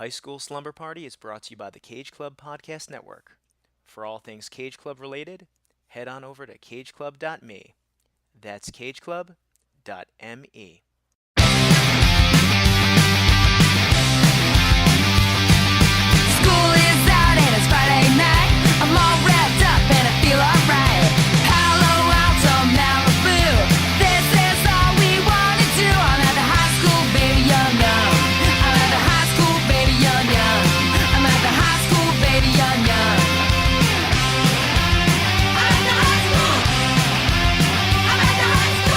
High School Slumber Party is brought to you by the Cage Club Podcast Network. For all things Cage Club related, head on over to cageclub.me. That's cageclub.me. School is out and it's Friday night. I'm all wrapped up and I feel alright. Palo Alto, Malibu. This is all we wanna do. I'm at the high school, baby, young. I'm at the high school, baby, young. I'm at the high school, baby, young. I'm at the high school. I'm at the high school. I'm at the high school.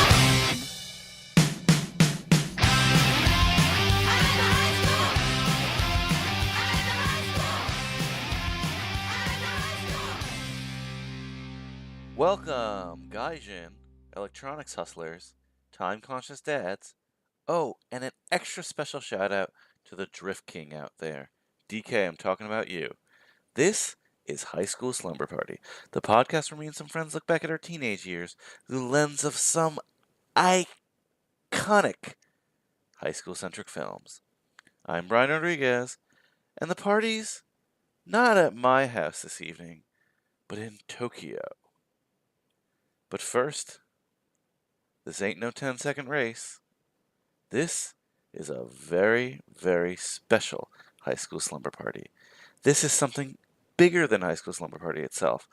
Welcome, Gaijin, electronics hustlers, time-conscious dads. Oh, and an extra special shout-out to the Drift King out there. DK, I'm talking about you. This is High School Slumber Party, the podcast where me and some friends look back at our teenage years through the lens of some iconic high school-centric films. I'm Brian Rodriguez, and the party's not at my house this evening, but in Tokyo. But first, this ain't no 10-second race. This is a very, very special High School Slumber Party. This is something bigger than High School Slumber Party itself.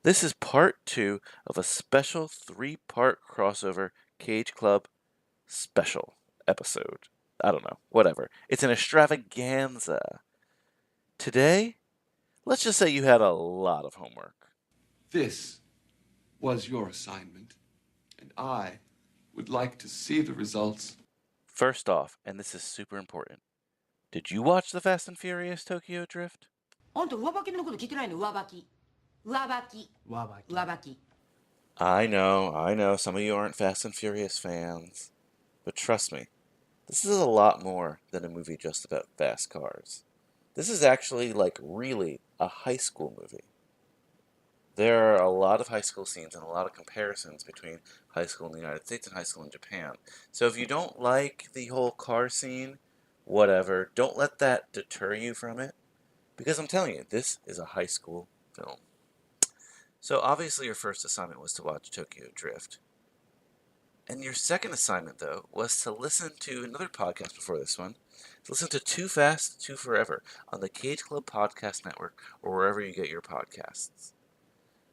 This is part 2 of a special 3-part crossover Cage Club special episode. I don't know, whatever. It's an extravaganza. Today, let's just say you had a lot of homework. This was your assignment, and I would like to see the results. First off, and this is super important, did you watch the Fast and Furious Tokyo Drift? あんた上履きのこと聞いてないの上履き上履き上履き I know, some of you aren't Fast and Furious fans. But trust me, this is a lot more than a movie just about fast cars. This is actually, really a high school movie. There are a lot of high school scenes and a lot of comparisons between high school in the United States and high school in Japan. So if you don't like the whole car scene, whatever, don't let that deter you from it. Because I'm telling you, this is a high school film. So obviously your first assignment was to watch Tokyo Drift. And your second assignment, though, was to listen to another podcast before this one. To listen to Too Fast, Too Forever on the Cage Club Podcast Network or wherever you get your podcasts.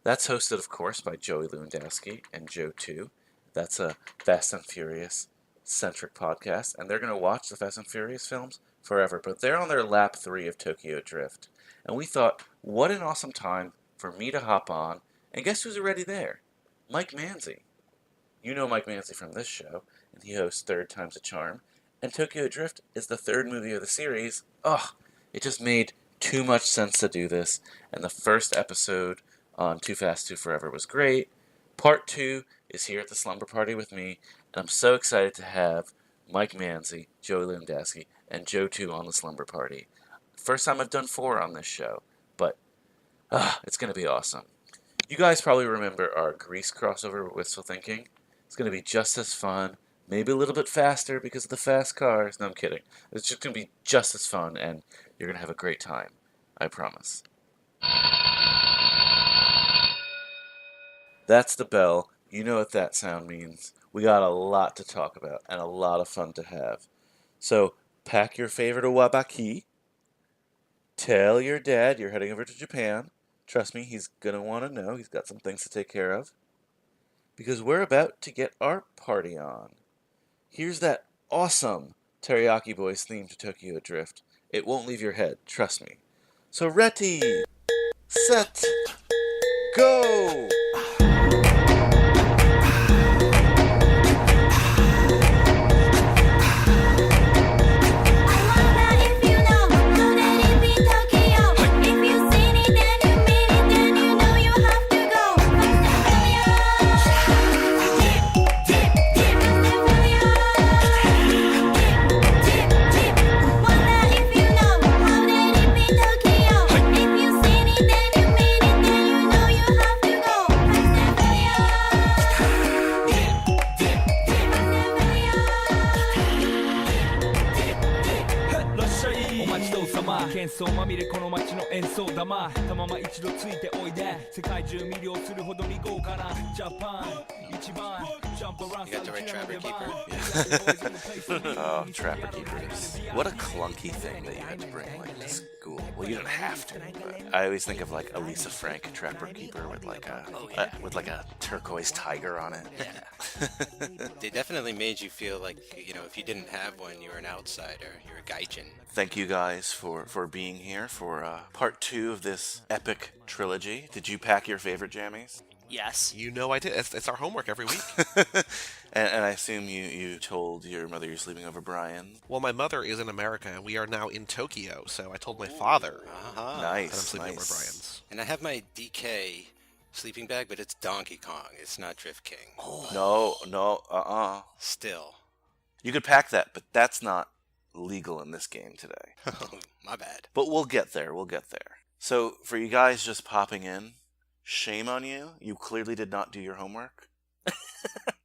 That's hosted, of course, by Joey Lewandowski and Joe 2. That's a Fast and Furious-centric podcast, and they're going to watch the Fast and Furious films forever. But they're on their lap 3 of Tokyo Drift. And we thought, what an awesome time for me to hop on. And guess who's already there? Mike Manzi. You know Mike Manzi from this show, and he hosts Third Time's a Charm. And Tokyo Drift is the third movie of the series. It just made too much sense to do this. And the first episode on Too Fast, Too Forever was great. Part 2 is here at the Slumber Party with me, and I'm so excited to have Mike Manzi, Joey Lewandowski, and Joe 2 on the Slumber Party. First time I've done 4 on this show, but it's going to be awesome. You guys probably remember our Grease crossover with Wistful Thinking. It's going to be just as fun, maybe a little bit faster because of the fast cars. No, I'm kidding. It's just going to be just as fun, and you're going to have a great time. I promise. That's the bell. You know what that sound means. We got a lot to talk about and a lot of fun to have. So pack your favorite uwabaki. Tell your dad you're heading over to Japan. Trust me, he's going to want to know. He's got some things to take care of. Because we're about to get our party on. Here's that awesome Teriyaki Boys theme to Tokyo Drift. It won't leave your head, trust me. So ready, set, go! 人様喧騒まみれこの街の演奏玉たまま一度ついておいで世界中魅了するほどに豪華なジャパン一番ジャンプアラウンド You got the right Trapper Keeper? Oh, Trapper Keepers. What a clunky thing that you had to bring like to school. Well, you didn't have to, but I always think of like a Lisa Frank Trapper Keeper with like a turquoise tiger on it. Yeah. They definitely made you feel like, you know, if you didn't have one, you were an outsider. You were a gaijin. Thank you guys for being here for part 2 of this epic trilogy. Did you pack your favorite jammies? Yes. You know I did. It's our homework every week. And I assume you told your mother you're sleeping over Brian. Well, my mother is in America, and we are now in Tokyo, so I told my father Uh-huh. Nice. that I'm sleeping over nice. Brian's. And I have my DK sleeping bag, but it's Donkey Kong. It's not Drift King. No, Still. You could pack that, but that's not legal in this game today. My bad. But we'll get there. So, for you guys just popping in, shame on you. You clearly did not do your homework.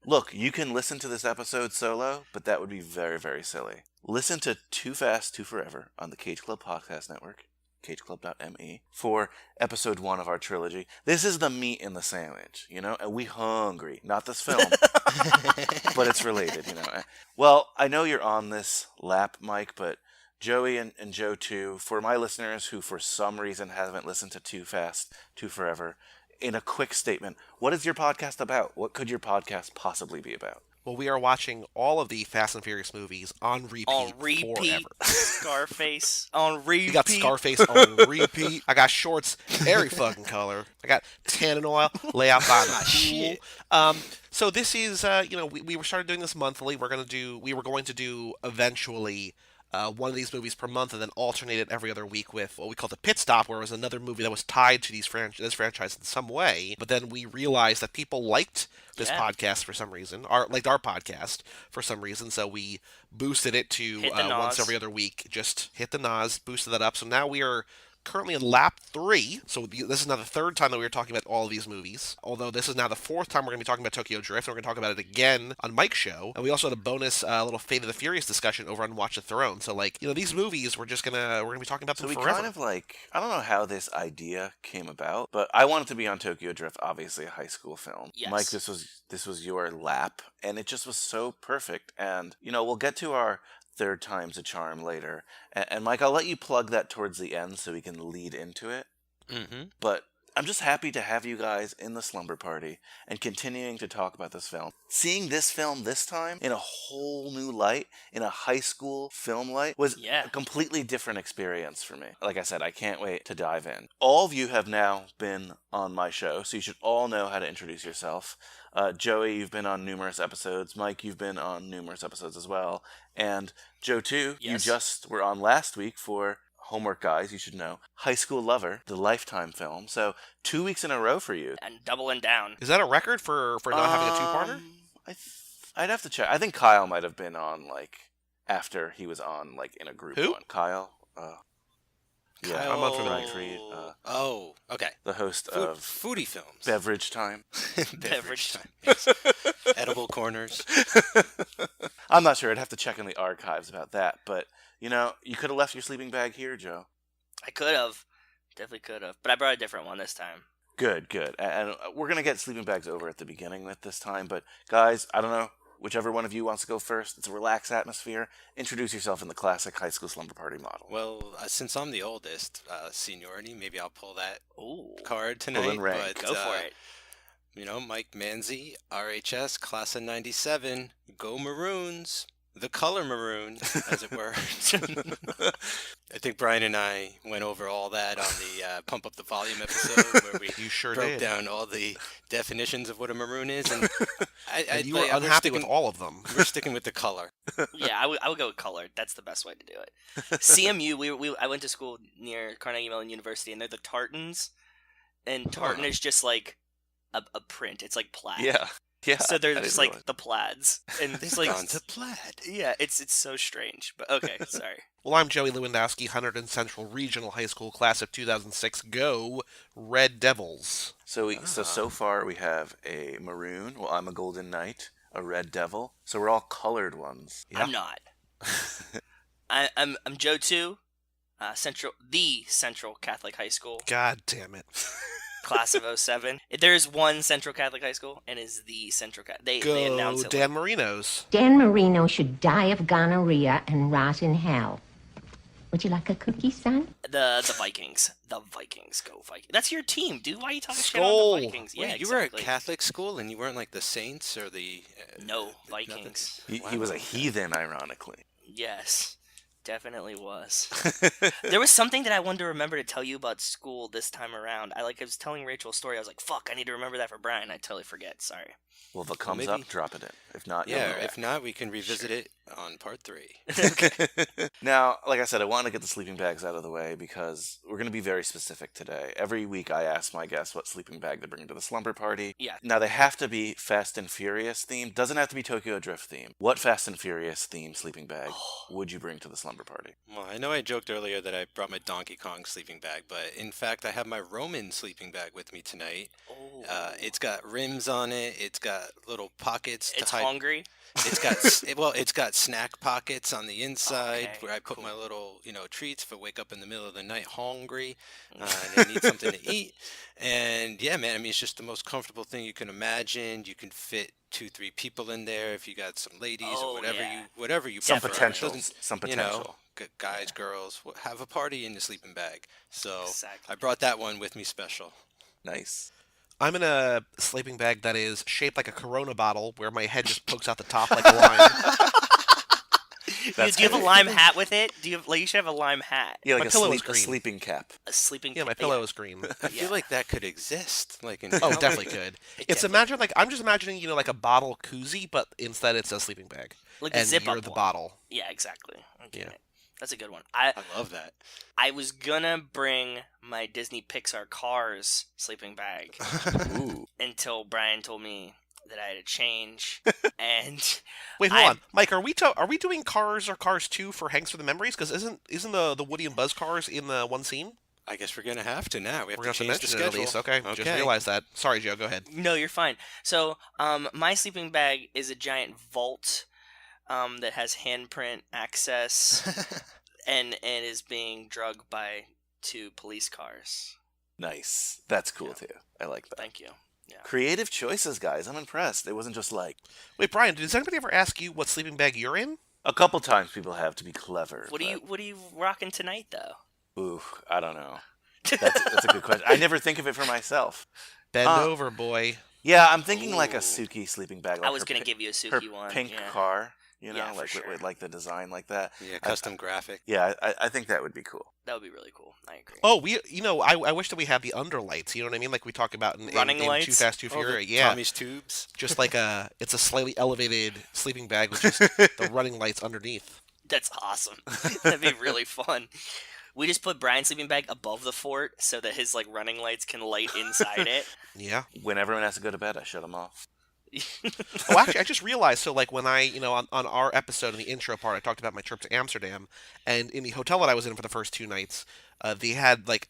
Look, you can listen to this episode solo, but that would be very, very silly. Listen to Too Fast, Too Forever on the Cage Club Podcast Network, CageClub.me, for episode 1 of our trilogy. This is the meat in the sandwich, you know? And we hungry. Not this film, but it's related, you know? Well, I know you're on this lap, Mike, but Joey and Joe too, for my listeners who for some reason haven't listened to Too Fast, Too Forever, in a quick statement, what is your podcast about? What could your podcast possibly be about? Well, we are watching all of the Fast and Furious movies on repeat, forever. Scarface on repeat. You got Scarface on repeat. I got shorts every fucking color. I got tannin oil, lay out by the pool. So this is, we were started doing this monthly. We were going to do eventually one of these movies per month, and then alternate it every other week with what we call the pit stop, where it was another movie that was tied to this franchise in some way. But then we realized that people liked this podcast for some reason, liked our podcast for some reason, so we boosted it to once every other week. Just hit the NOS, boosted that up. So now we are currently in lap 3, so this is now the 3rd time that we were talking about all of these movies, although this is now the 4th time we're going to be talking about Tokyo Drift, and we're going to talk about it again on Mike's show, and we also had a bonus little Fate of the Furious discussion over on Watch the Throne, so these movies, we're going to be talking about them forever. So we kind of I don't know how this idea came about, but I wanted to be on Tokyo Drift, obviously a high school film. Yes. Mike, this was your lap, and it just was so perfect, and, we'll get to our 3rd time's a charm later. And Mike, I'll let you plug that towards the end so we can lead into it. Mm-hmm. But I'm just happy to have you guys in the slumber party and continuing to talk about this film. Seeing this film this time in a whole new light, in a high school film light, was a completely different experience for me. Like I said, I can't wait to dive in. All of you have now been on my show, so you should all know how to introduce yourself. Joey, you've been on numerous episodes. Mike, you've been on numerous episodes as well. And Joe, too, you just were on last week for homework, guys, you should know, High School Lover, the Lifetime film. So 2 weeks in a row for you. And doubling down. Is that a record for not having a two-parter? I'd have to check. I think Kyle might have been on, after he was on, in a group. Who? One. Kyle. Yeah, I'm unfamiliar. Okay. The host of Foodie Films. Beverage Time. Beverage Time. Yes. Edible Corners. I'm not sure. I'd have to check in the archives about that. But, you could have left your sleeping bag here, Joe. I could have. Definitely could have. But I brought a different one this time. Good. And we're going to get sleeping bags over at the beginning with this time. But, guys, I don't know. Whichever one of you wants to go first, it's a relaxed atmosphere. Introduce yourself in the classic High School Slumber Party model. Well, since I'm the oldest, seniority, maybe I'll pull that card tonight. Pull in rank. Go for it. Mike Manzi, RHS, class of 97, go Maroons. The color maroon, as it were. I think Brian and I went over all that on the Pump Up the Volume episode where we broke down all the definitions of what a maroon is. And you were unhappy with all of them. We're sticking with the color. Yeah, I would go with color. That's the best way to do it. CMU, I went to school near Carnegie Mellon University, and they're the tartans. And tartan is just like a print. It's like plaid. Yeah. Yeah, so they're just the plaids, and there's the plaid. Yeah, it's so strange. But okay, sorry. Well, I'm Joey Lewandowski, Hunterdon Central Regional High School class of 2006. Go Red Devils! So far we have a maroon. Well, I'm a Golden Knight, a Red Devil. So we're all colored ones. Yeah. I'm not. I'm Joe too. the Central Catholic High School, God damn it. class of 07. There's one Central Catholic High School, and is the Central Catholic. They Go announce it. Dan Marino's. Dan Marino should die of gonorrhea and rot in hell. Would you like a cookie, son? The Vikings. The Vikings. Go Vikings. That's your team, dude. Why are you talking shit Skull. on the Vikings? Wait, Yeah, you were at exactly. Catholic school and you weren't like the Saints or the... No, Vikings. He was a heathen, ironically. Yes, definitely was. There was something that I wanted to remember to tell you about school this time around. I was telling Rachel a story. I was like, fuck, I need to remember that for Brian. I totally forget. Sorry. Well, if it comes maybe- up, drop it in. If not, you'll Yeah, know if that. not, we can revisit it on part 3. Now, like I said, I want to get the sleeping bags out of the way because we're going to be very specific today. Every week I ask my guests what sleeping bag to bring to the slumber party. Yeah. Now, they have to be Fast and Furious themed. Doesn't have to be Tokyo Drift themed. What Fast and Furious themed sleeping bag would you bring to the slumber party? Well, I know I joked earlier that I brought my Donkey Kong sleeping bag, but in fact, I have my Roman sleeping bag with me tonight. It's got rims on it. It's got little pockets to It's hide. hungry. It's got it's got snack pockets on the inside Okay, where I put my little treats if I wake up in the middle of the night hungry and I need something to eat. And yeah, man, I mean it's just the most comfortable thing you can imagine. You can fit 2-3 people in there if you got some ladies Oh, or whatever yeah. you Some prefer. It potential. doesn't- Some you know, potential. guys, girls, have a party in the sleeping bag. So Exactly. I brought that one with me special. Nice. I'm in a sleeping bag that is shaped like a Corona bottle, where my head just pokes out the top like a lime. That's Do you have a heavy. lime hat with it? Do you have, you should have a lime hat. Yeah, like My a, pillow is a green. sleeping cap. A sleeping. Yeah, my pillow is green. I feel like that could exist. Like in Oh, definitely could. It's definitely imagine like I'm just imagining like a bottle koozie, but instead it's a sleeping bag, Like a and zip-up you're the one. bottle. Yeah, exactly. Okay. Yeah. That's a good one. I love that. I was gonna bring my Disney Pixar Cars sleeping bag Ooh. until Brian told me that I had to change. And Wait, hold I- on, Mike. Are we doing Cars or Cars 2 for Hanks for the Memories? Because isn't the Woody and Buzz cars in the one scene? I guess we're gonna have to now. We have We're to gonna have change to the mention it schedule. at least. Okay, just realized that. Sorry, Joe. Go ahead. no, you're fine. So, my sleeping bag is a giant vault that has handprint access and is being drugged by 2 police cars. Nice. That's cool too. I like that. Thank you. Yeah. Creative choices, guys. I'm impressed. It wasn't just like Wait, Brian, does anybody ever ask you what sleeping bag you're in? a couple times people have to be clever. What are you rocking tonight though? Ooh, I don't know. That's a good question. I never think of it for myself. Bend over, boy. Yeah, I'm thinking like a Suki sleeping bag. Like I was her gonna pi- give you a her Suki one. pink yeah. car. You know, Yeah, for like sure. with like the design like that. Yeah, custom graphic. Yeah, I think that would be cool. That would be really cool. I agree. Oh, I wish that we had the underlights. You know what I mean? Like we talk about in Running in lights? Too Fast, Too Oh, the Furious. Yeah, Tommy's tubes. just like it's a slightly elevated sleeping bag with just the running lights underneath. That's awesome. That'd be really fun. We just put Brian's sleeping bag above the fort so that his like running lights can light inside it. Yeah. When everyone has to go to bed, I shut them off. Oh, actually, I just realized. So, like, when I, on our episode in the intro part, I talked about my trip to Amsterdam, and in the hotel that I was in for the first 2 nights, they had like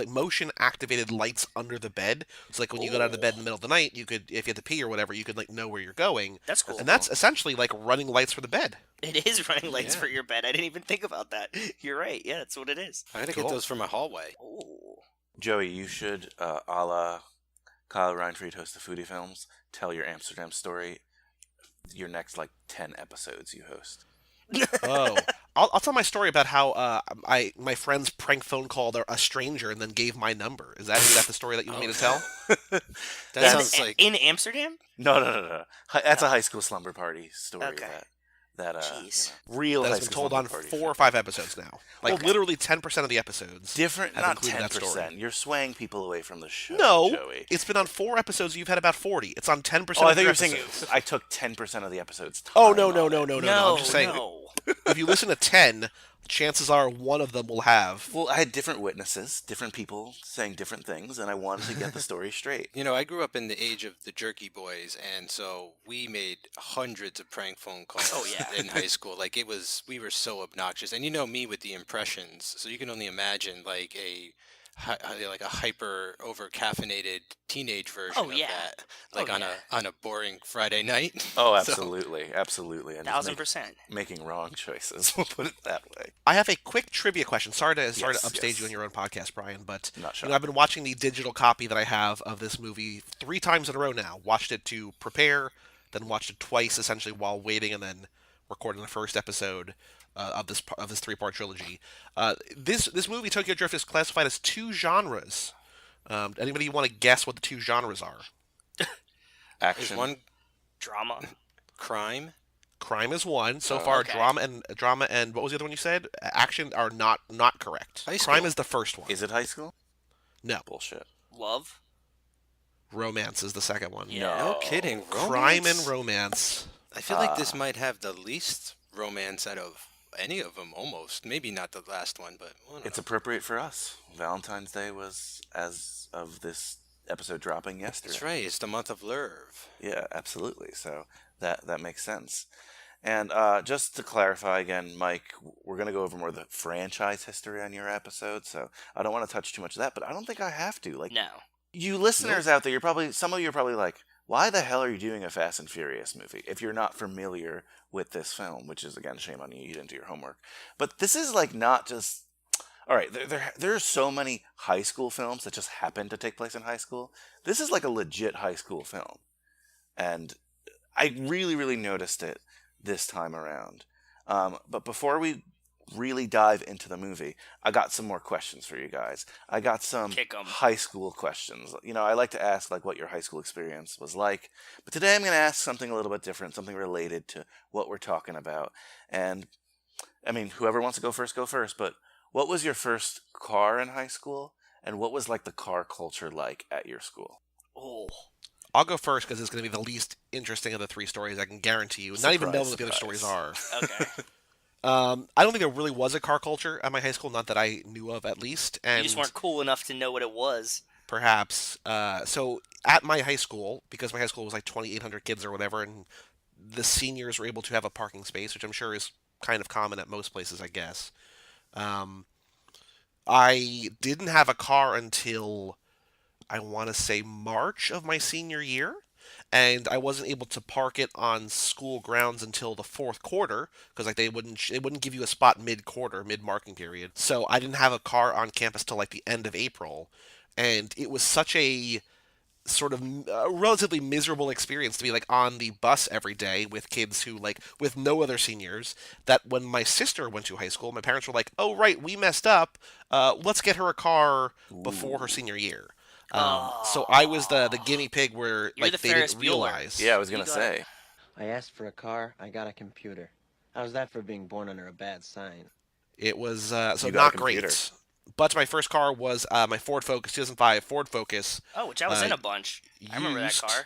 motion-activated lights under the bed. So, like, when you got out of the bed in the middle of the night, you could, if you had to pee or whatever, you could like know where you're going. That's cool. And that's essentially like running lights for the bed. It is running lights Yeah. for your bed. I didn't even think about that. You're right. Yeah, that's what it is. I gotta Cool. get those for my hallway. Oh. Joey, you should, a la Kyle Reinfried, host of Foodie Films, tell your Amsterdam story. Your next like 10 episodes you host. Oh, I'll tell my story about how my friend's prank phone called a stranger and then gave my number. Is that the story that you want me to tell? That sounds like in Amsterdam? No. That's a high school slumber party story. Okay. That Jeez. real That high has been school told on slumber party 4 or 5 episodes now. Like Okay. literally 10% of the episodes. different. have Not included that story. 10%. You're swaying people away from the show. No, Joey. it's been on 4 episodes. You've had about 40. It's on 10% Oh, I of thought the you were saying episodes. I took 10% of the episodes. Oh no. I'm just saying. No. If you listen to 10, chances are one of them will have. Well, I had different witnesses, different people saying different things, and I wanted to get the story straight. You know, I grew up in the age of the Jerky Boys, and so we made hundreds of prank phone calls Oh, yeah. in high school. Like, we were so obnoxious. And you know me with the impressions, so you can only imagine, like, a like a hyper over caffeinated teenage version Oh, of yeah. that, like Oh, on yeah. a absolutely Friday night. Oh, So- absolutely. And just 1000%. making wrong choices. We'll put it that way. I have a quick trivia question. Sorry to Yes, upstage you yes. on your own podcast, Brian, but Not you know, I've been watching the digital copy that I have of this movie 3 times in a row now. Watched it to prepare, then watched it twice essentially while waiting, and then recording the first episode of this 3-part trilogy. This movie Tokyo Drift is classified as 2 genres. Anybody want to guess what the 2 genres are? Is Action. one Drama. crime? Crime is one so Oh, far. okay. Drama and what was the other one you said? Action are not correct. High Crime school. is the first one. Is it high school? No. Bullshit. Love. Romance is the second one. Yeah. No kidding. Crime Romance? and romance. I feel like this might have the least romance out of any of them, almost. Maybe not the last one, but one of It's them. appropriate for us. Valentine's Day was as of this episode dropping yesterday. That's right. It's the month of Lerv. Yeah, absolutely. So that makes sense. And just to clarify again, Mike, we're going to go over more of the franchise history on your episode, so I don't want to touch too much of that, but I don't think I have to. Like, No. you listeners out there, some of you are probably like, why the hell are you doing a Fast and Furious movie if you're not familiar with this film, which is, again, shame on you, you didn't do your homework. But this is like not just... All right, there are so many high school films that just happen to take place in high school. This is like a legit high school film. And I really, really noticed it this time around. But before we really dive into the movie, I got some more questions for you guys. I got some Kick 'em. high school questions. You know, I like to ask like what your high school experience was like. But today I'm going to ask something a little bit different, something related to what we're talking about. And, I mean, whoever wants to go first, but what was your first car in high school? And what was like the car culture like at your school? Oh. I'll go first because it's going to be the least interesting of the 3 stories. I can guarantee you. Not even Surprise, knowing what the other surprise. stories are. Okay. I don't think there really was a car culture at my high school, not that I knew of at least. And You just weren't cool enough to know what it was. perhaps. So at my high school, because my high school was like 2,800 kids or whatever, and the seniors were able to have a parking space, which I'm sure is kind of common at most places, I guess. I didn't have a car until, I want to say, March of my senior year. And I wasn't able to park it on school grounds until the 4th quarter because like they wouldn't give you a spot mid-quarter, mid-marking period. So I didn't have a car on campus till like the end of April, and it was such a sort of relatively miserable experience to be like on the bus every day with kids who like with no other seniors that when my sister went to high school, my parents were like, "Oh right, we messed up. Let's get her a car before her senior year." So I was the guinea pig where You're like the they Ferris didn't Bueller. realize. Yeah, I was going You to got say. I asked for a car, I got a computer. How's that for being born under a bad sign? It was so You got a not computer. great. But my first car was my Ford Focus, 2005 Ford Focus. Oh, which I was in a bunch. I remember that used. car.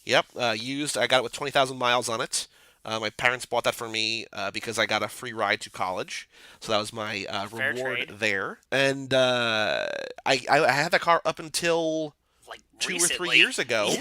Yep, used. I got it with 20,000 miles on it. My parents bought that for me because I got a free ride to college. So that was my Fair reward trade. there. And I had that car up until Like 2 or recently. 3 years ago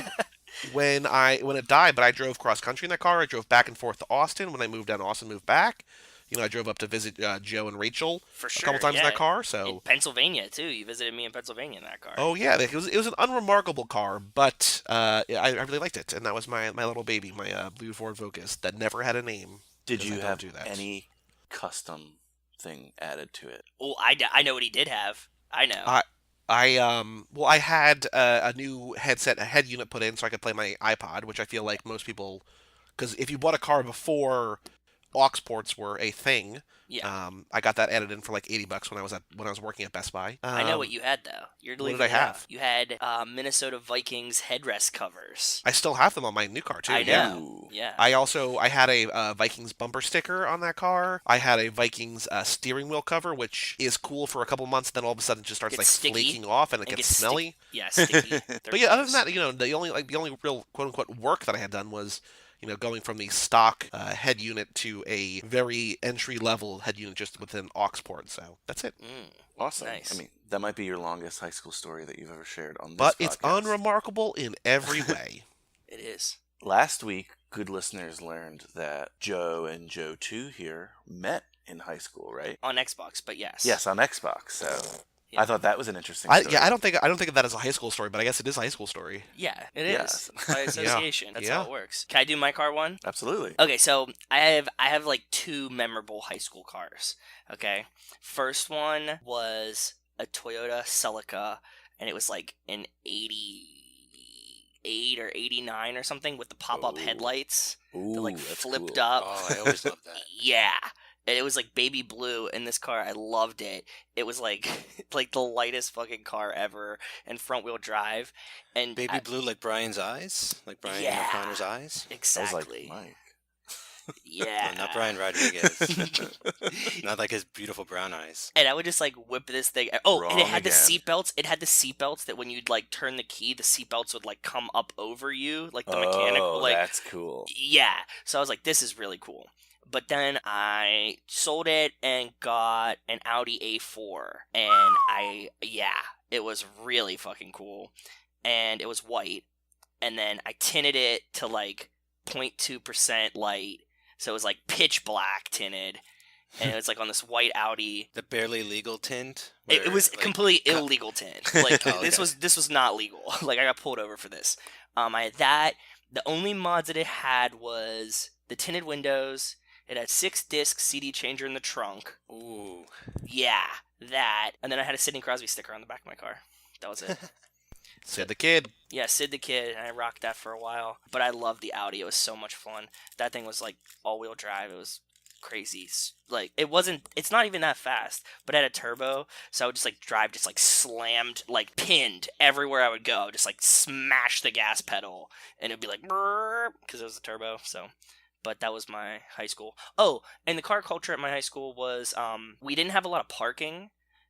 when it died. But I drove cross country in that car. I drove back and forth to Austin. When I moved down to Austin, moved back. You know, I drove up to visit Joe and Rachel For a sure. couple times in yeah. that car. In So Pennsylvania too. You visited me in Pennsylvania in that car. oh yeah, it was an unremarkable car, but I really liked it, and that was my little baby, my blue Ford Focus that never had a name. Did 'cause you I don't have do that. any custom thing added to it? Oh, I know what he did have. I know. I had a new headset, a head unit put in, so I could play my iPod, which I feel like most people, because if you bought a car before aux ports were a thing, yeah. I got that added in for like $80 when I was working at Best Buy. I know what you had though. You're what leaving did I it out. have? You had Minnesota Vikings headrest covers. I still have them on my new car too. I yeah. know. Yeah. I had a Vikings bumper sticker on that car. I had a Vikings steering wheel cover, which is cool for a couple months. Then all of a sudden, it just starts Gets like sticky flaking off and it and gets gets smelly. Yeah, sticky. But yeah, other than that, you know, the only real quote unquote work that I had done was, you know, going from the stock head unit to a very entry level head unit just with an aux port. So that's it. Awesome. Nice. I mean, that might be your longest high school story that you've ever shared on this But it's podcast. unremarkable in every way. It is. Last week, good listeners learned that Joe and Joe 2 here met in high school, right? On Xbox, but yes. Yes, on Xbox. So I thought that was an interesting story. I don't think of that as a high school story, but I guess it is a high school story. Yeah, it Yes. is by association. That's Yeah. how it works. Can I do my car one? Absolutely. Okay, so I have like 2 memorable high school cars. Okay, first one was a Toyota Celica, and it was like an 88 or 89 or something with the pop-up headlights that like that's flipped cool. up. Oh, I always loved that. Yeah. And it was like baby blue in this car. I loved it. It was like like the lightest fucking car ever, and front wheel drive. And Baby blue like Brian's eyes? Like Brian Yeah. O'Connor's eyes? Exactly. I was like, Mike. Yeah. No, not Brian Rodriguez. Not like his beautiful brown eyes. And I would just like whip this thing. Oh, and it Wrong had the again. seatbelts. It had the seatbelts that when you'd like turn the key, the seatbelts would like come up over you, like the mechanical. Like that's cool. yeah. So I was like, this is really cool. But then I sold it and got an Audi A4, and it was really fucking cool, and it was white, and then I tinted it to like 0.2% light, so it was like pitch black tinted, and it was like on this white Audi. The barely legal tint? It was like, completely illegal tint. Like Oh, this was not legal. Like I got pulled over for this. I had that. The only mods that it had was the tinted windows. It had 6-disc CD changer in the trunk. Ooh. Yeah, that. And then I had a Sidney Crosby sticker on the back of my car. That was it. Sid the Kid. Yeah, Sid the Kid, and I rocked that for a while. But I loved the Audi. It was so much fun. That thing was like all-wheel drive. It was crazy. Like it's not even that fast, but it had a turbo, so I would just like drive just like slammed, like pinned everywhere I would go. Just like smash the gas pedal, and it'd be like because it was a turbo. So. But that was my high school. Oh, and the car culture at my high school was we didn't have a lot of parking,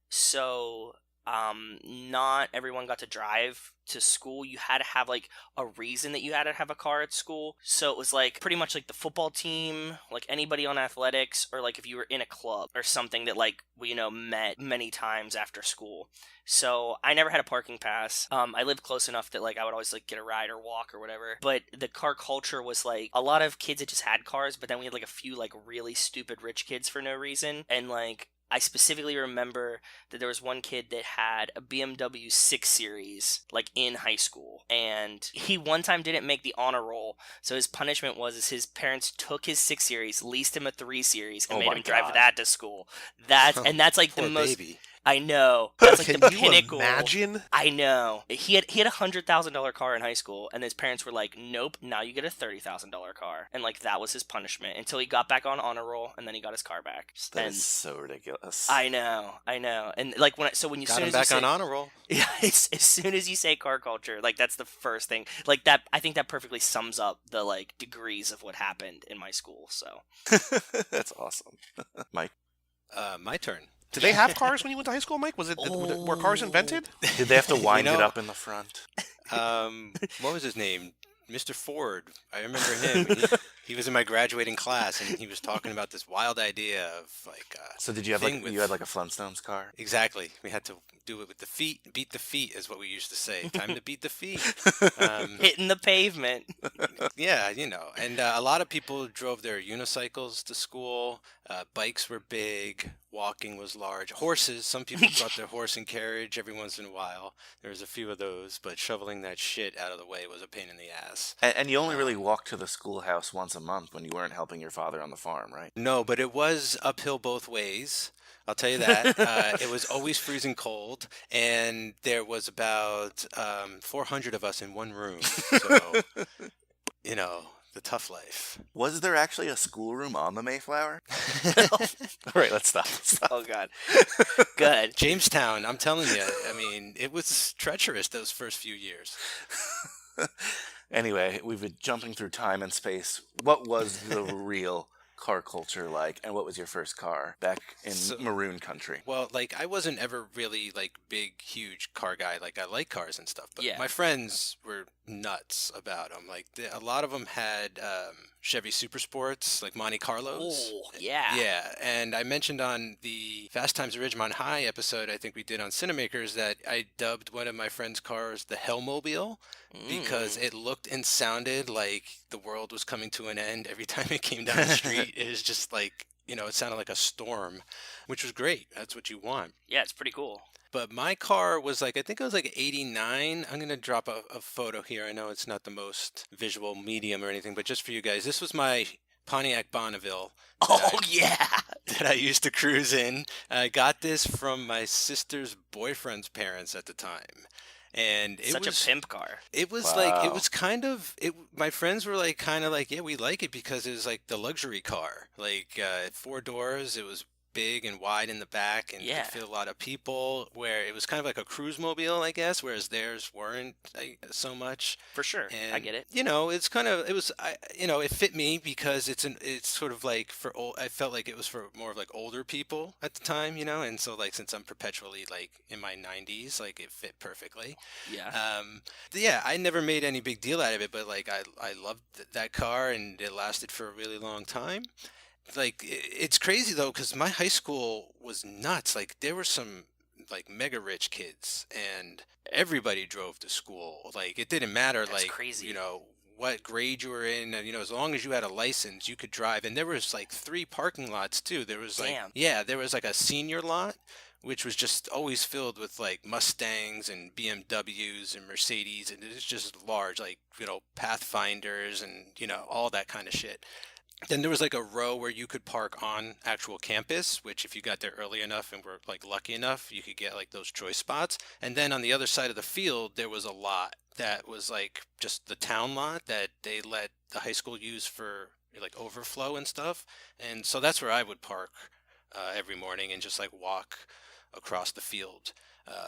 so not everyone got to drive to school. You had to have like a reason that you had to have a car at school. So it was like pretty much like the football team, like anybody on athletics, or like if you were in a club or something that like we met many times after school. So I never had a parking pass. I lived close enough that like I would always like get a ride or walk or whatever. But the car culture was like a lot of kids that just had cars, but then we had like a few like really stupid rich kids for no reason. And like I specifically remember that there was one kid that had a BMW 6 Series, like, in high school. And he one time didn't make the honor roll, so his punishment was his parents took his 6 Series, leased him a 3 Series, and made him drive that to school. That's like the most... Baby. I know. That's like the Can you pinnacle. imagine? I know. He had a $100,000 car in high school, and his parents were like, "Nope, now you get a $30,000 car," and like that was his punishment until he got back on honor roll, and then he got his car back. That and is so ridiculous. I know, and like when you Got soon him as back you on say, honor roll. yeah, as soon as you say car culture, like that's the first thing. Like that, I think that perfectly sums up the like degrees of what happened in my school. So That's awesome, Mike. My turn. Did they have cars when you went to high school, Mike? Were cars invented? Did they have to wind know- it up in the front? What was his name? Mr. Ford. I remember him. He was in my graduating class, and he was talking about this wild idea of like. So did you have thing like with- you had like a Flintstones car? Exactly. We had to do it with the feet. Beat the feet is what we used to say. Time to beat the feet. hitting the pavement. Yeah, and a lot of people drove their unicycles to school. Bikes were big. Walking was large. Horses. Some people brought their horse and carriage every once in a while. There was a few of those, but shoveling that shit out of the way was a pain in the ass. And you only really walked to the schoolhouse once a month when you weren't helping your father on the farm, right? No, but it was uphill both ways. I'll tell you that. It was always freezing cold, and there was about 400 of us in one room. So, the tough life. Was there actually a schoolroom on the Mayflower? All right, let's stop. Oh God. Good. Jamestown, I'm telling you, I mean, it was treacherous those first few years. Anyway, we've been jumping through time and space. What was the real car culture like, and what was your first car back in Maroon Country? Well, like, I wasn't ever really, like, big, huge car guy. Like, I like cars and stuff, but Yeah. my friends were nuts about them. Like, a lot of them had Chevy Super Sports, like Monte Carlos. Oh, yeah. Yeah, and I mentioned on the Fast Times at Ridgemont High episode I think we did on Cinemakers that I dubbed one of my friend's cars the Hellmobile because it looked and sounded like the world was coming to an end every time it came down the street. It was just like it sounded like a storm, which was great. That's what you want. Yeah, it's pretty cool. But my car was like, I think it was like 89. I'm going to drop a photo here. I know it's not the most visual medium or anything, but just for you guys, this was my Pontiac Bonneville. Yeah. That I used to cruise in. I got this from my sister's boyfriend's parents at the time. And it Such was a pimp car. It was like, it was kind of, my friends were like, kind of like, yeah, we like it because it was like the luxury car. Like 4 doors, it was big and wide in the back, and you could fit a lot of people, where it was kind of like a cruise mobile, I guess, whereas theirs weren't so much. For sure. And, I get it. It's kind of, it fit me because it's sort of like I felt like it was for more of like older people at the time, and so like, since I'm perpetually like in my 90s, like it fit perfectly. Yeah. I never made any big deal out of it, but like I loved that car, and it lasted for a really long time. Like, it's crazy though, because my high school was nuts. Like, there were some like mega rich kids, and everybody drove to school. Like, it didn't matter. That's like crazy. what grade you were in, and as long as you had a license, you could drive. And there was like 3 parking lots too. There was there was like a senior lot, which was just always filled with like Mustangs and BMWs and Mercedes, and it was just large, like Pathfinders and all that kind of shit. Then there was like a row where you could park on actual campus, which if you got there early enough and were like lucky enough, you could get like those choice spots. And then on the other side of the field, there was a lot that was like just the town lot that they let the high school use for like overflow and stuff. And so that's where I would park every morning and just like walk across the field.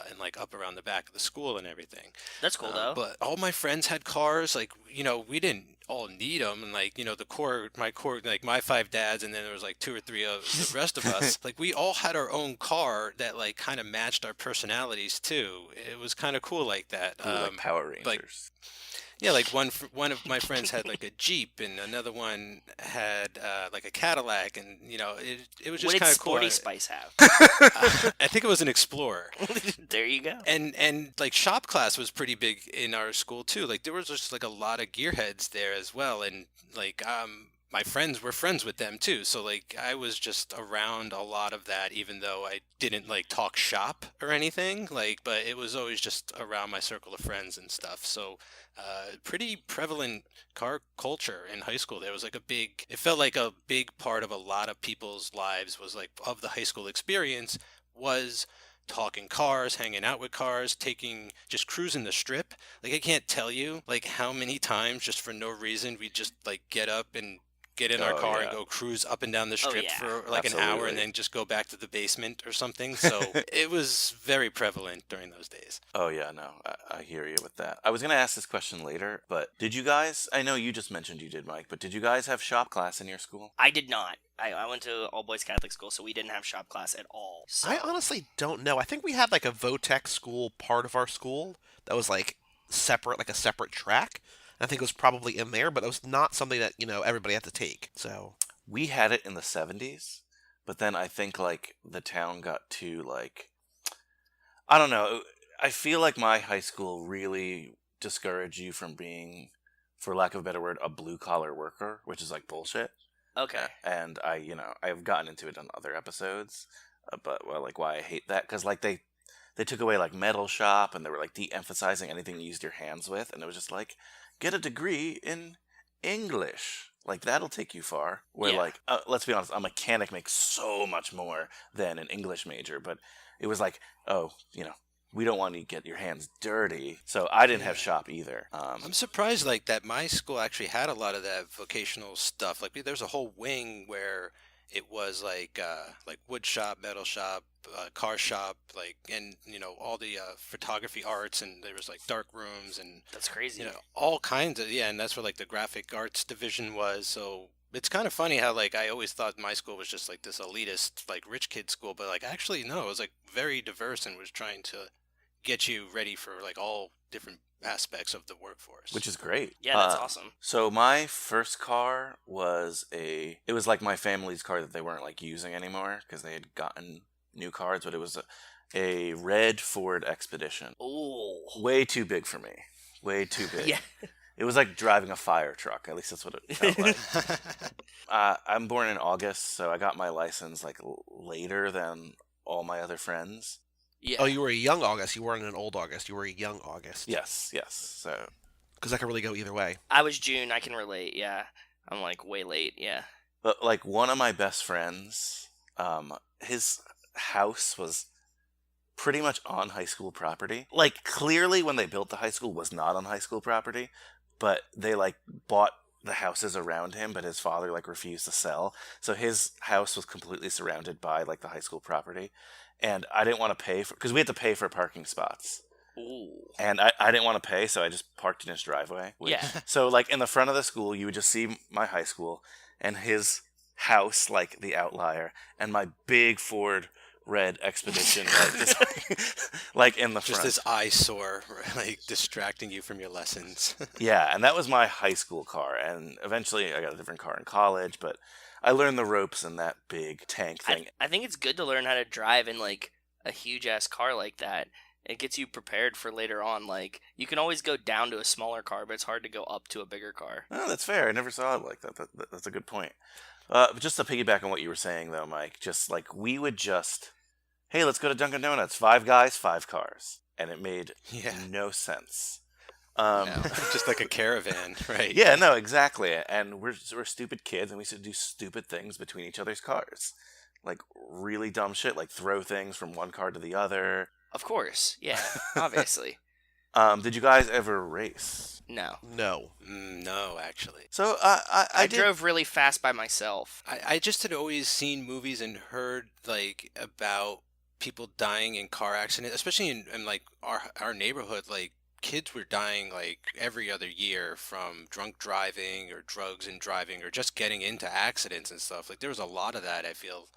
And like up around the back of the school and everything. That's cool though. But all my friends had cars. Like, we didn't all need them. And like, my core, like my 5 dads, and then there was like 2 or 3 of the rest of us. Like, we all had our own car that like kind of matched our personalities too. It was kind of cool like that. Like Power Rangers. Like one of my friends had like a Jeep, and another one had like a Cadillac, and it was just kind of cool. What did Sporty Spice have? I think it was an Explorer. There you go. And like shop class was pretty big in our school too. Like, there was just like a lot of gearheads there as well, and like my friends were friends with them too. So like, I was just around a lot of that, even though I didn't like talk shop or anything. Like, but it was always just around my circle of friends and stuff. So pretty prevalent car culture in high school. There was like it felt like a big part of a lot of people's lives was like, of the high school experience, was talking cars, hanging out with cars, just cruising the strip. Like, I can't tell you like how many times, just for no reason, we just like get up and get in our car and go cruise up and down the strip for like an hour, and then just go back to the basement or something. So it was very prevalent during those days. Oh yeah, no, I hear you with that. I was going to ask this question later, but did you guys, I know you just mentioned you did, Mike, but did you guys have shop class in your school? I did not. I went to all boys Catholic school, so we didn't have shop class at all. So. I honestly don't know. I think we had like a Votech school part of our school that was like separate, like a separate track. I think it was probably in there, but it was not something that, everybody had to take. So we had it in the 70s, but then I think like the town got too like, I don't know. I feel like my high school really discouraged you from being, for lack of a better word, a blue collar worker, which is like bullshit. Okay. And I've gotten into it on other episodes, but like why I hate that, because like they took away like metal shop, and they were like de-emphasizing anything you used your hands with, and it was just like, get a degree in English. Like, that'll take you far. Where like, let's be honest, a mechanic makes so much more than an English major, but it was like, we don't want you to get your hands dirty. So I didn't have shop either. I'm surprised like that my school actually had a lot of that vocational stuff. Like, there's a whole wing where it was like wood shop, metal shop, car shop, like, and all the photography arts, and there was like dark rooms, and that's crazy. All kinds of, and that's where like the graphic arts division was. So it's kind of funny how like I always thought my school was just like this elitist like rich kid school, but like actually no, it was like very diverse and was trying to get you ready for like all different aspects of the workforce, which is great. Yeah, that's awesome. So my first car was it was like my family's car that they weren't like using anymore because they had gotten new cars, but it was a red Ford Expedition. Oh, way too big for me. Way too big. Yeah. It was like driving a fire truck. At least that's what it felt like. I'm born in August, so I got my license like later than all my other friends. Yeah. Oh, you were a young August. You weren't an old August. You were a young August. Yes. So Because that could really go either way. I was June. I can relate. Yeah. I'm like way late. Yeah. But like one of my best friends, his house was pretty much on high school property. Like clearly when they built the high school was not on high school property, but they like bought the houses around him, but his father like refused to sell. So his house was completely surrounded by like the high school property. And I didn't want to pay for, because we had to pay for parking spots. Ooh. And I didn't want to pay, so I just parked in his driveway. Yeah. So like in the front of the school, you would just see my high school and his house, like the outlier, and my big Ford Red Expedition, like in the front. Just this eyesore, like distracting you from your lessons. Yeah, and that was my high school car. And eventually I got a different car in college, but I learned the ropes in that big tank thing. I think it's good to learn how to drive in like a huge ass car like that. It gets you prepared for later on. Like you can always go down to a smaller car, but it's hard to go up to a bigger car. Oh, that's fair. I never saw it like that. That's a good point. But just to piggyback on what you were saying, though, Mike, just like we would just, hey, let's go to Dunkin' Donuts. 5 guys, 5 cars. And it made no sense. Just like a caravan, right? Yeah, no, exactly. And we're stupid kids, and we used to do stupid things between each other's cars. Like really dumb shit, like throw things from one car to the other. Of course, yeah, obviously. Did you guys ever race? No. No, actually. So I drove really fast by myself. I just had always seen movies and heard like about people dying in car accidents, especially in like our neighborhood. Like kids were dying like every other year from drunk driving or drugs and driving or just getting into accidents and stuff. Like there was a lot of that. I feel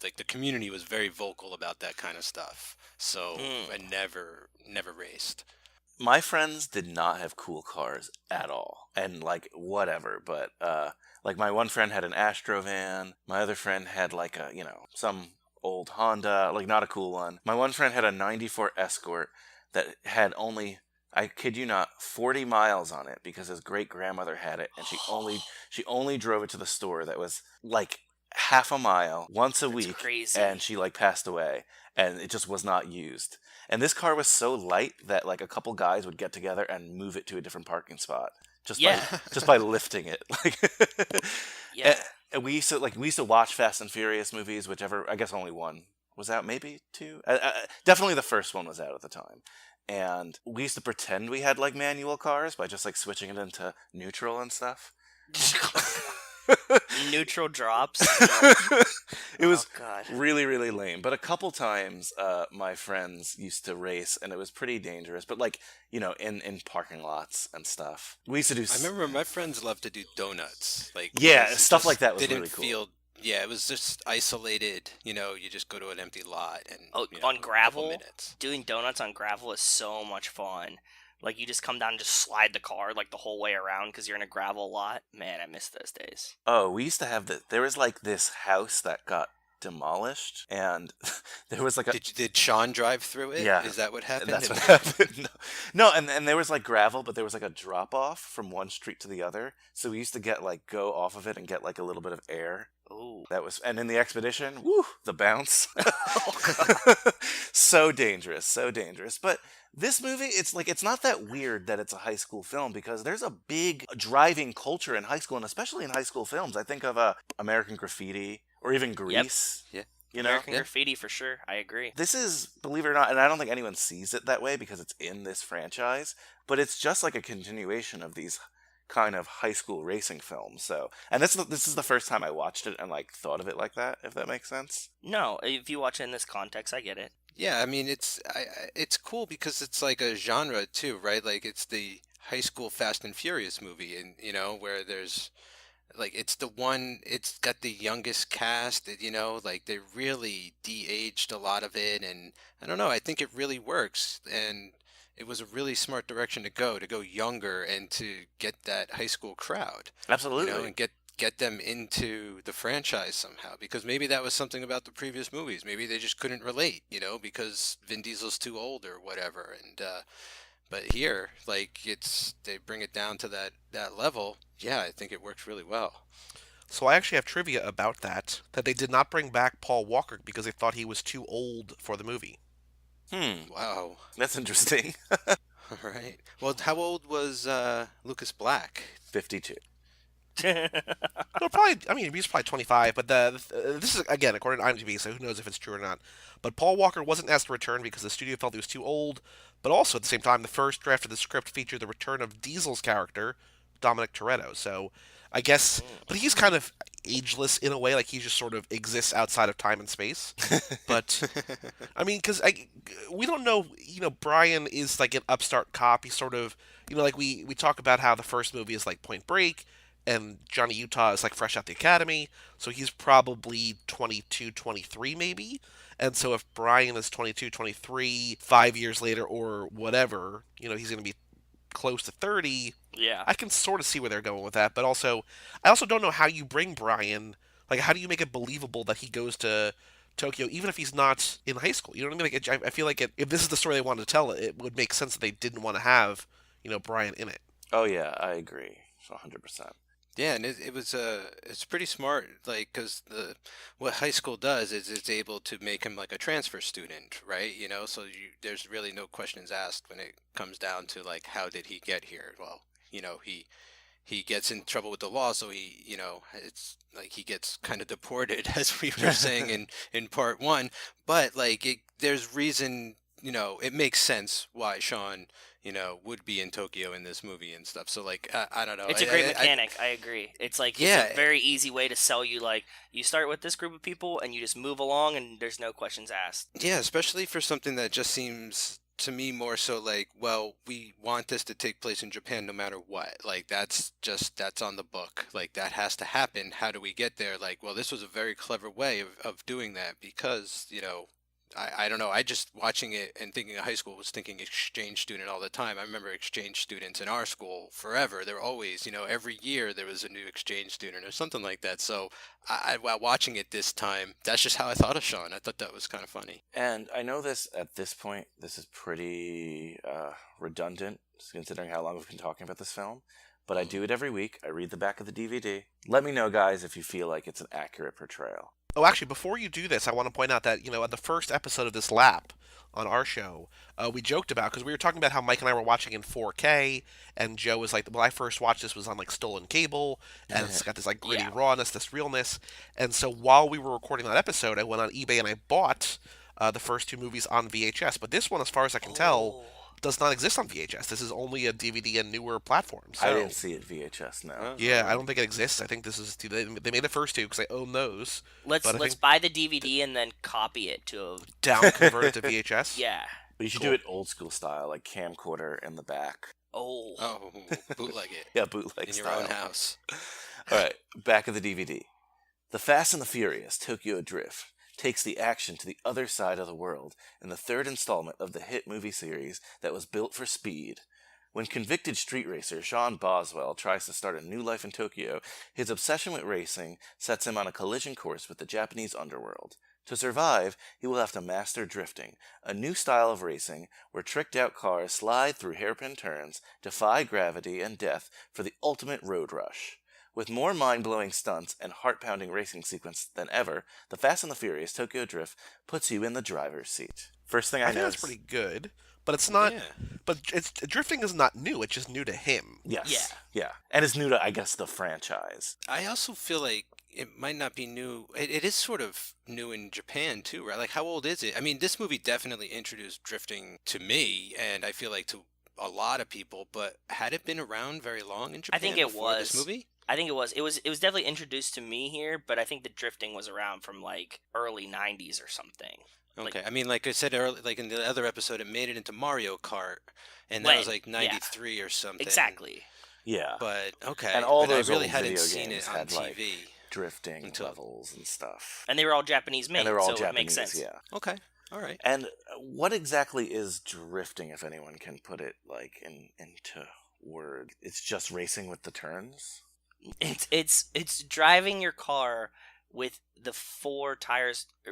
like the community was very vocal about that kind of stuff. So I never raced. My friends did not have cool cars at all, and like whatever. But like my one friend had an Astro van. My other friend had like a some old Honda, like not a cool one. My one friend had a '94 Escort that had only, I kid you not, 40 miles on it because his great grandmother had it, and she only drove it to the store. That was like half a mile once a week, crazy. And she like passed away, and it just was not used. And this car was so light that like a couple guys would get together and move it to a different parking spot just by lifting it. Like and we used to watch Fast and Furious movies, whichever, I guess only one was out, maybe 2. Definitely the first one was out at the time. And we used to pretend we had like manual cars by just like switching it into neutral and stuff. Neutral drops. It was really, really lame. But a couple times my friends used to race, and it was pretty dangerous. But like, in parking lots and stuff. We used to do... I remember my friends loved to do donuts. Like stuff like that was really cool. Yeah, it was just isolated. You just go to an empty lot and on gravel. Doing donuts on gravel is so much fun. Like you just come down and just slide the car like the whole way around because you're in a gravel lot. Man, I miss those days. Oh, we used to have there was like this house that got demolished, and there was like a... Did Sean drive through it? Yeah. Is that what happened? That's what happened. No, and there was like gravel, but there was like a drop off from one street to the other. So we used to go off of it and get like a little bit of air. Ooh. And in the Expedition, the bounce. So dangerous. But this movie, it's not that weird that it's a high school film because there's a big driving culture in high school, and especially in high school films. I think of American Graffiti or even Grease. Yep. Yeah. American Graffiti for sure. I agree. This is, believe it or not, and I don't think anyone sees it that way because it's in this franchise, but it's just like a continuation of these kind of high school racing films. So, and this is the first time I watched it and like thought of it like that, if that makes sense. No, if you watch it in this context, I get it. Yeah, I mean it's cool because it's like a genre too, right? Like it's the high school Fast and Furious movie, and where there's like it's got the youngest cast, like they really de-aged a lot of it, and I don't know, I think it really works, and it was a really smart direction to go younger and to get that high school crowd. Absolutely. And get them into the franchise somehow, because maybe that was something about the previous movies. Maybe they just couldn't relate, because Vin Diesel's too old or whatever. And But here, like they bring it down to that level. Yeah, I think it works really well. So I actually have trivia about that they did not bring back Paul Walker because they thought he was too old for the movie. Wow. That's interesting. All right. Well, how old was Lucas Black? 52. No, probably. I mean, he's probably 25. But this is again according to IMDb, so who knows if it's true or not. But Paul Walker wasn't asked to return because the studio felt he was too old. But also at the same time, the first draft of the script featured the return of Diesel's character, Dominic Toretto. So I guess, but he's kind of ageless in a way, like he just sort of exists outside of time and space. But I mean, because we don't know, Brian is like an upstart cop. He's sort of, like we talk about how the first movie is like Point Break, and Johnny Utah is like fresh out the academy, so he's probably 22, 23 maybe. And so if Brian is 22, 23, 5 years later or whatever, he's going to be close to 30. Yeah. I can sort of see where they're going with that, but I also don't know how you bring Brian, like how do you make it believable that he goes to Tokyo even if he's not in high school? You know what I mean? Like I feel like if this is the story they wanted to tell, it would make sense that they didn't want to have, Brian in it. Oh yeah, I agree, 100%. Yeah, and it's pretty smart, like, because what high school does is it's able to make him like a transfer student, right? So there's really no questions asked when it comes down to like how did he get here? Well, he gets in trouble with the law, so it's like he gets kind of deported, as we were saying in part one. But like there's reason, it makes sense why Sean would be in Tokyo in this movie and stuff. So like, I don't know. It's a great mechanic. I agree. It's like it's a very easy way to sell you. Like you start with this group of people and you just move along, and there's no questions asked. Yeah, especially for something that just seems to me more so like, well, we want this to take place in Japan no matter what. Like that's on the book. Like that has to happen. How do we get there? Like, well, this was a very clever way of doing that because I don't know. I just watching it and thinking of high school was thinking exchange student all the time. I remember exchange students in our school forever. They're always, every year there was a new exchange student or something like that. So while watching it this time, that's just how I thought of Sean. I thought that was kind of funny. And I know at this point, this is pretty redundant considering how long we've been talking about this film. But I do it every week. I read the back of the DVD. Let me know, guys, if you feel like it's an accurate portrayal. Oh, actually, before you do this, I want to point out that, on the first episode of this lap on our show, we joked about, because we were talking about how Mike and I were watching in 4K, and Joe was like, well, I first watched this was on, like, stolen cable, and it's got this, like, gritty rawness, this realness. And so while we were recording that episode, I went on eBay and I bought the first two movies on VHS. But this one, as far as I can tell, does not exist on VHS. This is only a DVD and newer platforms. So. I didn't see it VHS, no. Yeah, I don't think it exists. I think this is they made the first two because I own those. Let's buy the DVD and then copy it to convert it to VHS. Yeah. But you should do it old school style, like camcorder in the back. Oh, bootleg it. Yeah, bootleg in style. your own house. All right, back of the DVD. The Fast and the Furious Tokyo Drift takes the action to the other side of the world in the third installment of the hit movie series that was built for speed. When convicted street racer Sean Boswell tries to start a new life in Tokyo, his obsession with racing sets him on a collision course with the Japanese underworld. To survive, he will have to master drifting, a new style of racing where tricked-out cars slide through hairpin turns, defy gravity and death for the ultimate road rush. With more mind-blowing stunts and heart-pounding racing sequence than ever, The Fast and the Furious Tokyo Drift puts you in the driver's seat. First thing I think that's pretty good, but it's not. Yeah. But drifting is not new. It's just new to him. Yes. Yeah. And it's new to, I guess, the franchise. I also feel like it might not be new. It is sort of new in Japan too, right? Like, how old is it? I mean, this movie definitely introduced drifting to me, and I feel like to a lot of people. But had it been around very long in Japan? I think it was. This movie? I think it was. It was definitely introduced to me here, but I think the drifting was around from like early '90s or something. Okay, I mean, like I said earlier, like in the other episode, it made it into Mario Kart, and that was like '93 or something. Exactly. Yeah. But okay, and all those I really old hadn't video seen games it on had TV. Like drifting levels and stuff. And they were all Japanese made, and they were all so Japanese, it makes sense. Yeah. Okay. All right. And what exactly is drifting, if anyone can put it like into words? It's just racing with the turns. It's driving your car with the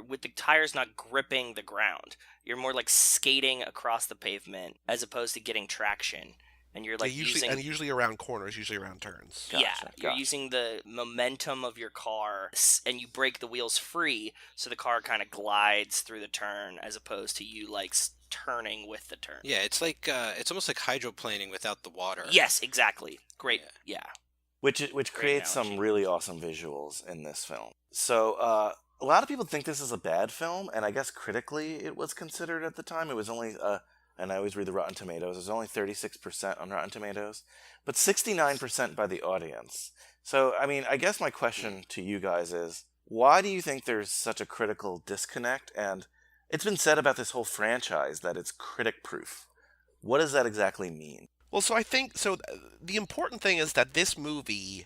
with the tires not gripping the ground. You're more like skating across the pavement as opposed to getting traction. And you're like usually around corners, usually around turns. You're using the momentum of your car, and you break the wheels free, so the car kind of glides through the turn as opposed to you like turning with the turn. Yeah, it's like it's almost like hydroplaning without the water. Yes, exactly. Great. Yeah. Which creates some really awesome visuals in this film. So a lot of people think this is a bad film, and I guess critically it was considered at the time. It was only and I always read the Rotten Tomatoes. It was only 36% on Rotten Tomatoes, but 69% by the audience. So, I mean, I guess my question to you guys is, why do you think there's such a critical disconnect? And it's been said about this whole franchise that it's critic-proof. What does that exactly mean? Well, so I think, the important thing is that this movie,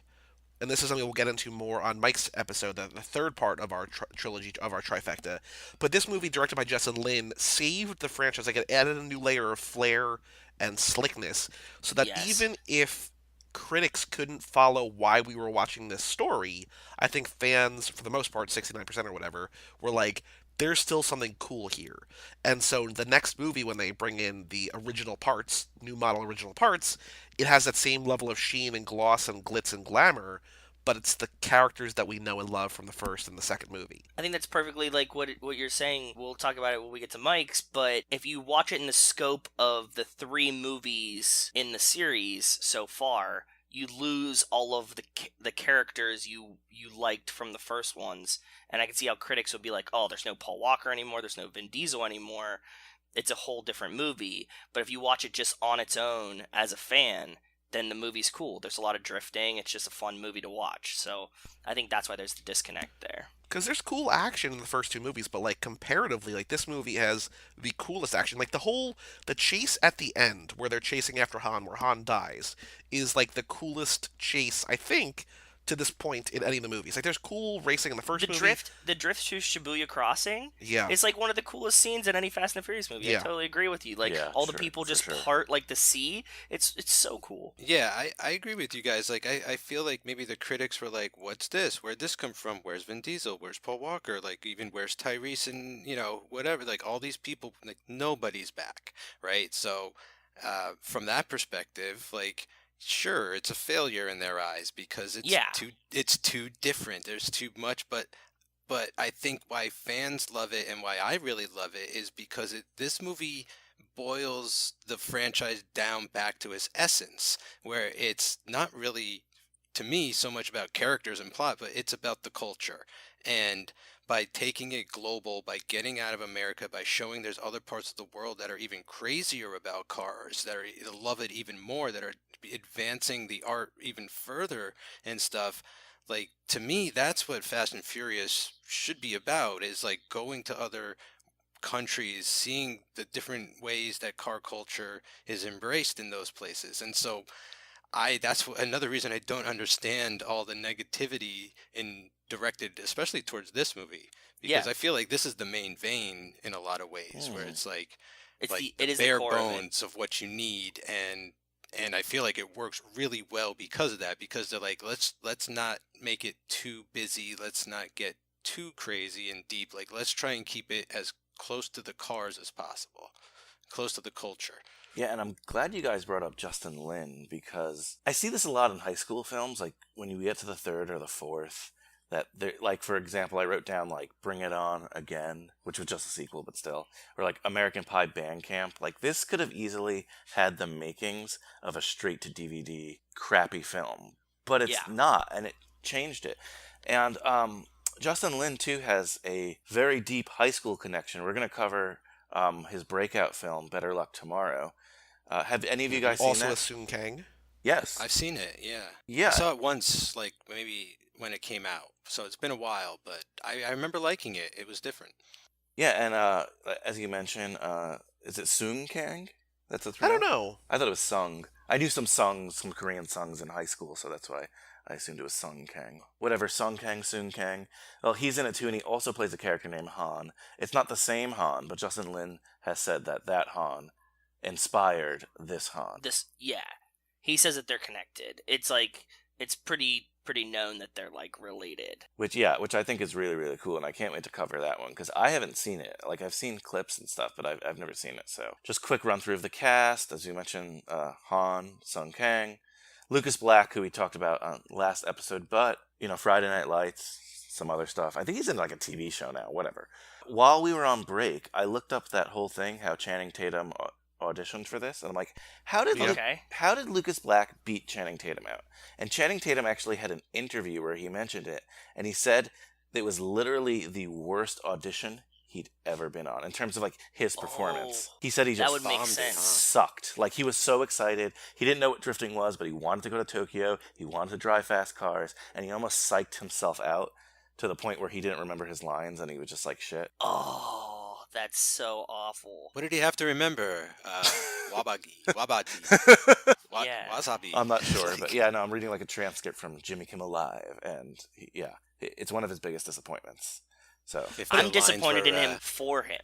and this is something we'll get into more on Mike's episode, the third part of our trilogy, of our trifecta, but this movie, directed by Justin Lin, saved the franchise. Like, it added a new layer of flair and slickness, so that even if critics couldn't follow why we were watching this story, I think fans, for the most part, 69% or whatever, were like, there's still something cool here. And so the next movie, when they bring in the original parts, new model original parts, it has that same level of sheen and gloss and glitz and glamour, but it's the characters that we know and love from the first and the second movie. I think that's perfectly like what you're saying. We'll talk about it when we get to Mike's, but if you watch it in the scope of the 3 movies in the series so far, you lose all of the characters you liked from the first ones. And I can see how critics would be like, oh, there's no Paul Walker anymore, there's no Vin Diesel anymore. It's a whole different movie. But if you watch it just on its own as a fan, then the movie's cool. There's a lot of drifting. It's just a fun movie to watch. So I think that's why there's the disconnect there. Because there's cool action in the first 2 movies, but like comparatively, like this movie has the coolest action. Like the chase at the end, where they're chasing after Han, where Han dies, is like the coolest chase, I think, to this point in any of the movies. Like, there's cool racing in the first movie. The drift to Shibuya Crossing, yeah, it's like one of the coolest scenes in any Fast and Furious movie. Yeah. I totally agree with you. Like, all the people just part like the sea. It's so cool. Yeah, I agree with you guys. Like, I feel like maybe the critics were like, what's this? Where'd this come from? Where's Vin Diesel? Where's Paul Walker? Like, even where's Tyrese and, whatever. Like, all these people, like, nobody's back, right? So, from that perspective, like, sure, it's a failure in their eyes because it's too different. There's too much, but I think why fans love it and why I really love it is because this movie boils the franchise down back to its essence, where it's not really, to me, so much about characters and plot, but it's about the culture. And by taking it global, by getting out of America, by showing there's other parts of the world that are even crazier about cars, that love it even more, that are advancing the art even further and stuff. Like, to me, that's what Fast and Furious should be about, is like going to other countries, seeing the different ways that car culture is embraced in those places. And so that's another reason I don't understand all the negativity directed especially towards this movie, because I feel like this is the main vein in a lot of ways, where it's like the bare bones of what you need, and I feel like it works really well because of that, because they're like, let's not make it too busy, let's not get too crazy and deep, like let's try and keep it as close to the cars as possible, close to the culture. Yeah, and I'm glad you guys brought up Justin Lin, because I see this a lot in high school films, like when you get to the 3rd or the 4th, that they're, like, for example, I wrote down, like, Bring It On Again, which was just a sequel, but still, or like American Pie Band Camp. Like, this could have easily had the makings of a straight-to-DVD crappy film, but it's not, and it changed it. And Justin Lin, too, has a very deep high school connection. We're going to cover his breakout film, Better Luck Tomorrow. Have any of you guys seen that? Also with Sung Kang? Yes. I've seen it, yeah. Yeah. I saw it once, like, maybe when it came out. So it's been a while, but I remember liking it. It was different. Yeah, and as you mentioned, is it Sung Kang? That's I don't know. I thought it was Sung. I knew some Korean songs in high school, so that's why I assumed it was Sung Kang. Whatever, Sung Kang. Well, he's in it too, and he also plays a character named Han. It's not the same Han, but Justin Lin has said that Han inspired this Han. He says that they're connected. It's like, it's pretty pretty known that they're like related. Which I think is really, really cool, and I can't wait to cover that one, because I haven't seen it. Like, I've seen clips and stuff, but I've never seen it, so. Just quick run-through of the cast. As you mentioned, Han, Sung Kang, Lucas Black, who we talked about on last episode, but, Friday Night Lights, some other stuff. I think he's in, like, a TV show now, whatever. While we were on break, I looked up that whole thing, how Channing Tatum auditioned for this, and I'm like, how did Lucas Black beat Channing Tatum out? And Channing Tatum actually had an interview where he mentioned it, and he said it was literally the worst audition he'd ever been on in terms of like his performance. He said he just sucked. Like, he was so excited. He didn't know what drifting was, but he wanted to go to Tokyo. He wanted to drive fast cars, and he almost psyched himself out to the point where he didn't remember his lines, and he was just like, shit. Oh, that's so awful. What did he have to remember? Wabaki. Wasabi. I'm not sure, but yeah, no, I'm reading like a transcript from Jimmy Kimmel Live, and it's one of his biggest disappointments. So I'm disappointed in him for him.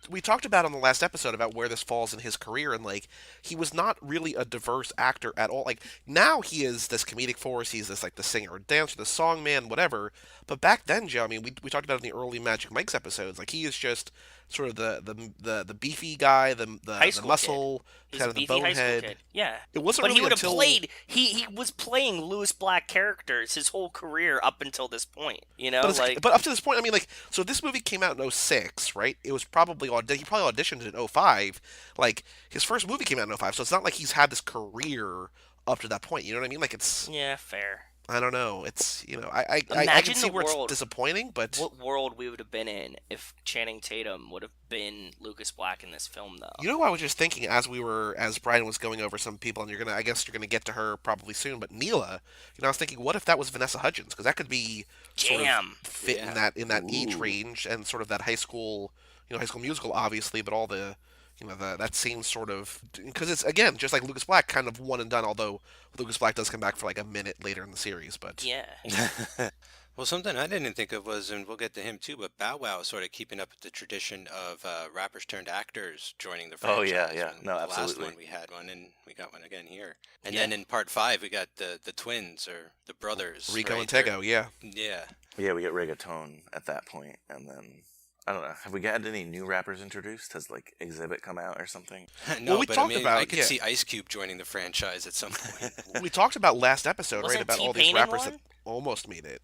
We talked about on the last episode about where this falls in his career, and like, he was not really a diverse actor at all. Like, now he is this comedic force. He's this like the singer or dancer, the song man, whatever. But back then, Joe, I mean, we talked about it in the early Magic Mike's episodes. Like, he is just sort of the beefy guy, the muscle, kind of the bonehead. Yeah, it wasn't. But really he would have until... played. He was playing Lewis Black characters his whole career up until this point. But up to this point, I mean, like, so this movie came out in 2006, right? It was probably he probably auditioned in 2005. Like, his first movie came out in 2005, so it's not like he's had this career up to that point. You know what I mean? Like, it's fair. I don't know. It's, I can see where it's disappointing, but... What world we would have been in if Channing Tatum would have been Lucas Black in this film, though? You know what I was just thinking as Brian was going over some people, and I guess you're gonna get to her probably soon, but Neela, I was thinking, what if that was Vanessa Hudgens? Because that could be sort of fit in that age range, and sort of that high school musical, obviously, but all the... that same sort of... Because it's, again, just like Lucas Black, kind of one and done, although Lucas Black does come back for like a minute later in the series, but... Yeah. Well, something I didn't think of was, and we'll get to him too, but Bow Wow is sort of keeping up with the tradition of rappers turned actors joining the franchise. Oh, yeah. No, absolutely. The last one we had one, and we got one again here. And then in part 5, we got the twins, or the brothers. Rico and Tego, yeah. Yeah. Yeah, we get reggaeton at that point, and then... I don't know. Have we got any new rappers introduced? Has, like, Exhibit come out or something? No, well, I could see Ice Cube joining the franchise at some point. We talked about last episode, right? About all these rappers that almost made it.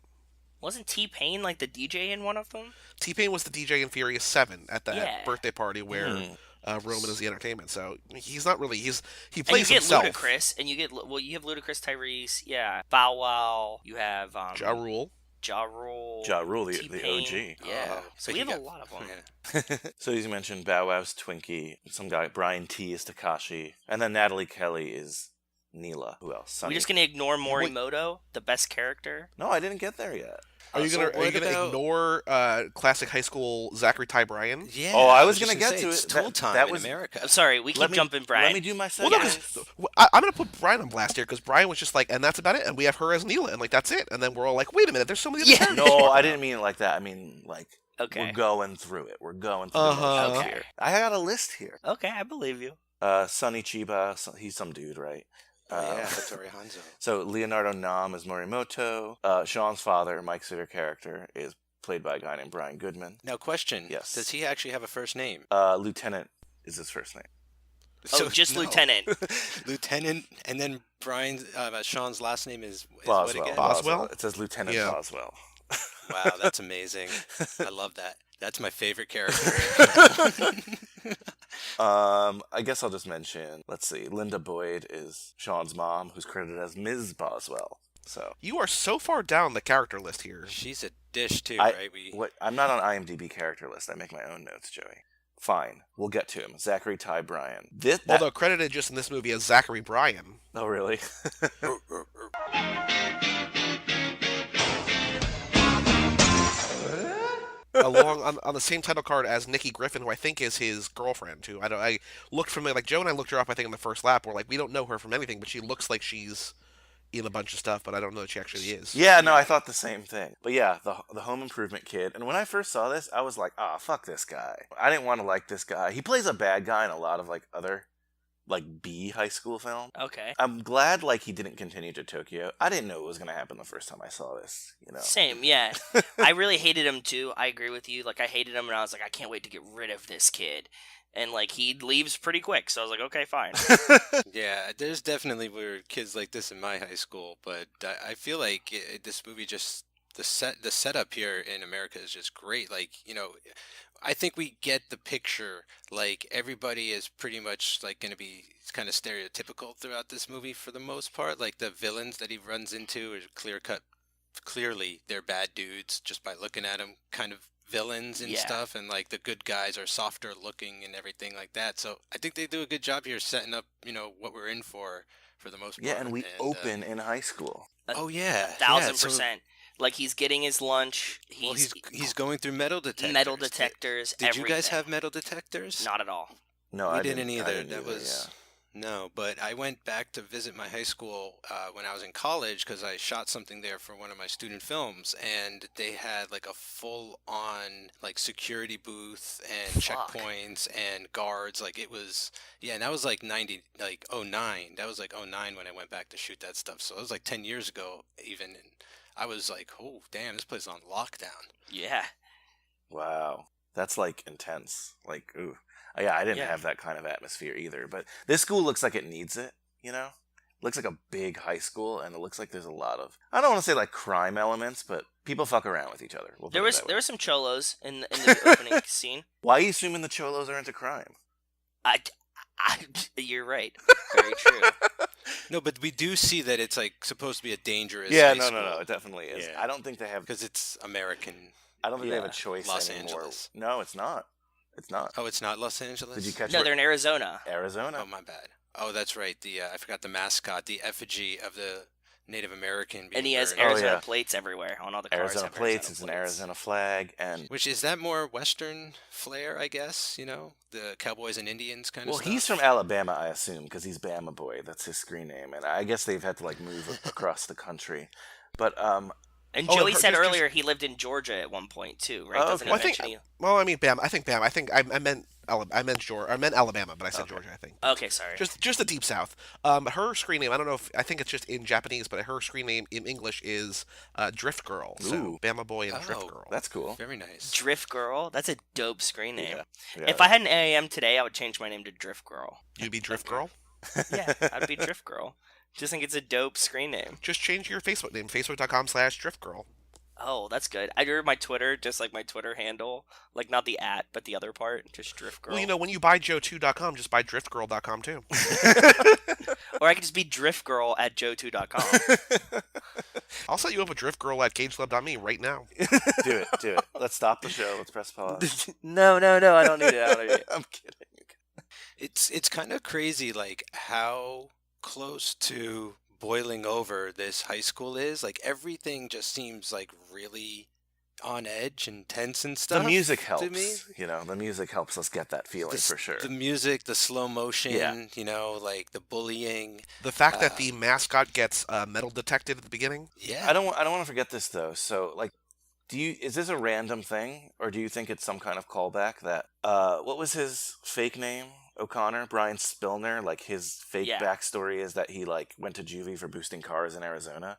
Wasn't T-Pain, like, the DJ in one of them? T-Pain was the DJ in Furious 7 at that birthday party where Roman is the entertainment. So he's not really... He plays himself. And you get Ludacris, and you have Ludacris, Tyrese, Bow Wow, you have... Ja Rule, the OG. Yeah. So we have a lot of them. Yeah. So as you mentioned, Bow Wow's Twinkie. Some guy, Brian T. is Takashi. And then Natalie Kelly is Neela. Who else? Sunny. We're just going to ignore Morimoto, the best character? No, I didn't get there yet. Are you gonna ignore classic high school Zachary Ty Bryan? Yeah. Oh, I was gonna get to it. That was in America. I'm sorry, we keep jumping Brian. Let me do my second. I'm gonna put Brian on blast here because Brian was just like, and that's about it, and we have her as Neela, and like that's it, and then we're all like, wait a minute, there's so many other characters. No, I didn't mean it like that. I mean like, we're going through it. We're going through it here. I got a list here. Okay, I believe you. Sonny Chiba, he's some dude, right? Hattori Hanzo. So Leonardo Nam is Morimoto. Sean's father, Mike's favorite character, is played by a guy named Brian Goodman. Now, question. Yes. Does he actually have a first name? Lieutenant is his first name. Just Lieutenant. Lieutenant, and then Sean's last name is Boswell. What again? Boswell? It says Lieutenant Boswell. Wow, that's amazing. I love that. That's my favorite character. I guess I'll just mention, let's see, Linda Boyd is Sean's mom, who's credited as Ms. Boswell. So you are so far down the character list here. She's a dish too, right? I'm not on IMDb character list. I make my own notes, Joey. Fine, we'll get to him. Zachary Ty Bryan. Although credited just in this movie as Zachary Bryan. Oh, really? Along on the same title card as Nikki Griffin, who I think is his girlfriend too. I looked familiar, like Joe and I looked her up. I think in the first lap, we're like, we don't know her from anything, but she looks like she's in a bunch of stuff, but I don't know that she actually is. Yeah, no, I thought the same thing. But yeah, the Home Improvement kid. And when I first saw this, I was like, fuck this guy. I didn't want to like this guy. He plays a bad guy in a lot of like other like B high school film. Okay. I'm glad like he didn't continue to Tokyo. I didn't know it was gonna happen the first time I saw this. You know. Same, yeah. I really hated him too. I agree with you. Like I hated him, and I was like, I can't wait to get rid of this kid. And like he leaves pretty quick, so I was like, okay, fine. Yeah, there's definitely were kids like this in my high school, but I feel like this movie just the setup here in America is just great. Like, you know, I think we get the picture. Like everybody is pretty much like going to be kind of stereotypical throughout this movie for the most part. Like the villains that he runs into are clearly they're bad dudes just by looking at them, kind of villains and stuff, and like the good guys are softer looking and everything like that. So I think they do a good job here setting up, you know, what we're in for the most part. Yeah, and we open in high school. Oh yeah, 1,000%. Like he's getting his lunch. He's going through metal detectors. Metal detectors. Did everything. you guys have metal detectors? Not at all. No, we I didn't either. That was no, but I went back to visit my high school when I was in college because I shot something there for one of my student films, and they had like a full-on like security booth and checkpoints and guards. Like it was, yeah, and that was like 90, like 09. That was like 09 when I went back to shoot that stuff. So it was like 10 years ago even, and I was like, oh damn, this place is on lockdown. Yeah. Wow, that's like intense. Like, ooh. Yeah, I didn't have that kind of atmosphere either, but this school looks like it needs it, you know? It looks like a big high school, and it looks like there's a lot of, I don't want to say like crime elements, but people fuck around with each other. There were some cholos in the opening scene. Why are you assuming the cholos are into crime? You're right. Very true. No, but we do see that it's like supposed to be a dangerous high school. No, it definitely is. Yeah. I don't think they have, because it's American. I don't think they have a choice Los anymore. Angeles. No, it's not. It's not. Oh, it's not Los Angeles? Did you catch No, they're in Arizona. Arizona. Oh, my bad. Oh, that's right. I forgot the mascot, the effigy of the Native American. And he has Arizona plates everywhere on all the cars. Arizona plates. It's an Arizona flag, and which is that more Western flair, I guess. You know, the Cowboys and Indians kind of stuff. Well, he's from Alabama, I assume, because he's Bama Boy. That's his screen name, and I guess they've had to like move across the country. But and Joey said earlier he lived in Georgia at one point too, right? Oh, Doesn't Well, I mean, Bam. I think Bam. I think I meant Georgia. I meant Alabama, but I said Georgia. I think. Okay, sorry. Just the deep south. Her screen name. I don't know if I think it's just in Japanese, but her screen name in English is Drift Girl. So Ooh. Bama Boy and Drift Girl. That's cool. Very nice. Drift Girl. That's a dope screen name. Yeah. If I had an AAM today, I would change my name to Drift Girl. You'd be Drift Girl. Yeah, I'd be Drift Girl. Just think it's a dope screen name. Just change your Facebook name. Facebook.com/DriftGirl. Oh, that's good. I do my Twitter, just like my Twitter handle. Like, not the @ but the other part. Just Drift Girl. Well, you know, when you buy Joe2.com, just buy DriftGirl.com too. Or I could just be Drift Girl at Joe2.com. I'll set you up with Drift Girl at CageClub.me right now. Do it. Let's stop the show. Let's press pause. No, I don't need it. I'm kidding. It's kind of crazy, like how close to boiling over this high school is. Like everything just seems like really on edge and tense and stuff. The music helps. To me. You know, the music helps us get that feeling for sure. The music, the slow motion, you know, like the bullying. The fact that the mascot gets metal detected at the beginning. Yeah. I don't want to forget this though. So like, is this a random thing, or do you think it's some kind of callback that what was his fake name? O'Connor, Brian Spillner, like his fake backstory is that he like went to juvie for boosting cars in Arizona.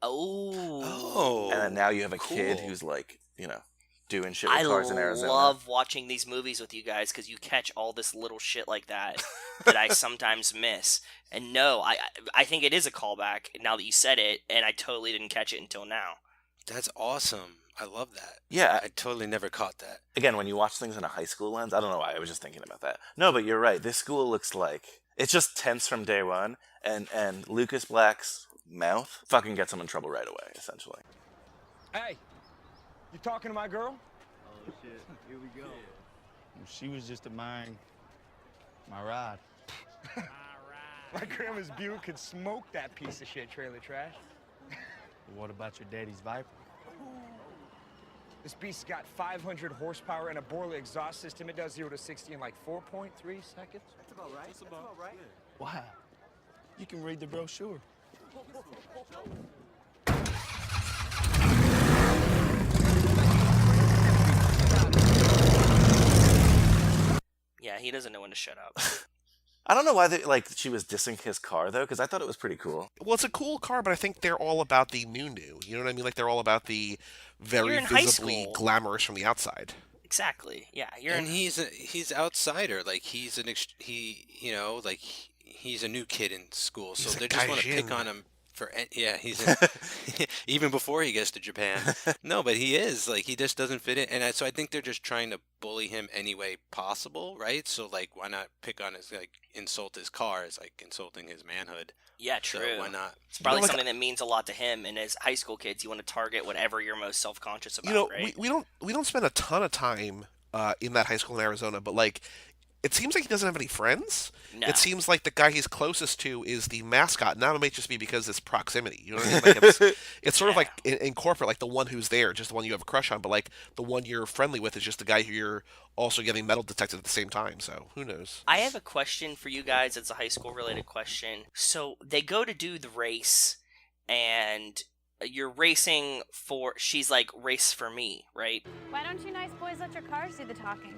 Oh. And then now you have a kid who's like, you know, doing shit with cars in Arizona. I love watching these movies with you guys because you catch all this little shit like that that I sometimes miss. And no, I think it is a callback now that you said it, and I totally didn't catch it until now. That's awesome. I love that. Yeah. I totally never caught that. Again, when you watch things in a high school lens, I don't know why, I was just thinking about that. No, but you're right. This school looks like, it's just tense from day one, and Lucas Black's mouth fucking gets him in trouble right away, essentially. Hey, you talking to my girl? Oh, shit. Here we go. She was just admiring my ride. My grandma's Buick could smoke that piece of shit trailer trash. What about your daddy's Viper? This beast's got 500 horsepower and a Borla exhaust system. It does 0 to 60 in like 4.3 seconds. That's about right. That's about right. Wow. You can read the brochure. Yeah, he doesn't know when to shut up. I don't know why she was dissing his car though, because I thought it was pretty cool. Well, it's a cool car, but I think they're all about the new. You know what I mean? Like they're all about the very You're in high visibly school. glamorous from the outside. Exactly. Yeah. And he's outsider. Like he's he's a new kid in school, so He's a they just want to pick gaijin. on him even before he gets to Japan. No, but he is like he just doesn't fit in, and so I think they're just trying to bully him any way possible, right? So like, why not pick on his insult his car is like insulting his manhood. Yeah, true. So why not? It's probably something that means a lot to him, and as high school kids, you want to target whatever you're most self-conscious about, right? we don't spend a ton of time in that high school in Arizona, but like it seems like he doesn't have any friends. No. It seems like the guy he's closest to is the mascot. Now it might just be because it's proximity. You know what I mean? Like it's sort of like in corporate, like the one who's there, just the one you have a crush on, but like the one you're friendly with is just the guy who you're also getting metal detected at the same time. So who knows? I have a question for you guys. It's a high school related question. So they go to do the race, and you're racing for. She's like, race for me, right? Why don't you nice boys let your cars do the talking?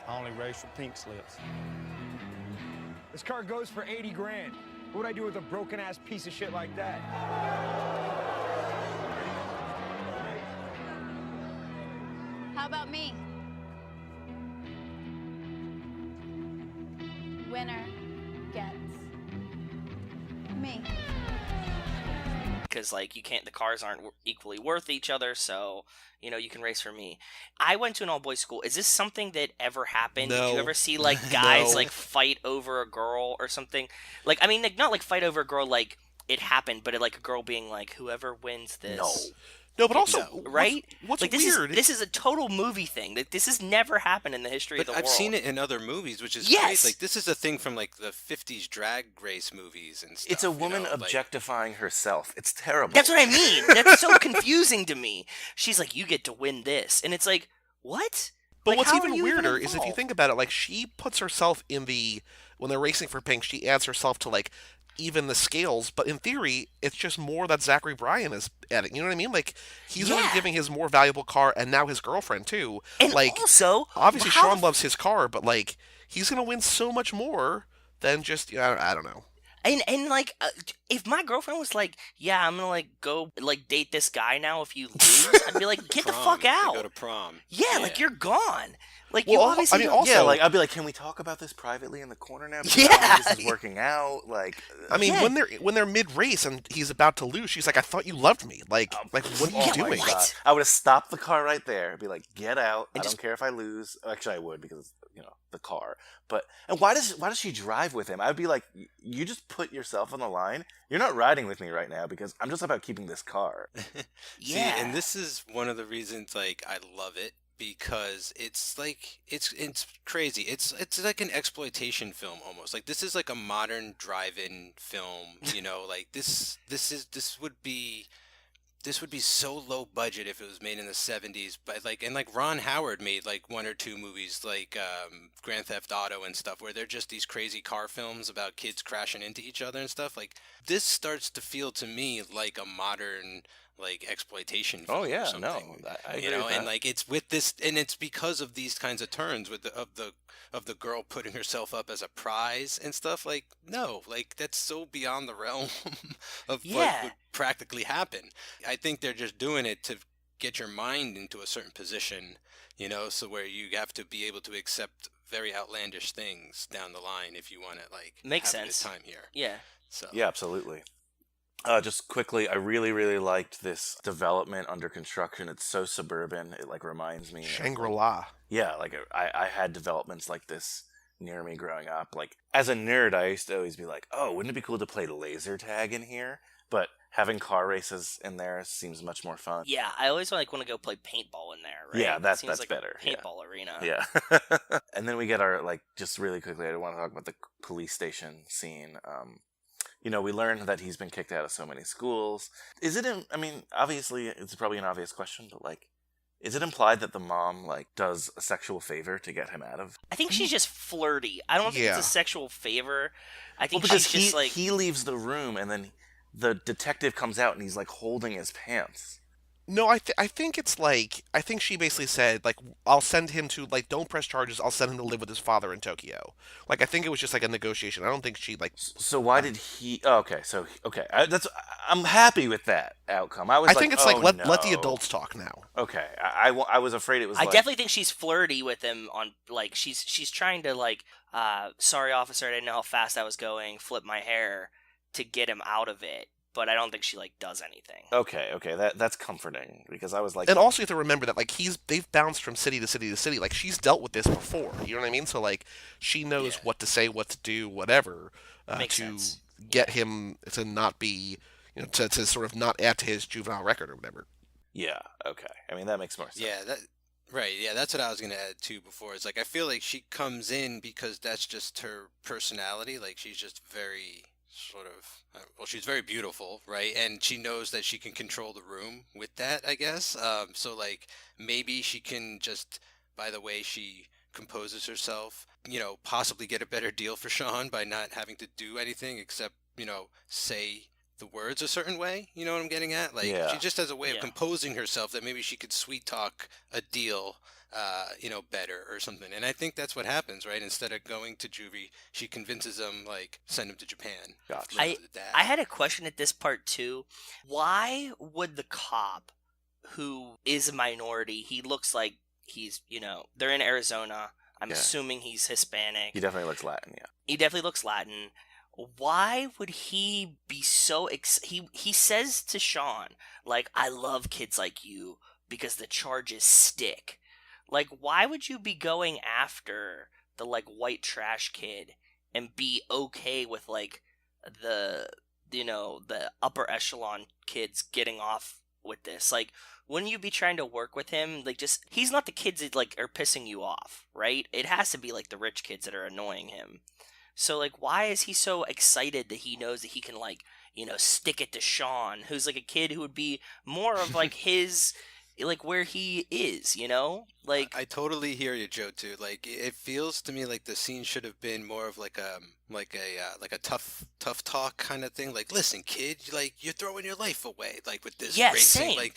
I only race for pink slips. This car goes for 80 grand. What would I do with a broken-ass piece of shit like that? How about me? Winner gets me. Because like the cars aren't equally worth each other, so you can race for me. I went to an all-boys school. Is this something that ever happened? No. Did you ever see like guys No. like fight over a girl or something? Like, I mean, like, not like fight over a girl like it happened, but like a girl being like, whoever wins this. No, but also, right? What's like, weird? This is a total movie thing. Like, this has never happened in the history of But the I've world. seen it in other movies, which is Yes! great. Like this is a thing from like the '50s drag race movies and stuff. It's a woman objectifying herself. It's terrible. That's what I mean. That's so confusing to me. She's like, you get to win this. And it's like, what? But Like, what's how are even you weirder is if you involved? think about it, like she puts herself when they're racing for pink, she adds herself to like even the scales, but in theory, it's just more that Zachary Bryan is adding. You know what I mean? Like he's already giving his more valuable car and now his girlfriend too. And like also, obviously how Sean loves his car, but like he's gonna win so much more than just I don't know. And like, if my girlfriend was like, yeah, I'm gonna like go like date this guy now if you lose, I'd be like, get the fuck They out. go to prom. Yeah, like you're gone. Like Well, you obviously. yeah, like I'd be like, can we talk about this privately in the corner now? Because Yeah. this is working out. Like, I mean, when they're mid race and he's about to lose, she's like, "I thought you loved me." Like what are you oh doing? my God. I would have stopped the car right there. I'd be like, get out. I don't care if I lose. Actually, I would because the car. But and why does she drive with him? I'd be like, you just put yourself on the line. You're not riding with me right now because I'm just about keeping this car. See, and this is one of the reasons like I love it because it's like it's crazy. It's like an exploitation film almost. Like this is like a modern drive-in film, like this would be so low budget if it was made in the 70s, but like Ron Howard made like one or two movies like Grand Theft Auto and stuff where they're just these crazy car films about kids crashing into each other and stuff. Like this starts to feel to me like a modern like exploitation film. Oh yeah, or something, no, I agree with that. and like it's with this, and it's because of these kinds of turns with of the girl putting herself up as a prize and stuff. Like no, like that's so beyond the realm of what would practically happen. I think they're just doing it to get your mind into a certain position, so where you have to be able to accept very outlandish things down the line if you want to like Makes have sense. a good time here. Yeah. So Yeah, absolutely. Just quickly, I really, really liked this development under construction. It's so suburban. It like reminds me Shangri-La. Yeah, like I had developments like this near me growing up. Like as a nerd, I used to always be like, oh, wouldn't it be cool to play laser tag in here? But having car races in there seems much more fun. Yeah, I always want to go play paintball in there, right? Yeah, that's Seems like better. A paintball arena. Yeah. And then we get our just really quickly, I want to talk about the police station scene. We learn that he's been kicked out of so many schools. Obviously, it's probably an obvious question, but like, is it implied that the mom like does a sexual favor to get him out of? I think she's just flirty. I don't think it's a sexual favor. I think because she's just like he leaves the room and then the detective comes out and he's like holding his pants. No, I think it's like I think she basically said like I'll send him to like don't press charges. I'll send him to live with his father in Tokyo. Like I think it was just like a negotiation. I don't think she like. So why did he? Oh, okay, so okay, I'm happy with that outcome. I was I like, think it's oh, like let no. the adults talk now. Okay, I was afraid it was. I like, definitely think she's flirty with him on like she's trying to like sorry officer, I didn't know how fast I was going, flip my hair to get him out of it. But I don't think she like does anything. Okay, that's comforting because I was like, And also you have to remember that like they've bounced from city to city to city. Like she's dealt with this before. You know what I mean? So like she knows what to say, what to do, whatever Makes to sense. get him to not be to sort of not add to his juvenile record or whatever. yeah, okay. I mean that makes more sense. Yeah, right. Yeah, that's what I was gonna add too before. It's like I feel like she comes in because that's just her personality. Like she's just very sort of well, she's very beautiful, right? And she knows that she can control the room with that, I guess. So like maybe she can just by the way she composes herself, possibly get a better deal for Sean by not having to do anything except, say the words a certain way. You know what I'm getting at? Like Yeah. she just has a way of composing herself that maybe she could sweet talk a deal better or something. And I think that's what happens, right? Instead of going to juvie, she convinces him, like, send him to Japan. Gotcha. live with the dad. I had a question at this part too. Why would the cop, who is a minority, he looks like he's, they're in Arizona. I'm Yeah. assuming he's Hispanic. He definitely looks Latin, yeah. He definitely looks Latin. Why would he be so he says to Sean, like, I love kids like you because the charges stick. Like, why would you be going after the, like, white trash kid and be okay with, like, the upper echelon kids getting off with this? Like, wouldn't you be trying to work with him? Like, just, he's not the kids that, like, are pissing you off, right? It has to be, like, the rich kids that are annoying him. So, like, why is he so excited that he knows that he can, like, stick it to Sean, who's, like, a kid who would be more of, like, his... like where he is, like I totally hear you, Joe. Too. Like it feels to me like the scene should have been more of like a tough talk kind of thing. Like, listen, kid, like you're throwing your life away, like with this racing, same. like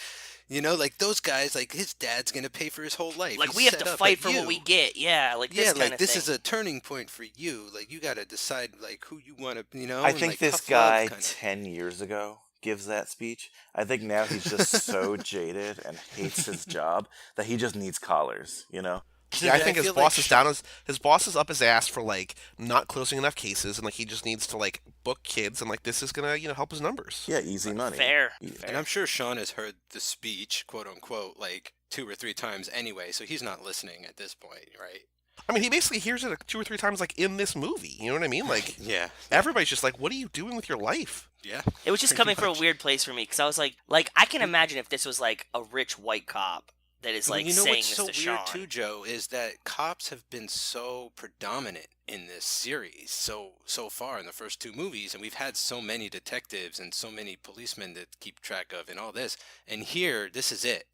like those guys, like his dad's gonna pay for his whole life. Like He's we have set to up fight at for you. what we get. Yeah, like this Yeah, kind like of this thing. is a turning point for you. Like you got to decide like who you want to, I and, think like, this tough love guy kinda. 10 years ago gives that speech. I think now he's just so jaded and hates his job that he just needs collars, Yeah, I Yeah, think I his feel boss like is down. His boss is up his ass for like not closing enough cases, and like he just needs to like book kids, and like this is gonna help his numbers. Yeah, easy money. Fair. And I'm sure Sean has heard the speech, quote unquote, like 2 or 3 times anyway, so he's not listening at this point, right? I mean, he basically hears it 2 or 3 times like in this movie. You know what I mean? Like, Yeah. everybody's just like, "What are you doing with your life?" Yeah. It was just pretty coming from a much. weird place for me because I was like I can imagine if this was like a rich white cop that is like You know saying what's this so to weird Sean. too, Joe, is that cops have been so predominant in this series so far in the first 2 movies, and we've had so many detectives and so many policemen that keep track of and all this. And here, this is it.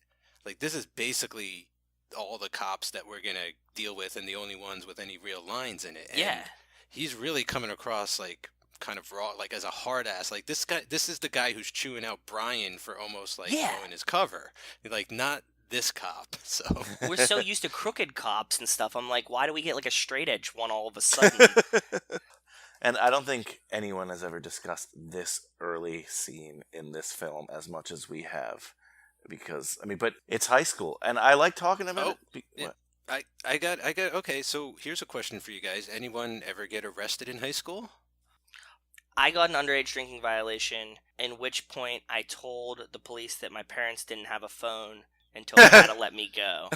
Like this is basically all the cops that we're gonna deal with, and the only ones with any real lines in it. And Yeah. he's really coming across like kind of raw, like as a hard ass. Like this guy, this is the guy who's chewing out Brian for almost like Yeah. in his cover. Like not this cop. So We're so used to crooked cops and stuff. I'm like, why do we get like a straight edge one all of a sudden? And I don't think anyone has ever discussed this early scene in this film as much as we have. Because, I mean, but it's high school, and I like talking about it. yeah. I got okay, so here's a question for you guys. Anyone ever get arrested in high school? I got an underage drinking violation, in which point I told the police that my parents didn't have a phone until they had to let me go.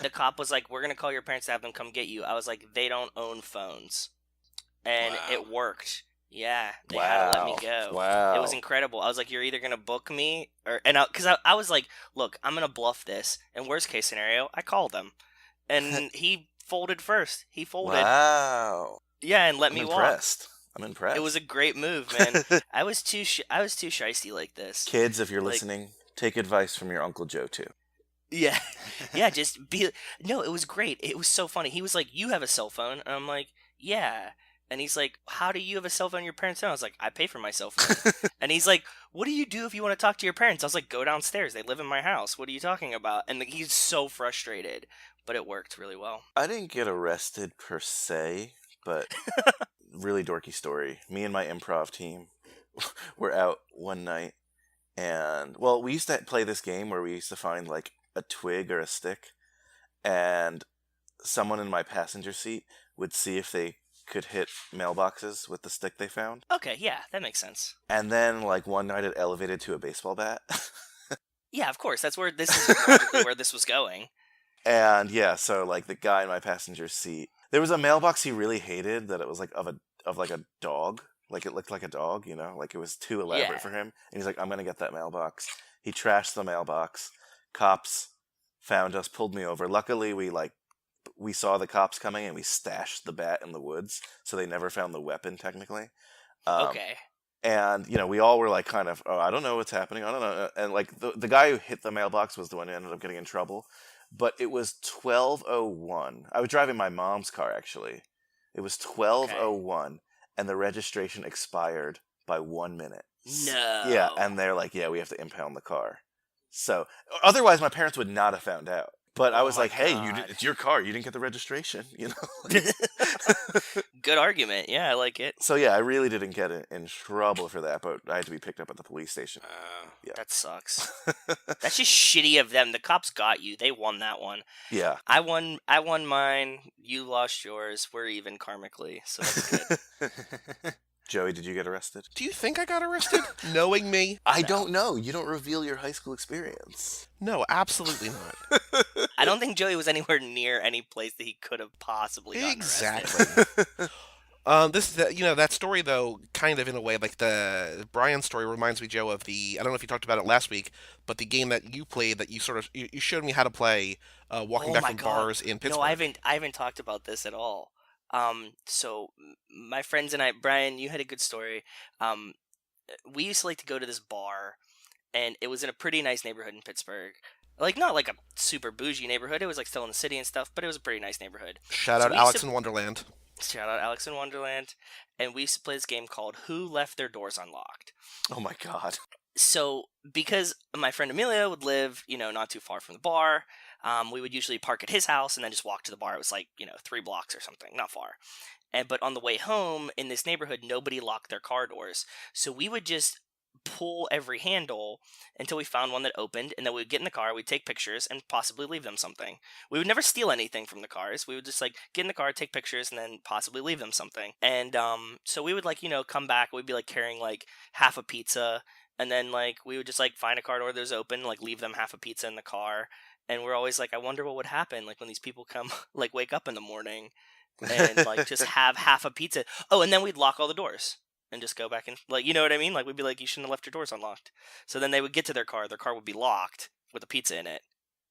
The cop was like, we're going to call your parents to have them come get you. I was like, they don't own phones. And it worked. Yeah, they had to let me go. Wow. It was incredible. I was like, you're either going to book me, or because I was like, look, I'm going to bluff this. And worst case scenario, I called him. And he folded first. He folded. Wow. Yeah, and let me walk. I'm impressed. It was a great move, man. I was too shiesty like this. Kids, if you're Like- listening, take advice from your Uncle Joe, too. Yeah, yeah. Just be. No, it was great. It was so funny. He was like, "You have a cell phone," and I'm like, "Yeah." And he's like, how do you have a cell phone on your parents' phone? I was like, I pay for my cell phone. And he's like, what do you do if you want to talk to your parents? I was like, go downstairs. They live in my house. What are you talking about? And he's so frustrated, but it worked really well. I didn't get arrested per se, but really dorky story. Me and my improv team were out one night, and, well, we used to play this game where we used to find, like, a twig or a stick, and someone in my passenger seat would see if they could hit mailboxes with the stick they found. Okay, yeah, that makes sense. And then, like, one night it elevated to a baseball bat. Yeah, of course. That's where this is logically where this was going. And yeah, so like the guy in my passenger seat, there was a mailbox he really hated that it was like of like a dog. Like it looked like a dog, you know, like it was too elaborate Yeah. for him. And he's like, I'm gonna get that mailbox. He trashed the mailbox. Cops found us, pulled me over. Luckily we saw the cops coming and we stashed the bat in the woods, so they never found the weapon technically. Okay. And, you know, we all were like kind of, oh, I don't know what's happening. I don't know. And like the guy who hit the mailbox was the one who ended up getting in trouble. But it was 12:01. I was driving my mom's car, actually. It was 12:01, and the registration expired by 1 minute. No. Yeah, and they're like, yeah, we have to impound the car. So, otherwise my parents would not have found out. But I was like, hey, it's your car. You didn't get the registration, you know? Good argument. Yeah, I like it. So, yeah, I really didn't get in trouble for that, but I had to be picked up at the police station. Yeah. That sucks. That's just shitty of them. The cops got you. They won that one. Yeah. I won mine. You lost yours. We're even karmically, so that's good. Joey, did you get arrested? Do you think I got arrested? Knowing me? I don't know. You don't reveal your high school experience. No, absolutely not. I don't think Joey was anywhere near any place that he could have possibly gotten arrested. Exactly. That story though, kind of in a way, like the Brian story reminds me, Joe, of I don't know if you talked about it last week, but the game that you played that you showed me how to play, walking back from bars in Pittsburgh. No, I haven't talked about this at all. So my friends and I, Brian, you had a good story. We used to like to go to this bar, and it was in a pretty nice neighborhood in Pittsburgh. Like, not like a super bougie neighborhood. It was like still in the city and stuff, but it was a pretty nice neighborhood. Shout out Alex in Wonderland. Shout out Alex in Wonderland. And we used to play this game called Who Left Their Doors Unlocked. Oh my god. So, because my friend Amelia would live, not too far from the bar, we would usually park at his house and then just walk to the bar. It was like, 3 blocks or something, not far. But on the way home in this neighborhood, nobody locked their car doors. So we would just pull every handle until we found one that opened, and then we would get in the car, we'd take pictures, and possibly leave them something. We would never steal anything from the cars. We would just get in the car, take pictures, and then possibly leave them something. And so we would come back. We'd be carrying half a pizza, and then we would just find a car door that was open, leave them half a pizza in the car. And we're always I wonder what would happen when these people come wake up in the morning and just have half a pizza. Oh, and then we'd lock all the doors and just go back and you know what I mean? We'd be you shouldn't have left your doors unlocked. So then they would get to their car would be locked with a pizza in it.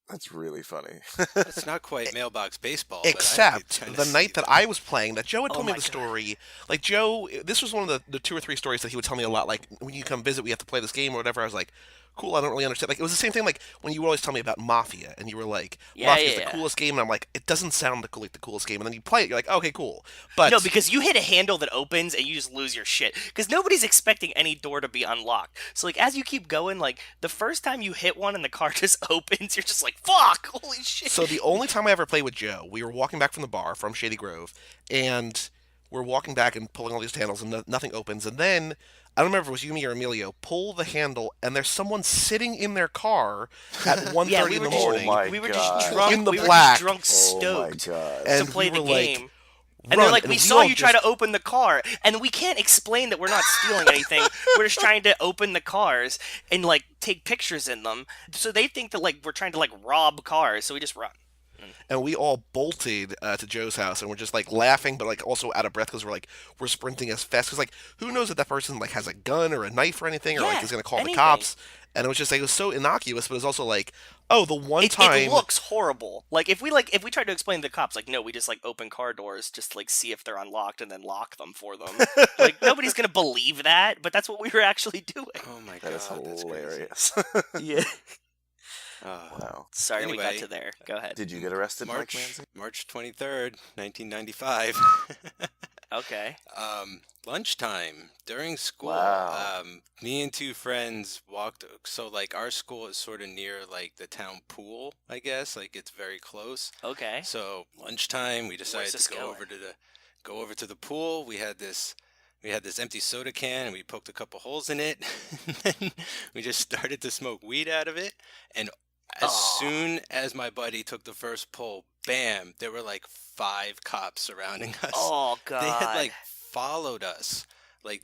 That's really funny. It's not quite mailbox baseball. Except the night that I was playing, that Joe had told me the story. Joe, this was one of the 2 or 3 stories that he would tell me a lot. When you come visit, we have to play this game or whatever. I was like, cool, I don't really understand. It was the same thing when you would always tell me about Mafia, and you were like, Mafia's the coolest game, and I'm like, it doesn't sound like the coolest game. And then you play it, you're like, okay, cool. But no, because you hit a handle that opens and you just lose your shit. Because nobody's expecting any door to be unlocked. So as you keep going, the first time you hit one and the car just opens, you're just like, fuck, holy shit. So the only time I ever played with Joe, we were walking back from the bar from Shady Grove, and we're walking back and pulling all these handles, and nothing opens. And then, I don't remember if it was you, me, or Emilio, pull the handle, and there's someone sitting in their car at 1:30 in the morning. Oh my we were God. just drunk. In the we black. Were just drunk, stoked Oh my God. And to play we the were game. And run, they're like, and we we saw all you try just- to open the car, and we can't explain that we're not stealing anything. We're just trying to open the cars and take pictures in them. So they think that we're trying to rob cars. So we just run. And we all bolted to Joe's house, and we're just laughing, but also out of breath because we're sprinting as fast. Because who knows if that person has a gun or a knife or anything, or Yeah, is going to call anything. the cops. And it was just it was so innocuous, but it was also oh, the one time It looks horrible. If we tried to explain to the cops, no, we just open car doors just to see if they're unlocked and then lock them for them. Nobody's gonna believe that, but that's what we were actually doing. Oh my That god, is hilarious. Yeah. Wow. Sorry, we got Anyway, to there. Go ahead. Did you get arrested, March Mike Manzi? March 23rd, 1995. Okay. Lunchtime during school. Wow. Me and two friends walked. So like our school is sort of near like the town pool, I guess. Like it's very close. Okay. So lunchtime, we decided this to go going? go over to the pool. We had this empty soda can and we poked a couple holes in it. And then we just started to smoke weed out of it. And as soon as my buddy took the first pull, bam, there were like 5 cops surrounding us. Oh God. They had like followed us, like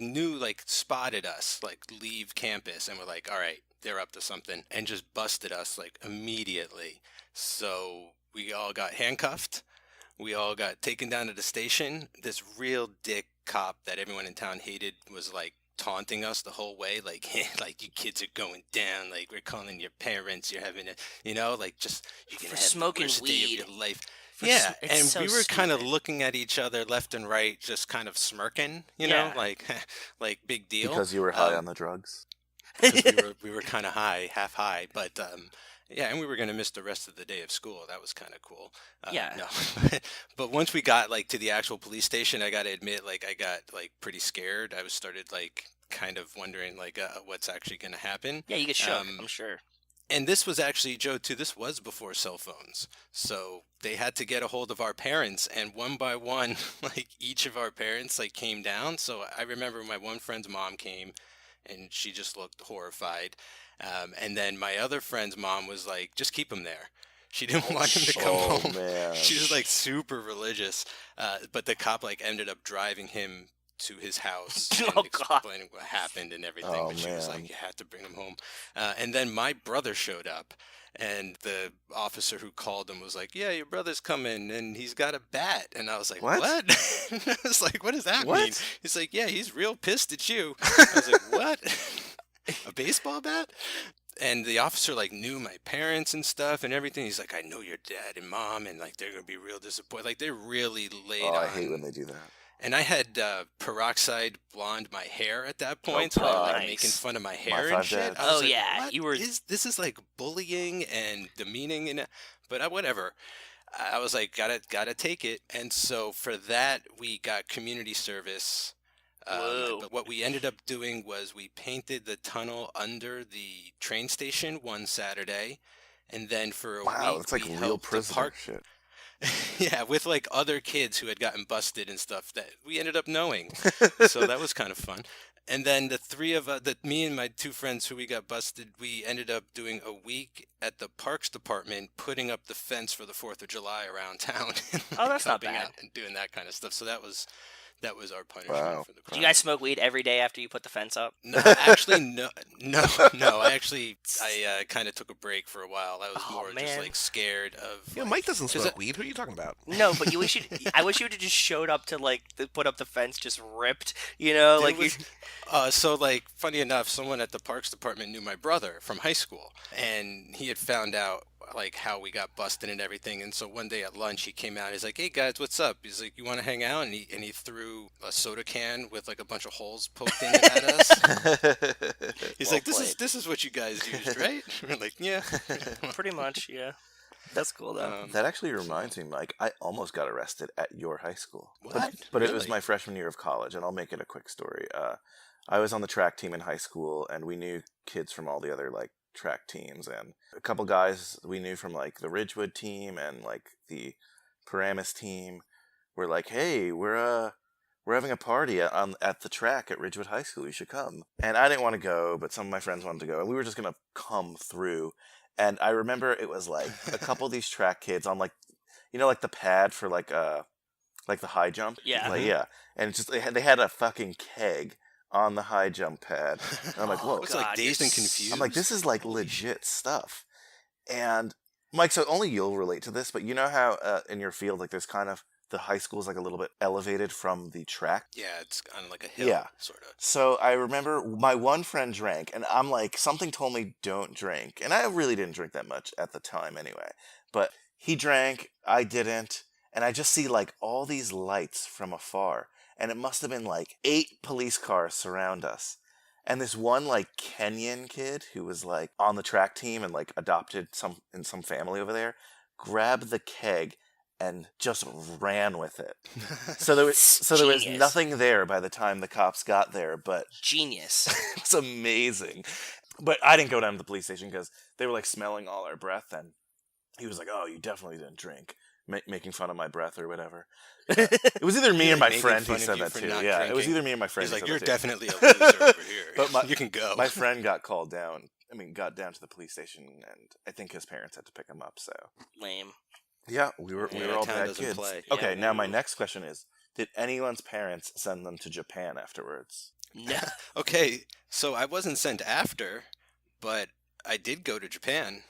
spotted us, like leave campus, and were like, all right, they're up to something, and just busted us like immediately. So we all got handcuffed. We all got taken down to the station. This real dick cop that everyone in town hated was like taunting us the whole way, like, like you kids are going down, like we're calling your parents, you're having a, like just you can For have smoking the worst weed. day of your life. For Yeah, it's and so we were kind of stupid. looking at each other left and right, just kind of smirking, Yeah. like like big deal. Because you were high on the drugs. Because we were kind of high, half high, but yeah, and we were gonna miss the rest of the day of school. That was kind of cool. Yeah. No, but once we got like to the actual police station, I gotta admit, like I got like pretty scared. I was started like kind of wondering like what's actually gonna happen. Yeah, you get shook, I'm sure. And this was actually, Joe, too, this was before cell phones. So they had to get a hold of our parents, and one by one, like each of our parents like came down. So I remember my one friend's mom came and she just looked horrified. And then my other friend's mom was like, just keep him there. She didn't want him to come home. Man. She was like super religious. But the cop like ended up driving him to his house and explaining what happened and everything. Oh, But she was man. like, you had to bring him home. And then my brother showed up, and the officer who called him was like, yeah, your brother's coming and he's got a bat. And I was like, what? I was like, what does that mean? He's like, yeah, he's real pissed at you. I was like, what? A baseball bat? And the officer like knew my parents and stuff and everything. He's like, I know your dad and mom, and like they're gonna be real disappointed. Like they really laid on. I hate when they do that. And I had peroxide blonde my hair at that point, so they were like making fun of my hair and shit. I was like, yeah, what this is like bullying and demeaning, and but whatever. I was like, gotta take it. And so for that, we got community service. But what we ended up doing was we painted the tunnel under the train station one Saturday, and then for a Wow, week it's like we real helped the prisoner park. shit. Yeah, with like other kids who had gotten busted and stuff that we ended up knowing. So that was kind of fun. And then the three of us, me and my two friends who we got busted, we ended up doing a week at the Parks Department, putting up the fence for the 4th of July around town. And, Oh, that's not helping bad. out and doing that kind of stuff. So that was our punishment for the Do crime. you guys smoke weed every day after you put the fence up? No, actually, no. I kind of took a break for a while. I was more just man. like scared of. Yeah, like, Mike doesn't 'cause smoke weed. Who are you talking about? No, but I wish you would have just showed up to like put up the fence just ripped, you know, There like was- so like funny enough, someone at the Parks Department knew my brother from high school, and he had found out like how we got busted and everything. And so one day at lunch, he came out. He's like, "Hey guys, what's up?" He's like, "You want to hang out?" And he threw a soda can with like a bunch of holes poked in it at us. He's Well like, "This is what you guys used, right?" We're like, "Yeah." pretty much, yeah. That's cool though. That actually reminds me, Mike, I almost got arrested at your high school. What? But it was Really? my freshman year of college, and I'll make it a quick story. I was on the track team in high school, and we knew kids from all the other like track teams, and a couple guys we knew from like the Ridgewood team and like the Paramus team were like, "Hey, we're having a party at the track at Ridgewood High School. You should come." And I didn't want to go, but some of my friends wanted to go, and we were just gonna come through. And I remember it was like a couple of these track kids on like, like the pad for like the high jump. Yeah. Like, yeah. And it's just they had a fucking keg on the high jump pad. And I'm like, whoa. It's like Dazed and Confused. I'm like, this is like legit stuff. And Mike, so only you'll relate to this, but you know how in your field, like there's kind of the high school is like a little bit elevated from the track. Yeah, it's on like a hill, Yeah. sort of. So I remember my one friend drank, and I'm like, something told me don't drink. And I really didn't drink that much at the time anyway. But he drank, I didn't, and I just see like all these lights from afar. And it must have been like 8 police cars surround us. And this one like Kenyan kid who was like on the track team and like adopted in some family over there, grabbed the keg and just ran with it. So there was Genius. nothing there by the time the cops got there, but Genius. it was amazing. But I didn't go down to the police station because they were like smelling all our breath, and he was like, "Oh, you definitely didn't drink," making fun of my breath or whatever. It was either me or my friend who said that too. Yeah, it was either me or my friend. He's like, who "You're said that too." definitely a loser over here. But you can go. My friend got called down. Got down to the police station, and I think his parents had to pick him up. So lame. Yeah, we were all town bad doesn't kids. play. Okay, Yeah, now my next question is: did anyone's parents send them to Japan afterwards? No. Okay, so I wasn't sent after, but I did go to Japan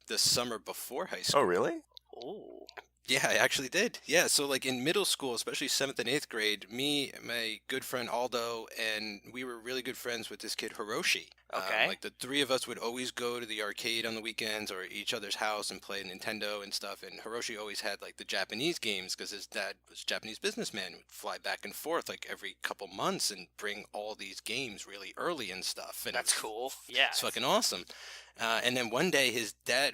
the summer before high school. Oh, really? Oh. Yeah, I actually did. Yeah, so like in middle school, especially 7th and 8th grade, me, my good friend Aldo, and we were really good friends with this kid Hiroshi. Okay. Like the three of us would always go to the arcade on the weekends or each other's house and play Nintendo and stuff. And Hiroshi always had like the Japanese games because his dad was a Japanese businessman who would fly back and forth like every couple months and bring all these games really early and stuff. And That's cool. Yeah. it's fucking awesome. And then one day his dad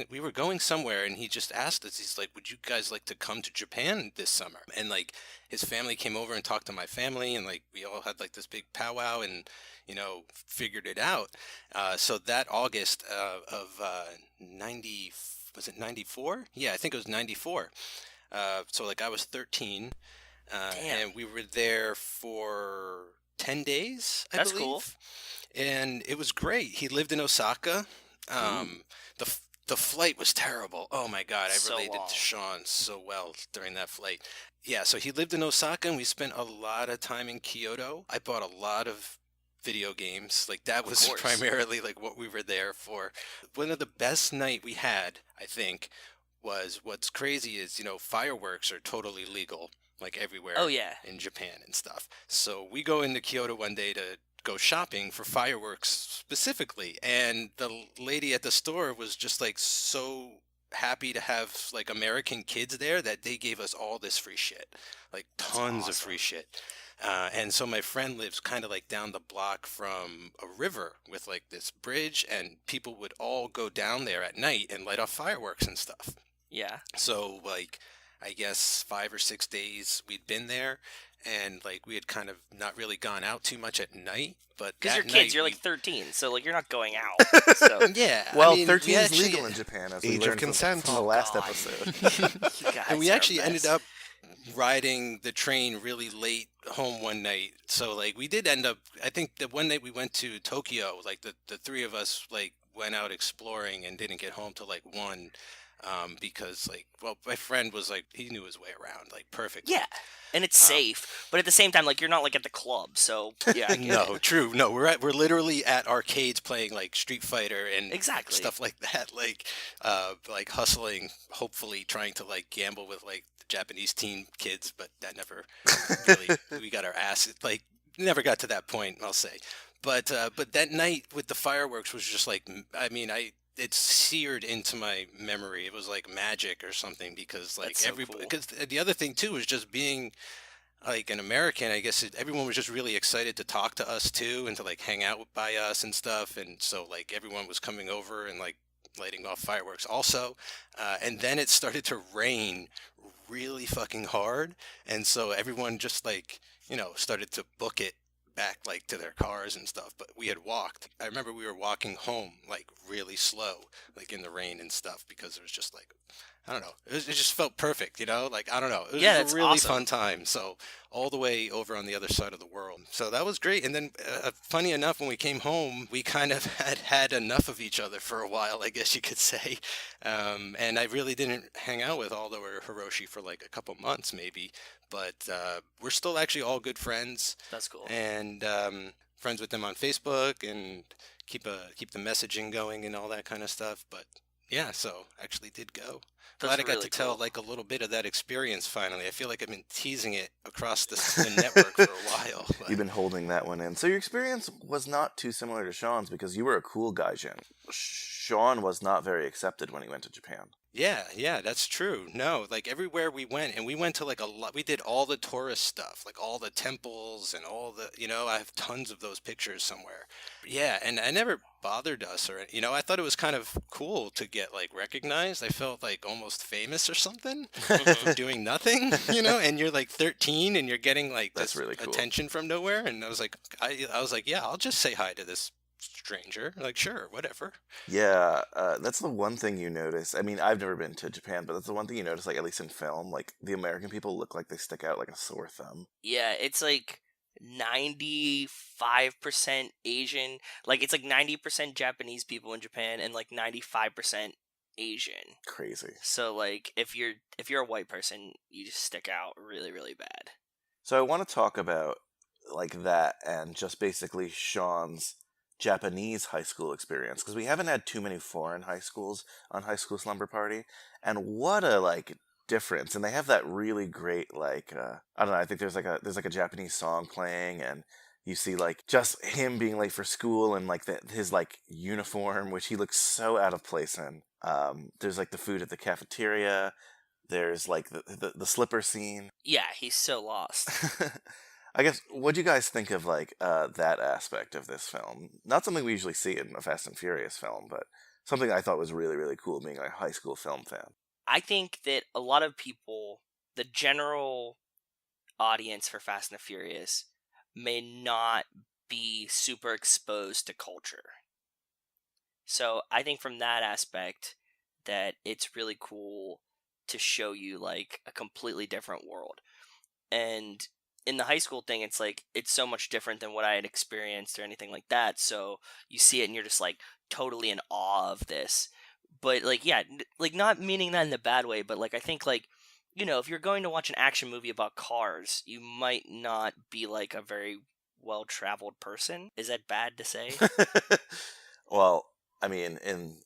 we were going somewhere and he just asked us, he's like, "Would you guys like to come to Japan this summer?" And like his family came over and talked to my family, and like we all had like this big powwow and, figured it out. So that August of 90, was it 94? Yeah, I think it was 94. So like I was 13, and we were there for 10 days, I That's believe. cool. And it was great. He lived in Osaka. The flight was terrible. Oh my God, I So related long. to Sean so well during that flight. Yeah, so he lived in Osaka, and we spent a lot of time in Kyoto. I bought a lot of video games. Like that was course. primarily like what we were there for. One of the best night we had, I think, was what's crazy is, fireworks are totally legal like everywhere Oh, yeah. in Japan and stuff. So we go into Kyoto one day to go shopping for fireworks specifically, and the lady at the store was just like so happy to have like American kids there that they gave us all this free shit, like tons of free shit. And so my friend lives kind of like down the block from a river with like this bridge, and people would all go down there at night and light off fireworks and stuff. Yeah. So like I guess 5 or 6 days we'd been there, and like we had kind of not really gone out too much at night, but Because you're that kids, night you're we- like 13, so like you're not going out. So yeah. Well, I mean, 13 we is actually- legal in Japan, as we Age of learned consent. from the Oh, last God. episode. you guys And we are a actually ended mess. up riding the train really late home one night. So like we did end up, I think that one night we went to Tokyo, like the three of us like went out exploring and didn't get home till like 1. Because like, well, my friend was like, he knew his way around like perfectly. Yeah, and it's safe, but at the same time, like you're not like at the club, so yeah. I get No, it. true. No, we're literally at arcades playing like Street Fighter and Exactly. stuff like that. Like hustling, hopefully trying to like gamble with like the Japanese teen kids, but that never really. We got our ass like never got to that point. I'll say, but that night with the fireworks was just like, I mean, it's seared into my memory. It was like magic or something, because like That's so cool. because the other thing too was just being like an American. I guess everyone was just really excited to talk to us too, and to like hang out by us and stuff. And so like everyone was coming over and like lighting off fireworks also. And then it started to rain really fucking hard, and so everyone just like started to book it back like to their cars and stuff. But we had walked. I remember we were walking home like really slow, like in the rain and stuff, because it was just like, I don't know, it just felt perfect, like I don't know, it was Yeah, a that's really awesome. fun time. So all the way over on the other side of the world, so that was great. And then funny enough, when we came home, we kind of had enough of each other for a while, I guess you could say. And I really didn't hang out with Aldo or Hiroshi for like a couple months maybe, but we're still actually all good friends. That's cool. And friends with them on Facebook, and keep the messaging going and all that kind of stuff. But yeah, so actually did go. That's Glad I got really to tell cool. like a little bit of that experience finally. I feel like I've been teasing it across the network for a while. But You've been holding that one in. So your experience was not too similar to Sean's, because you were a cool guy, Jin. Sean was not very accepted when he went to Japan. Yeah, that's true. No, like everywhere we went, and we went to like a lot, we did all the tourist stuff, like all the temples and all the, I have tons of those pictures somewhere. Yeah, and I never bothered us or, I thought it was kind of cool to get like recognized. I felt like almost famous or something for doing nothing, and you're like 13 and you're getting like That's this really cool. attention from nowhere. And I was like, yeah, I'll just say hi to this stranger. Like, sure, whatever. Yeah, that's the one thing you notice. I mean, I've never been to Japan, but that's the one thing you notice, like, at least in film, like, the American people look like they stick out like a sore thumb. Yeah, it's like 95% Asian. Like it's like 90% Japanese people in Japan and like 95% Asian. Crazy. So like if you're a white person, you just stick out really, really bad. So I want to talk about, like, that and just basically Sean's Japanese high school experience, because we haven't had too many foreign high schools on High School Slumber Party, and what a, like, difference. And they have that really great, like, I don't know, I think there's like a Japanese song playing, and you see like just him being late for school and like his like uniform, which he looks so out of place in. There's like the food at the cafeteria, there's like the slipper scene. Yeah, he's so lost. I guess, what do you guys think of, like, that aspect of this film? Not something we usually see in a Fast and Furious film, but something I thought was really, really cool being a high school film fan. I think that a lot of people, the general audience for Fast and the Furious, may not be super exposed to culture. So I think from that aspect that it's really cool to show you like a completely different world. And in the high school thing, it's like it's so much different than what I had experienced or anything like that. So you see it and you're just like totally in awe of this. But like, yeah, like not meaning that in the bad way, but like I think like, if you're going to watch an action movie about cars, you might not be like a very well-traveled person. Is that bad to say? Well, I mean, in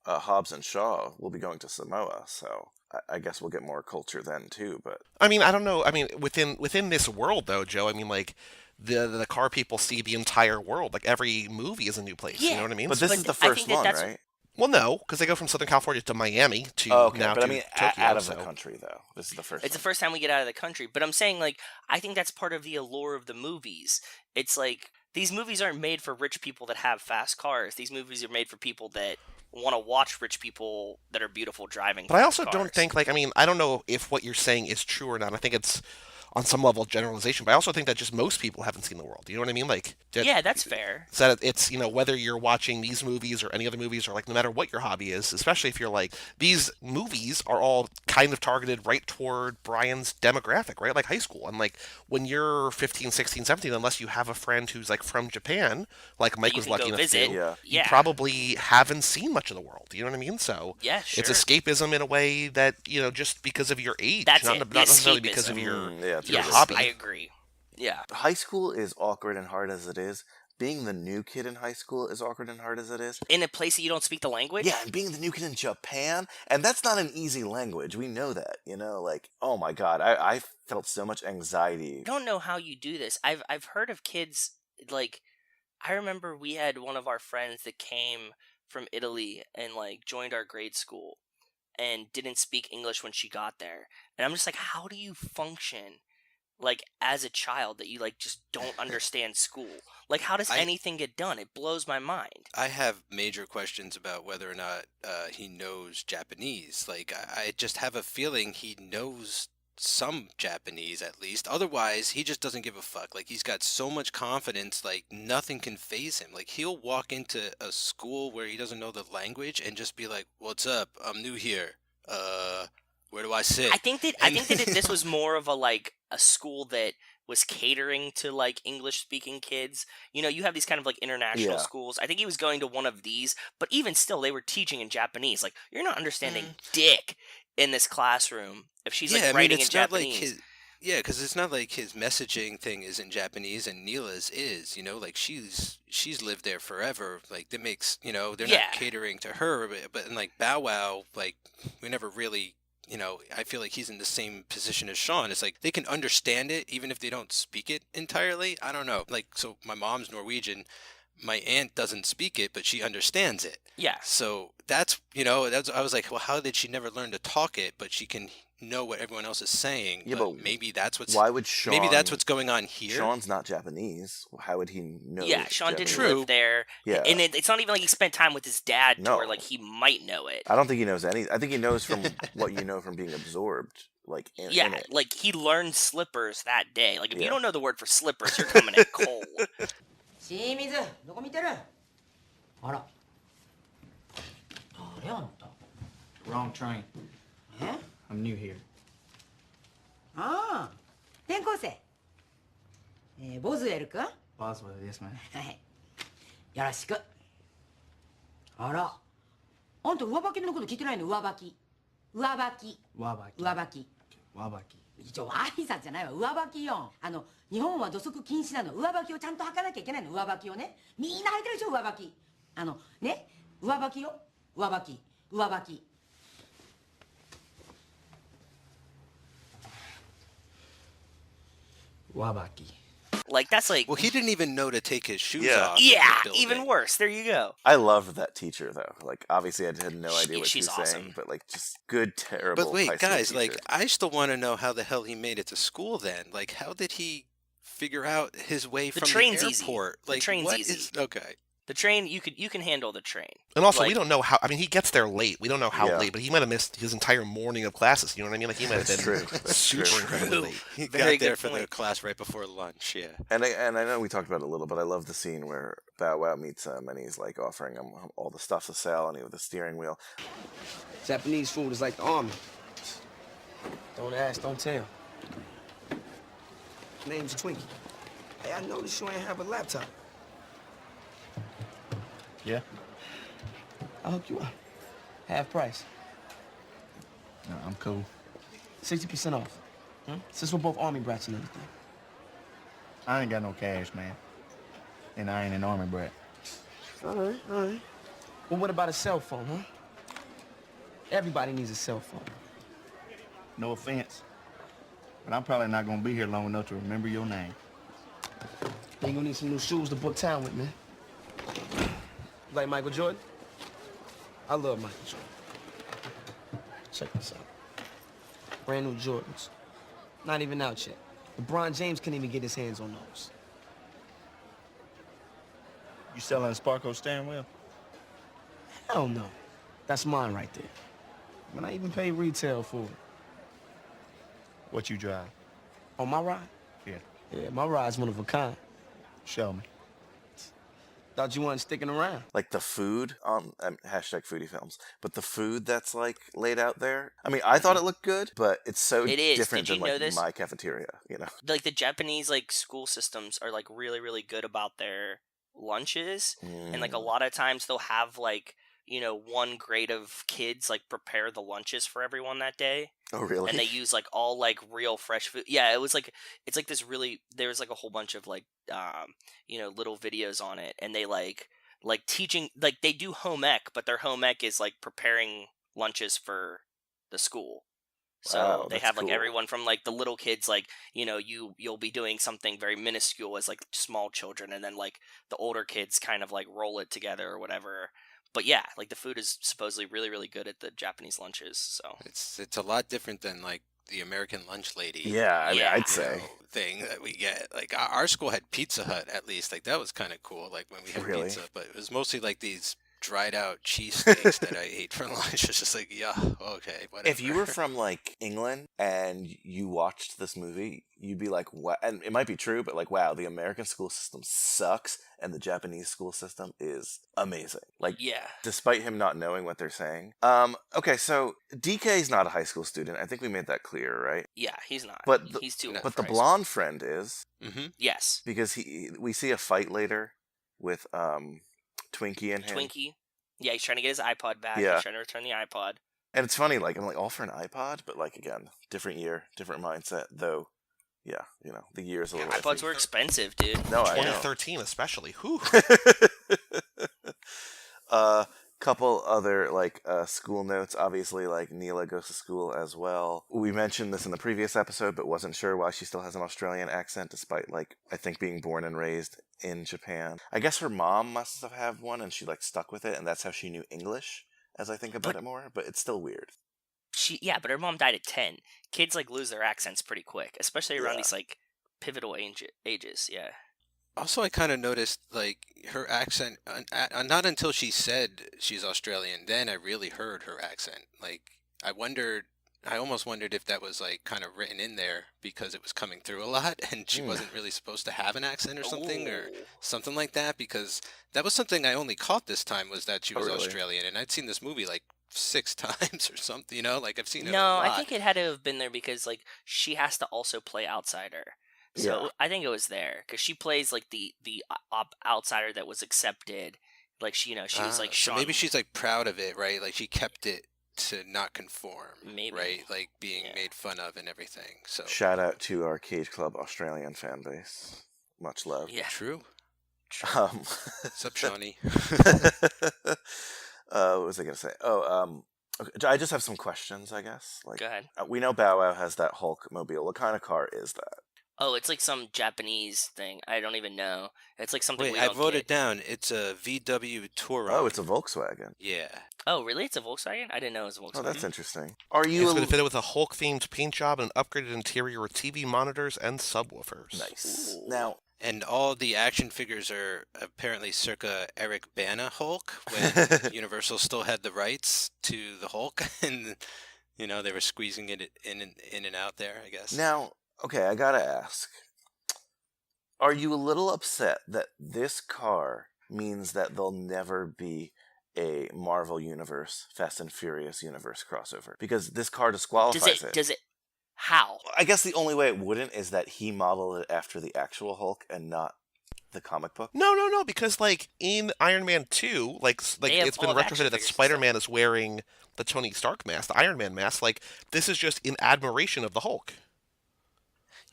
Hobbs and Shaw, we'll be going to Samoa, so I guess we'll get more culture then too. But I mean, I don't know. I mean, within this world though, Joe. I mean, like the car people see the entire world. Like every movie is a new place. Yeah, you know what I mean? But this is the first one, right? Well, no, because they go from Southern California to Miami to okay, now but to I mean, Tokyo. out of the country though. This is the first. It's one. the first time we get out of the country. But I'm saying like I think that's part of the allure of the movies. It's like these movies aren't made for rich people that have fast cars. These movies are made for people that want to watch rich people that are beautiful driving. But I also cars. don't think, like, I mean, I don't know if what you're saying is true or not. I think it's on some level of generalization, but I also think that just most people haven't seen the world. You know what I mean? Like, yeah, that's fair. So that it's, whether you're watching these movies or any other movies, or like no matter what your hobby is, especially if you're like, these movies are all kind of targeted right toward Brian's demographic, right? Like high school. And like when you're 15, 16, 17, unless you have a friend who's like from Japan, like Mike was lucky enough to, you probably haven't seen much of the world. You know what I mean? So yeah, sure. It's escapism in a way that, just because of your age, not necessarily because of your hobby. I agree. Yeah. High school is awkward and hard as it is. Being the new kid in high school is awkward and hard as it is. In a place that you don't speak the language? Yeah, and being the new kid in Japan, and that's not an easy language. We know that, like, oh my god, I felt so much anxiety. I don't know how you do this. I've heard of kids, like, I remember we had one of our friends that came from Italy and, like, joined our grade school and didn't speak English when she got there. And I'm just like, how do you function like as a child that you like just don't understand school? Like how does anything get done? It blows my mind. I have major questions about whether or not he knows Japanese. Like I just have a feeling he knows some Japanese at least. Otherwise he just doesn't give a fuck. Like he's got so much confidence, like nothing can faze him. Like he'll walk into a school where he doesn't know the language and just be like, "What's up? I'm new here. Where do I sit?" I think that this was more of a school that was catering to like English speaking kids. You have these kind of like international schools. I think he was going to one of these, but even still they were teaching in Japanese. Like you're not understanding dick in this classroom if she's like writing in Japanese. Because it's not like his messaging thing is in Japanese and Neela's is, like she's lived there forever. Like that makes, they're not catering to her, but in like Bow Wow, like we never really, I feel like he's in the same position as Sean. It's like they can understand it even if they don't speak it entirely. I don't know. Like, so my mom's Norwegian, my aunt doesn't speak it, but she understands it. Yeah. So that's, I was like, well, how did she never learn to talk it, but she can know what everyone else is saying? Yeah, but maybe that's what's why would Sean? Maybe that's what's going on here. Sean's not Japanese. How would he know? Yeah, Sean Japanese? didn't live there. Yeah. And it's not even like he spent time with his dad to No. where like he might know it. I don't think he knows any. I think he knows from what you know from being absorbed. Like in it. Like he learned slippers that day. Like if you Yeah. don't know the word for slippers, you're coming in cold. 清水どこ見てるあら誰あんた Wrong train. え I'm new here. ああ転校生ボズウェル君 Boswell, yes, man. はいよろしくあらあんた上履きのこと聞いてないの上履き Wabaki. 一応挨拶じゃないわ上履きよ日本は土足禁止なの上履きをちゃんと履かなきゃいけないの上履きをねみんな履いてるでしょ上履きね上履きよ上履き Wabaki. Like that's like Well, he didn't even know to take his shoes Yeah. off. in the yeah, building. even worse. There you go. I loved that teacher though. Like obviously I had no idea what she she's was awesome. saying, but like just good, terrible. But wait, high school guys, teacher. like I still want to know how the hell he made it to school. Then, like, how did he figure out his way The from train's the easy. airport? The Like, train's what easy. is- okay. The train you can handle the train. And also, Like- we don't know how. I mean, he gets there late. We don't know how Yeah. late, but he might have missed his entire morning of classes. You know what I mean? Like he might have That's been true. That's super true. incredibly late. He Very got there good for the point. class right before lunch. Yeah. And I know we talked about it a little, but I love the scene where Bow Wow meets him and he's like offering him all the stuff to sell, and he with the steering wheel. Japanese food is like the army. Don't ask, don't tell. Name's Twinkie. Hey, I noticed you ain't have a laptop. Yeah? I'll hook you up. Half price. No, I'm cool. 60% off. Since we're both army brats and everything. I ain't got no cash, man. And I ain't an army brat. All right. Well, what about a cell phone, huh? Everybody needs a cell phone. No offense, but I'm probably not gonna be here long enough to remember your name. Then you gonna need some new shoes to book town with, man. Like Michael Jordan? I love Michael Jordan. Check this out. Brand new Jordans. Not even out yet. LeBron James couldn't even get his hands on those. You selling a Sparko steering wheel? Hell no. That's mine right there. Man, I even paid retail for it. What you drive? On my ride? Yeah. Yeah, my ride's one of a kind. Show me. Thought you weren't sticking around. Like the food, hashtag foodie films, but the food that's like laid out there. I mean, I thought it looked good, but it's so It is. different Did you than know like this? my cafeteria, you know? Like the Japanese like school systems are like really really good about their lunches, and like a lot of times they'll have like one grade of kids like prepare the lunches for everyone that day. Oh, really? And they use like all like real fresh food. Yeah, it's like this really. There was like a whole bunch of like little videos on it, and they like teaching, like they do home ec, but their home ec is like preparing lunches for the school. So Wow, they that's have like cool. everyone from like the little kids, like you'll be doing something very minuscule as like small children, and then like the older kids kind of like roll it together or whatever. But yeah, like the food is supposedly really really good at the Japanese lunches. So It's a lot different than like the American lunch lady. Yeah, I mean, Yeah. I'd say. Thing that we get. Like our school had Pizza Hut at least. Like that was kind of cool. Like when we had Really? pizza, but it was mostly like these dried out cheesesteaks that I ate for lunch. It's just like, yeah, okay, whatever. If you were from like England and you watched this movie, you'd be like, "Wow!" And it might be true, but like, "Wow, the American school system sucks, and the Japanese school system is amazing." Like, yeah, despite him not knowing what they're saying. Okay, so DK is not a high school student. I think we made that clear, right? yeah, he's not. But He's too old but for the high blonde friend is Mm-hmm. Yes. because we see a fight later with Twinkie and him. Twinkie. Yeah, he's trying to get his iPod back. Yeah. He's trying to return the iPod. And it's funny, like, I'm like, all for an iPod, but like, again, different year, different mindset, though. Yeah, the year's a little iPods iffy. were expensive, dude. No, I know. 2013 especially. Whew. Couple other school notes. Obviously, Neela goes to school as well. We mentioned this in the previous episode, but wasn't sure why she still has an Australian accent, despite I think being born and raised in Japan. I guess her mom must have had one, and she stuck with it, and that's how she knew English. As I think about it more, but it's still weird. But her mom died at 10. Kids lose their accents pretty quick, especially around these pivotal ages. Yeah. Also, I kind of noticed her accent. Not until she said she's Australian, then I really heard her accent. I almost wondered if that was kind of written in there because it was coming through a lot, and she wasn't really supposed to have an accent or something like that. Because that was something I only caught this time, was that she was Australian, and I'd seen this movie 6 times or something. I've seen it. No, a lot. I think it had to have been there because she has to also play outsider. So I think it was there because she plays the outsider that was accepted. She was so Sean. maybe she's proud of it, right? She kept it to not conform, maybe, right? Being made fun of and everything. So shout out to our Cage Club Australian fan base. Much love. Yeah, true. What's up, Shawnee? What was I gonna say? Okay, I just have some questions. I guess. Go ahead. We know Bow Wow has that Hulk mobile. What kind of car is that? Oh, it's some Japanese thing. I don't even know. It's something. Wait, I wrote it down. It's a VW Touran. Oh, it's a Volkswagen. Yeah. Oh, really? It's a Volkswagen? I didn't know it was a Volkswagen. Oh, that's interesting. Are you? It's going to fit it with a Hulk-themed paint job and an upgraded interior with TV monitors and subwoofers. Nice. Now. And all the action figures are apparently circa Eric Bana Hulk, when Universal still had the rights to the Hulk, and they were squeezing it in and out there, I guess. Now, okay, I gotta ask: are you a little upset that this car means that there'll never be a Marvel Universe, Fast and Furious Universe crossover? Because this car disqualifies it. Does it? How? I guess the only way it wouldn't is that he modeled it after the actual Hulk and not the comic book. No, because in Iron Man 2, it's been retrofitted that Spider-Man is wearing the Tony Stark mask, the Iron Man mask. This is just in admiration of the Hulk.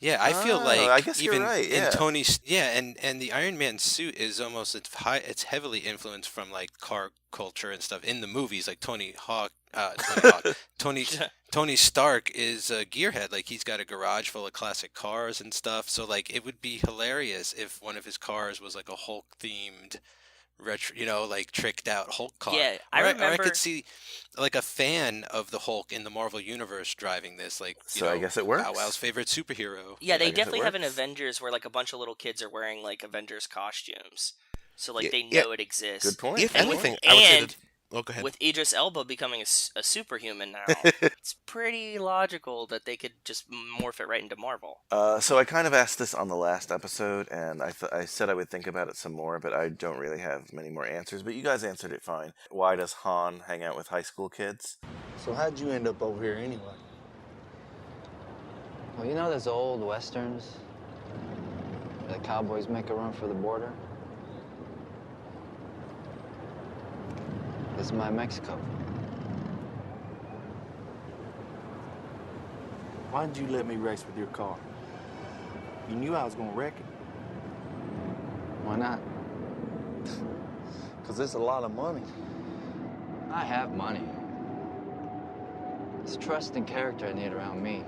Yeah, I feel I guess even you're right. Yeah. in Tony's and the Iron Man suit is almost it's heavily influenced from car culture and stuff in the movies. Tony Stark is a gearhead. He's got a garage full of classic cars and stuff. So it would be hilarious if one of his cars was a Hulk themed retro, tricked out Hulk car. Yeah, I remember. Or I could see a fan of the Hulk in the Marvel Universe driving this. So I guess it works. Bow Wow's favorite superhero. Yeah, they definitely have an Avengers where a bunch of little kids are wearing Avengers costumes. So they know it exists. Good point. If anything, I would say that. Oh, go ahead. With Idris Elba becoming a superhuman now, it's pretty logical that they could just morph it right into Marvel. So I kind of asked this on the last episode, and I said I would think about it some more, but I don't really have many more answers. But you guys answered it fine. Why does Han hang out with high school kids? So how'd you end up over here anyway? Well, those old westerns? The cowboys make a run for the border? This is my Mexico. Why did you let me race with your car? You knew I was gonna wreck it. Why not? Because it's a lot of money. I have money. It's trust and character I need around me.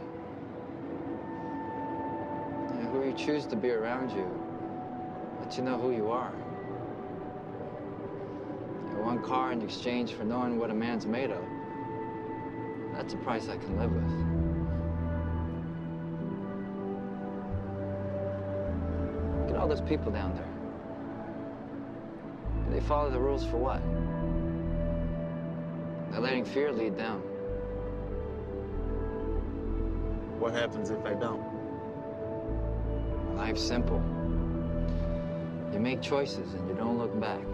Who you choose to be around you, let you know who you are. One car in exchange for knowing what a man's made of. That's a price I can live with. Look at all those people down there. They follow the rules for what? They're letting fear lead them. What happens if they don't? Life's simple. You make choices and you don't look back.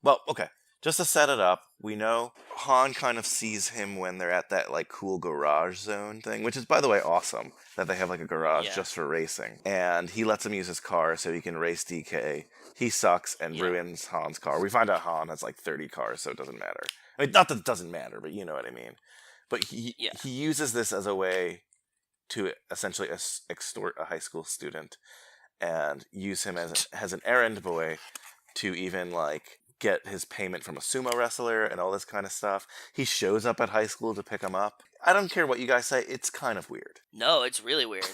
Well, okay. Just to set it up, we know Han kind of sees him when they're at that cool garage zone thing, which is, by the way, awesome that they have a garage just for racing. And he lets him use his car so he can race DK. He sucks and ruins Han's car. We find out Han has 30 cars, so it doesn't matter. I mean, not that it doesn't matter, but you know what I mean. But he uses this as a way to essentially extort a high school student and use him as an errand boy to even get his payment from a sumo wrestler and all this kind of stuff. He shows up at high school to pick him up. I don't care what you guys say. It's kind of weird. No, it's really weird.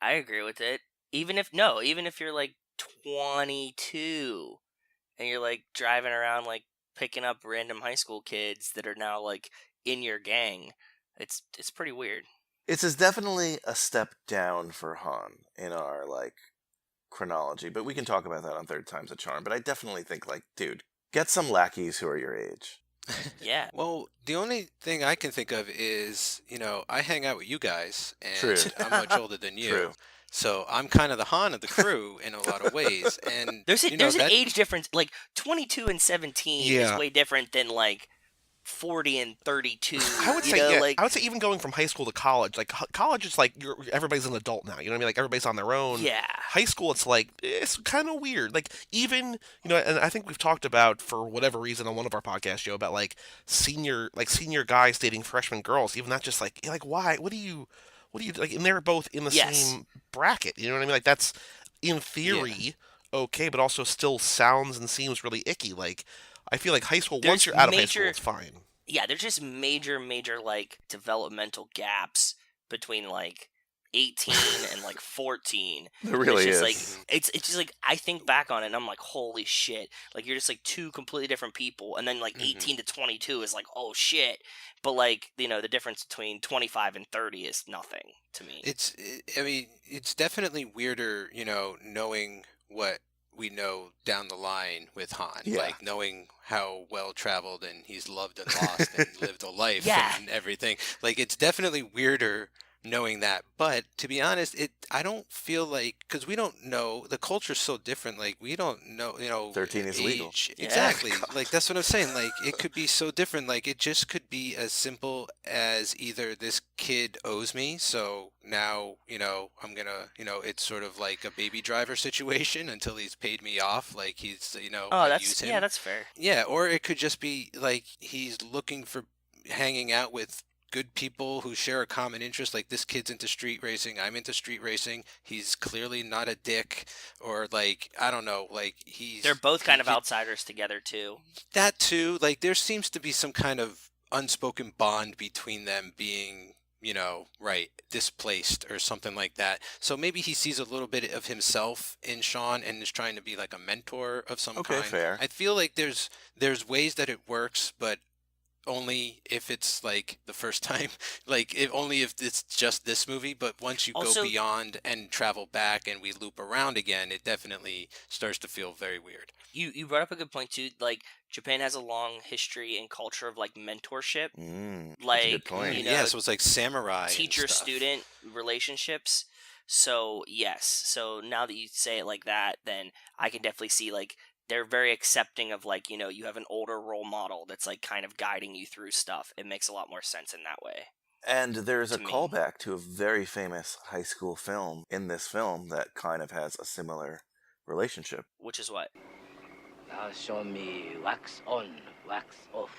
I agree with it. Even if you're like 22 and you're like driving around like picking up random high school kids that are now like in your gang, it's pretty weird. It's definitely a step down for Han in our like chronology, but we can talk about that on Third Time's a Charm. But I definitely think like, dude, get some lackeys who are your age. Yeah. Well, the only thing I can think of is, I hang out with you guys, and True. I'm much older than you. True. So I'm kind of the Han of the crew in a lot of ways. And There's an that, age difference. Like 22 and 17 is way different than like 40 and 32. I would say, I would say even going from high school to college, like college is like everybody's an adult now. You know what I mean? Like everybody's on their own. Yeah. High school, it's like it's kind of weird. Like even and I think we've talked about for whatever reason on one of our podcasts, Joe, about like senior guys dating freshman girls. Even that's just like why? What do you like? And they're both in the same bracket. You know what I mean? Like that's in theory okay, but also still sounds and seems really icky. Like. I feel like high school, once you're out of high school, it's fine. Yeah, there's just major, like, developmental gaps between, like, 18 and, like, 14. There really is. Like, it's just, like, I think back on it, and I'm like, holy shit. Like, you're just, like, two completely different people, and then, like, 18 to 22 is, like, oh, shit. But, like, the difference between 25 and 30 is nothing to me. It's definitely weirder, knowing what we know down the line with Han, like knowing how well traveled and he's loved and lost and lived a life and everything. Like it's definitely weirder knowing that. But to be honest, I don't feel like, because we don't know, the culture's so different. Like we don't know, 13 is legal. Exactly. Like that's what I'm saying. Like it could be so different. Like it just could be as simple as either this kid owes me, so now I'm gonna it's sort of like a baby driver situation until he's paid me off. Like he's use him. That's fair. Yeah, or it could just be like he's looking for hanging out with good people who share a common interest. Like this kid's into street racing, I'm into street racing, he's clearly not a dick, or like I don't know, like they're both kind of outsiders together too. That too, like there seems to be some kind of unspoken bond between them being displaced or something like that. So maybe he sees a little bit of himself in Sean and is trying to be like a mentor of some kind. Okay, fair. I feel like there's ways that it works, but only if it's like the first time, like only if it's just this movie. But once you go beyond and travel back and we loop around again, it definitely starts to feel very weird. You brought up a good point too. Like Japan has a long history and culture of like mentorship. Like that's a good point. So it's like samurai teacher-student relationships. So yes, so now that you say it like that, then I can definitely see like they're very accepting of like, you have an older role model that's like kind of guiding you through stuff. It makes a lot more sense in that way. And there's a callback to a very famous high school film in this film that kind of has a similar relationship. Which is what? Now show me wax on, wax off.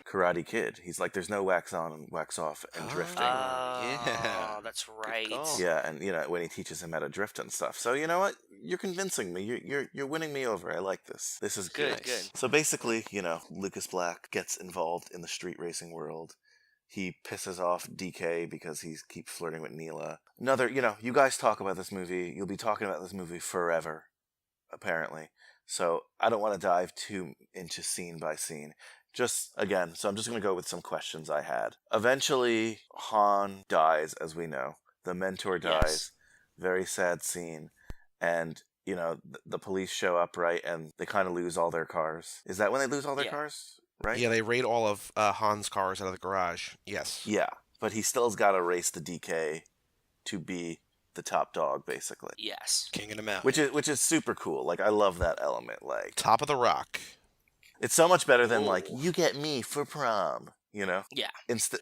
Karate Kid. He's like, there's no wax on and wax off and drifting. Yeah, that's right. Yeah, and when he teaches him how to drift and stuff. So you know what? You're convincing me. You're winning me over. I like this. This is good. Good. So basically, Lucas Black gets involved in the street racing world. He pisses off DK because he keeps flirting with Neela. Another, you guys talk about this movie. You'll be talking about this movie forever, apparently. So I don't want to dive too into scene by scene. So I'm just going to go with some questions I had. Eventually, Han dies, as we know. The mentor dies. Yes. Very sad scene. And, the police show up, right? And they kind of lose all their cars. Is that when they lose all their cars? Right? Yeah, they raid all of Han's cars out of the garage. Yes. Yeah, but he still's got to race the DK to be the top dog, basically. Yes. King of the mountain. Which is super cool. Like, I love that element. Like top of the rock. It's so much better than like, you get me for prom, Yeah.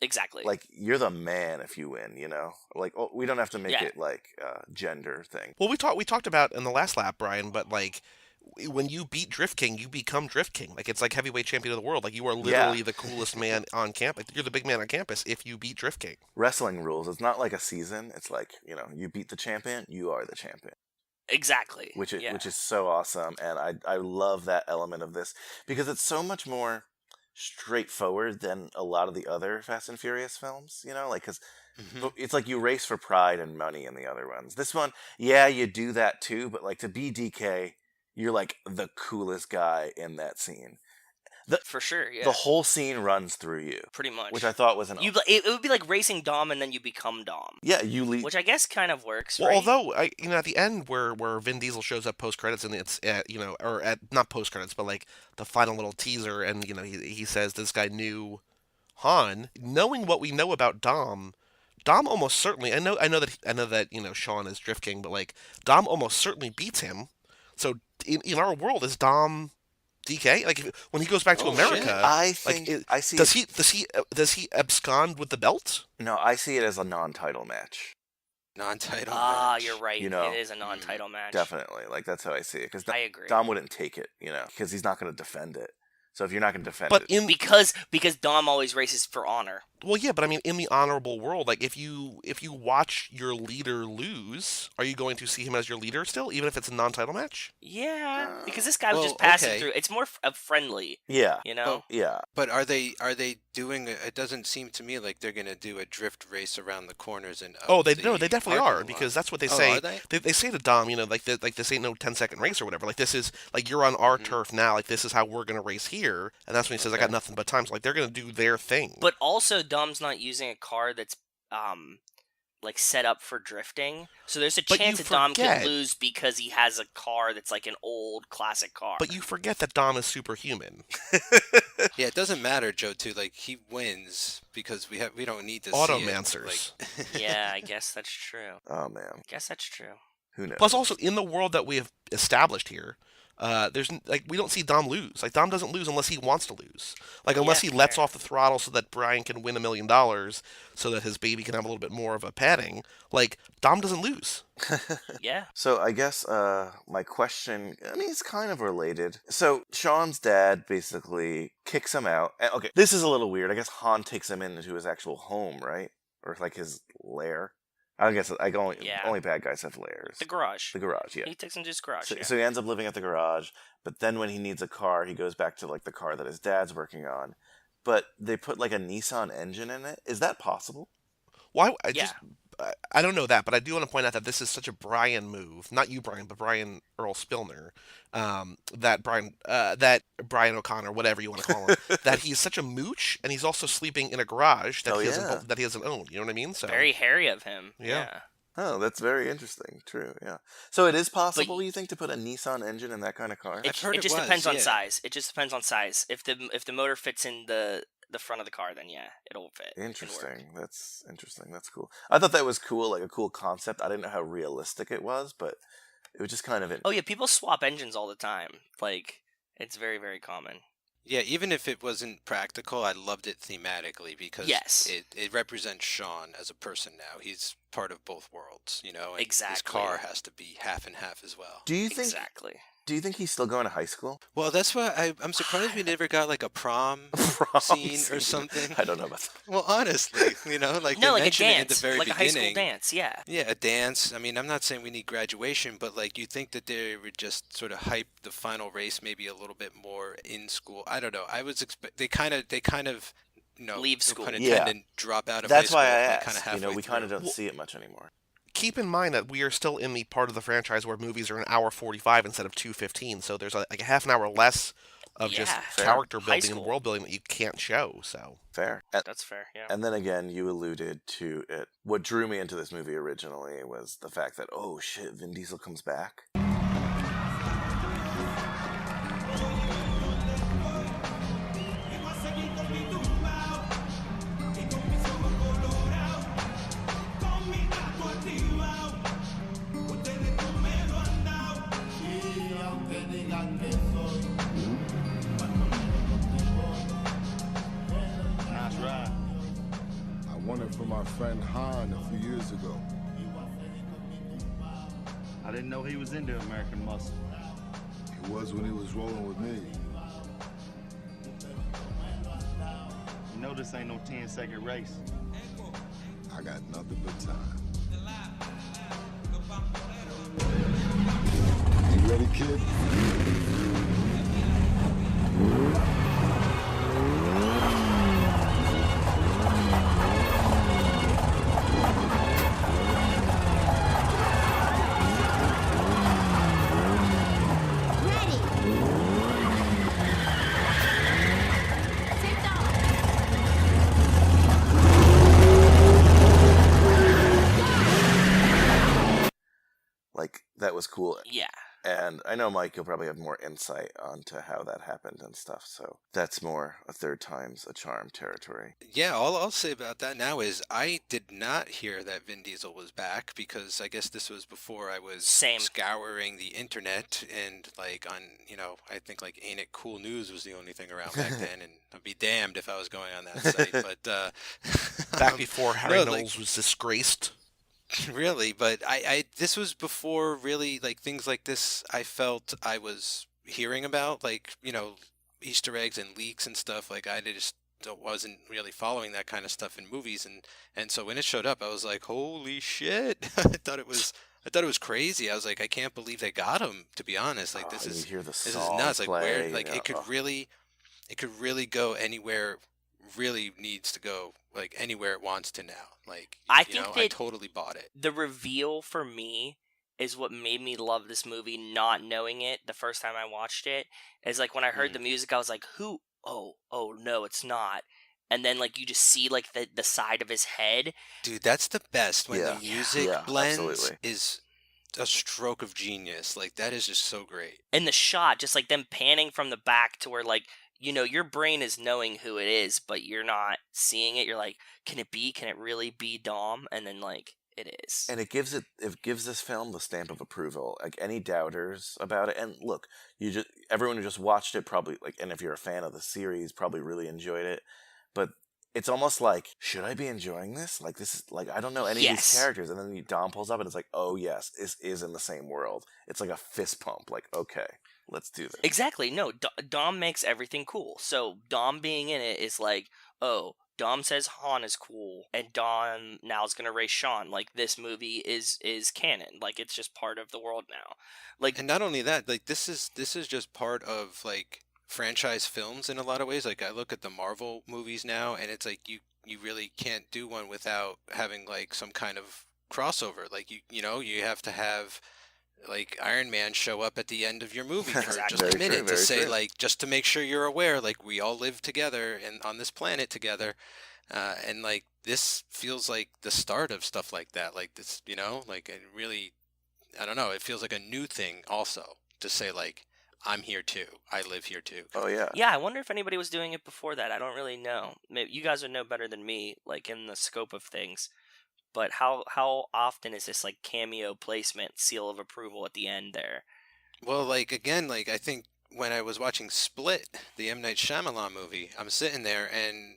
Exactly. Like, you're the man if you win, Like, we don't have to make it like a gender thing. Well, we talked about in the last lap, Brian, but like when you beat Drift King, you become Drift King. Like, it's like heavyweight champion of the world. Like, you are literally the coolest man on campus. You're the big man on campus if you beat Drift King. Wrestling rules. It's not like a season. It's like, you beat the champion, you are the champion. Exactly. Which is so awesome, and I love that element of this because it's so much more straightforward than a lot of the other Fast and Furious films, you know, like because it's like you race for pride and money in the other ones. This one, yeah, you do that too, but like to be DK, you're like the coolest guy in that scene. For sure, yeah. The whole scene runs through you. Pretty much. Which I thought was it would be like racing Dom and then you become Dom. Yeah, you lead. Which I guess kind of works, Well, right? although, at the end where Vin Diesel shows up post-credits, and it's, or at, not post-credits, but like the final little teaser, and, he says this guy knew Han, knowing what we know about Dom almost certainly, I know that, Sean is Drift King, but like, Dom almost certainly beats him. So, in our world, is Dom DK? Like when he goes back to America, I think I see. Does he abscond with the belt? No, I see it as a non-title match. Non-title. match. You're right. It is a non-title match. Definitely, like that's how I see it. Because I agree. Dom wouldn't take it, because he's not going to defend it. So if you're not going to defend it, because Dom always races for honor. Well, yeah, but I mean, in the honorable world, like if you watch your leader lose, are you going to see him as your leader still, even if it's a non-title match? Yeah, because this guy was just passing through. It's more friendly. Yeah. Yeah. But are they doing? It doesn't seem to me like they're going to do a drift race around the corners and. They definitely are, because that's what they say. Are they? They say to Dom, like this ain't no 10-second race or whatever. Like this is like you're on our turf now. Like this is how we're going to race here, and that's when he says I got nothing but time. So like they're going to do their thing. But also, Dom's not using a car that's like set up for drifting, so there's a chance that Dom could lose because he has a car that's like an old classic car. But you forget that Dom is superhuman. Yeah, it doesn't matter, Joe. Too like he wins because we don't need to Automancers. See it. Yeah, I guess that's true. Oh man, I guess that's true. Who knows? Plus, also in the world that we have established here, there's like we don't see Dom lose. Like Dom doesn't lose unless he wants to lose. Like unless he lets off the throttle so that Brian can win $1 million, so that his baby can have a little bit more of a padding. Like Dom doesn't lose. Yeah. So I guess my question, I mean, it's kind of related. So Sean's dad basically kicks him out. Okay, this is a little weird. I guess Han takes him into his actual home, right? Or like his lair. I guess only bad guys have lairs. The garage. The garage, yeah. He takes him to his garage. So he ends up living at the garage, but then when he needs a car, he goes back to like the car that his dad's working on. But they put like a Nissan engine in it. Is that possible? Why? I don't know that, but I do want to point out that this is such a Brian move. Not you, Brian, but Brian Earl Spillner. That Brian O'Connor, whatever you want to call him, that he's such a mooch, and he's also sleeping in a garage that he doesn't own. You know what I mean? So very hairy of him. Yeah. Oh, that's very interesting. True. Yeah. So it is possible, you think, to put a Nissan engine in that kind of car? It just depends on size. It just depends on size. If the motor fits in the front of the car, then yeah, it'll fit. Interesting. That's interesting. That's cool. I thought that was cool, like a cool concept. I didn't know how realistic it was, but it was just kind of Oh yeah, people swap engines all the time. Like it's very, very common. Yeah, even if it wasn't practical, I loved it thematically because it represents Sean as a person now. He's part of both worlds, and exactly. His car has to be half and half as well. Do you think exactly? Do you think he's still going to high school? Well, that's why I'm surprised we never got like a prom scene or something. I don't know about that. Well, honestly, like no, they like a mentioned dance, it at the very like beginning. a high school dance, yeah. Yeah, a dance. I mean, I'm not saying we need graduation, but like you think that they would just sort of hype the final race maybe a little bit more in school. I don't know. I was they kind of leave school. Drop out of That's high school. why I asked. We kind of don't through. see it much anymore. Keep in mind that we are still in the part of the franchise where movies are an hour 45 instead of 2:15, so there's like a half an hour less of just character building and world building that you can't show. So fair. That's fair. Yeah. And then again, you alluded to it. What drew me into this movie originally was the fact that Vin Diesel comes back. I won it from my friend Han a few years ago. I didn't know he was into American muscle. He was when he was rolling with me. You know this ain't no 10-second race. I got nothing but time. ready, kid? Like, that was cool. Yeah. And I know, Mike, you'll probably have more insight onto how that happened and stuff, so that's more a third time's a charm territory. Yeah, all I'll say about that now is I did not hear that Vin Diesel was back because I guess this was before I was scouring the internet and like on, I think like Ain't It Cool News was the only thing around back then, and I'd be damned if I was going on that site. But back before Harry Knowles was disgraced. Really, but I this was before really like things like this I felt I was hearing about, like, Easter eggs and leaks and stuff. Like I just wasn't really following that kind of stuff in movies, and so when it showed up I was like, holy shit. I thought it was crazy. I was like, I can't believe they got him, to be honest. Like this is nuts. Like where it could really go anywhere really needs to go, like anywhere it wants to now. Like I totally bought it. The reveal for me is what made me love this movie, not knowing it the first time I watched it. Is like when I heard the music, I was like, who? Oh no, it's not. And then like you just see like the side of his head. Dude, that's the best when the music blends is a stroke of genius. Like that is just so great. And the shot, just like them panning from the back to where like, your brain is knowing who it is, but you're not seeing it. You're like, can it really be Dom? And then like it is. And it gives this film the stamp of approval. Like any doubters about it, and look, everyone who just watched it probably like, and if you're a fan of the series, probably really enjoyed it. But it's almost like, should I be enjoying this? Like this is like, I don't know any of these characters, and then Dom pulls up and it's like, oh yes, this is in the same world. It's like a fist pump. Like, okay, let's do this. Exactly. No, Dom makes everything cool. So Dom being in it is like, oh, Dom says Han is cool, and Dom now is gonna race Sean. Like this movie is canon. Like it's just part of the world now. Like, and not only that, like this is just part of like franchise films in a lot of ways. Like I look at the Marvel movies now, and it's like you really can't do one without having like some kind of crossover. Like you have to have like Iron Man show up at the end of your movie for just a minute to say like, just to make sure you're aware, like we all live together and on this planet together, and like this feels like the start of stuff like that. Like this, like it really, I don't know, it feels like a new thing also to say like, I'm here too. I live here too. Oh yeah. Yeah, I wonder if anybody was doing it before that. I don't really know. Maybe you guys would know better than me, like in the scope of things. But how often is this like cameo placement, seal of approval at the end there? Well, like again, like I think when I was watching Split, the M. Night Shyamalan movie, I'm sitting there and,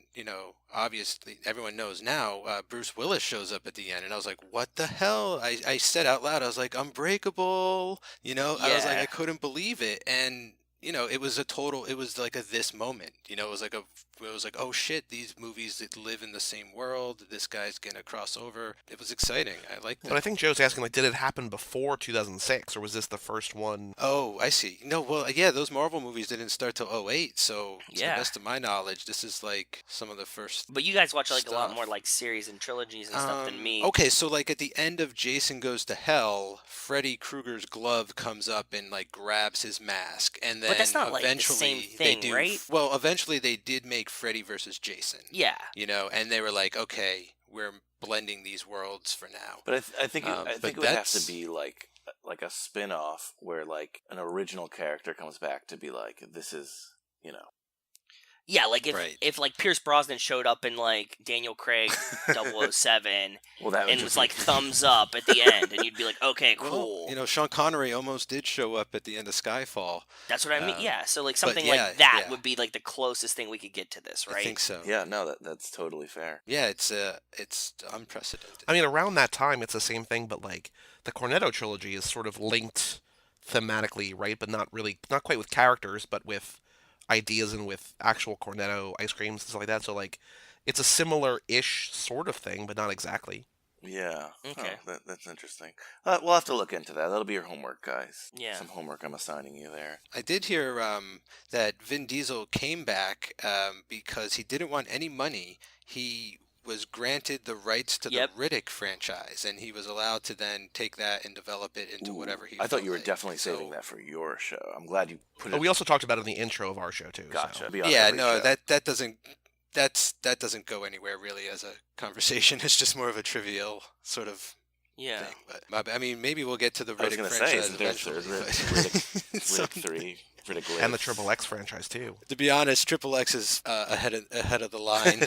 obviously everyone knows now, Bruce Willis shows up at the end, and I was like, what the hell? I said out loud, I was like, Unbreakable, I was like, I couldn't believe it. And, it was like a this moment, it was like, oh shit, these movies that live in the same world, this guy's gonna cross over. It was exciting. I liked it. But I think Joe's asking, like, did it happen before 2006, or was this the first one? Oh, I see. No, well, yeah, those Marvel movies didn't start till 2008, so to the best of my knowledge, this is like some of the first. But you guys watch like a lot more like series and trilogies and stuff than me. Okay, so like at the end of Jason Goes to Hell, Freddy Krueger's glove comes up and like grabs his mask, and then but that's not eventually like the same thing, right? Well, eventually they did make Freddy versus Jason. Yeah. And they were like, okay, we're blending these worlds for now. But I think it would have to be like a spin-off where like an original character comes back to be like, this is, Yeah, like if like Pierce Brosnan showed up in like Daniel Craig 007 and was like thumbs up at the end, and you'd be like, okay, cool. Well, Sean Connery almost did show up at the end of Skyfall. That's what I mean. Yeah, so like something like that would be like the closest thing we could get to this, right? I think so. Yeah, no, that's totally fair. Yeah, it's unprecedented. I mean, around that time, it's the same thing, but like the Cornetto trilogy is sort of linked thematically, right? But not quite with characters, but with ideas and with actual Cornetto ice creams and stuff like that. So like it's a similar-ish sort of thing, but not exactly. Yeah. Okay. Oh, that's interesting. We'll have to look into that. That'll be your homework, guys. Yeah. Some homework I'm assigning you there. I did hear that Vin Diesel came back because he didn't want any money. He was granted the rights to the Riddick franchise, and he was allowed to then take that and develop it into whatever he I thought felt you were like. definitely saving that for your show. I'm glad you put it. We also talked about it in the intro of our show too. Gotcha. So. Yeah, no, that doesn't go anywhere really as a conversation. It's just more of a trivial sort of thing. But I mean, maybe we'll get to the Riddick franchise eventually. Riddick 3, Riddick Lake. And the Triple X franchise too. To be honest, Triple X is ahead of the line.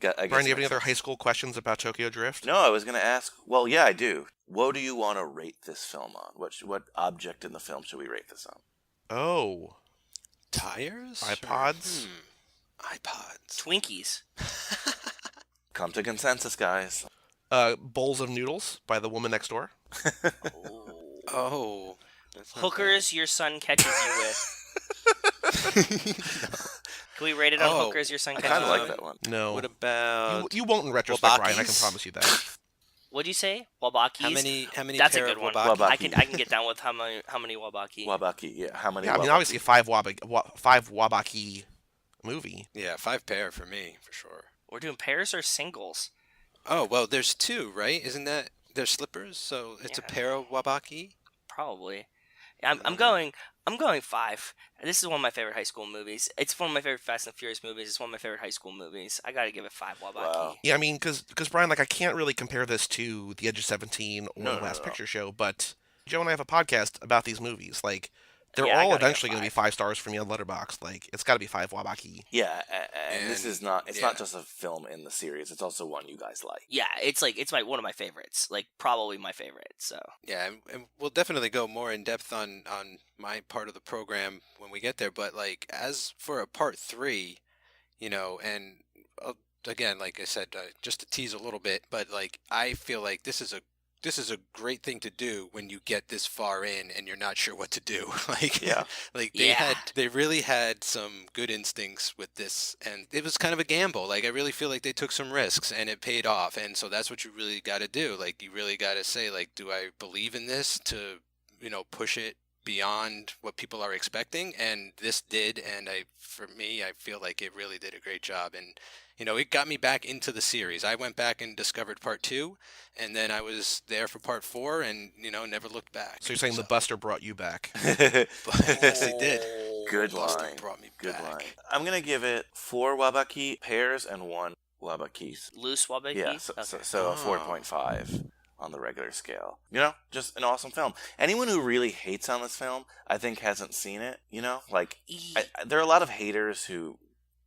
Brian, do you have any other high school questions about Tokyo Drift? No, I was going to ask. Well, yeah, I do. What do you want to rate this film on? What object in the film should we rate this on? Oh, tires, iPods, iPods, Twinkies. Come to consensus, guys. Bowls of noodles by the woman next door. Oh. Hookers your son catches you with. Can we rate it on hookers your son catches you with? I kind of like that one. No. What about... You won't in retrospect, Wabakis? Brian. I can promise you that. What'd you say? Wabakis? How many That's a pair good of one. wabaki? I can get down with how many wabaki. Wabaki, yeah. How many? Yeah, I mean, obviously a five wabaki movie. Yeah, 5 pair for me, for sure. We're doing pairs or singles? Oh, well, there's 2, right? Isn't that... They're slippers, so it's a pair of wabaki? Probably. I'm going 5. This is one of my favorite high school movies. It's one of my favorite Fast and Furious movies. It's one of my favorite high school movies. I gotta give it 5 wabaki. Wow. Yeah, I mean, because Brian, like, I can't really compare this to The Edge of 17 or Last Picture Show, but Joe and I have a podcast about these movies. Like, they're all eventually going to be 5 stars for me on Letterboxd. Like, it's got to be 5 wabaki. Yeah, and this is not. It's not just a film in the series. It's also one you guys like. Yeah, it's one of my favorites. Like, probably my favorite. So Yeah, and we'll definitely go more in depth on my part of the program when we get there. But like, as for a part 3, you know, and again, like I said, just to tease a little bit, but like, I feel like this is a great thing to do when you get this far in and you're not sure what to do. Like, yeah, like they really had some good instincts with this, and it was kind of a gamble. Like, I really feel like they took some risks and it paid off. And so that's what you really got to do. Like, you really got to say, like, do I believe in this to, you know, push it beyond what people are expecting? And this did. And for me, I feel like it really did a great job. And, you know, it got me back into the series. I went back and discovered part 2, and then I was there for part 4, and, you know, never looked back. So you're saying the Buster brought you back? Yes, he did. Good Buster line. brought me Good back. line. I'm gonna give it 4 wabaki pairs and 1 wabakis. Loose wabaki? Yeah, so a 4.5 on the regular scale. You know, just an awesome film. Anyone who really hates on this film, I think, hasn't seen it. You know, like there are a lot of haters who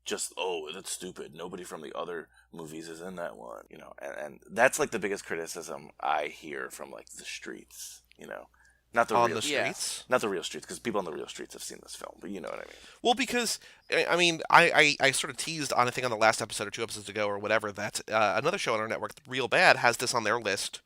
just, oh, that's stupid. Nobody from the other movies is in that one. You know, and that's like the biggest criticism I hear from like the streets. You know. Not the real streets? Not the real streets, because people on the real streets have seen this film, but you know what I mean. Well, because, I mean, I sort of teased on, I think on the last episode or 2 episodes ago or whatever, that another show on our network, Real Bad, has this on their list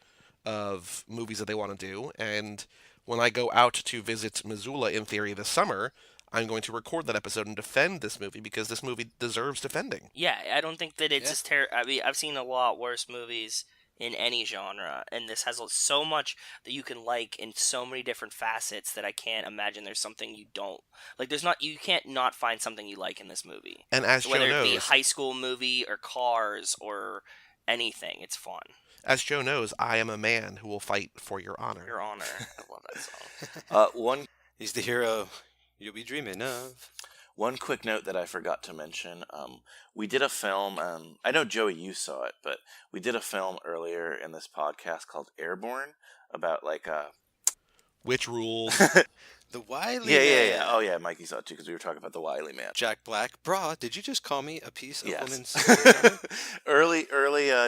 of movies that they want to do, and when I go out to visit Missoula, in theory, this summer, I'm going to record that episode and defend this movie, because this movie deserves defending. Yeah, I don't think that it's as I mean, I've seen a lot worse movies in any genre, and this has so much that you can like in so many different facets that I can't imagine there's something you don't like. You can't not find something you like in this movie. And as whether Joe it be a knows, high school movie or Cars or anything, it's fun. As Joe knows, I am a man who will fight for your honor. Your honor. I love that song. He's the hero you'll be dreaming of. One quick note that I forgot to mention, we did a film, I know, Joey, you saw it, but we did a film earlier in this podcast called Airborne, about, like, Which rules? The Wily Man. Man. Oh, yeah, Mikey saw it, too, because we were talking about the Wily Man. Jack Black. Brah, did you just call me a piece of woman's... early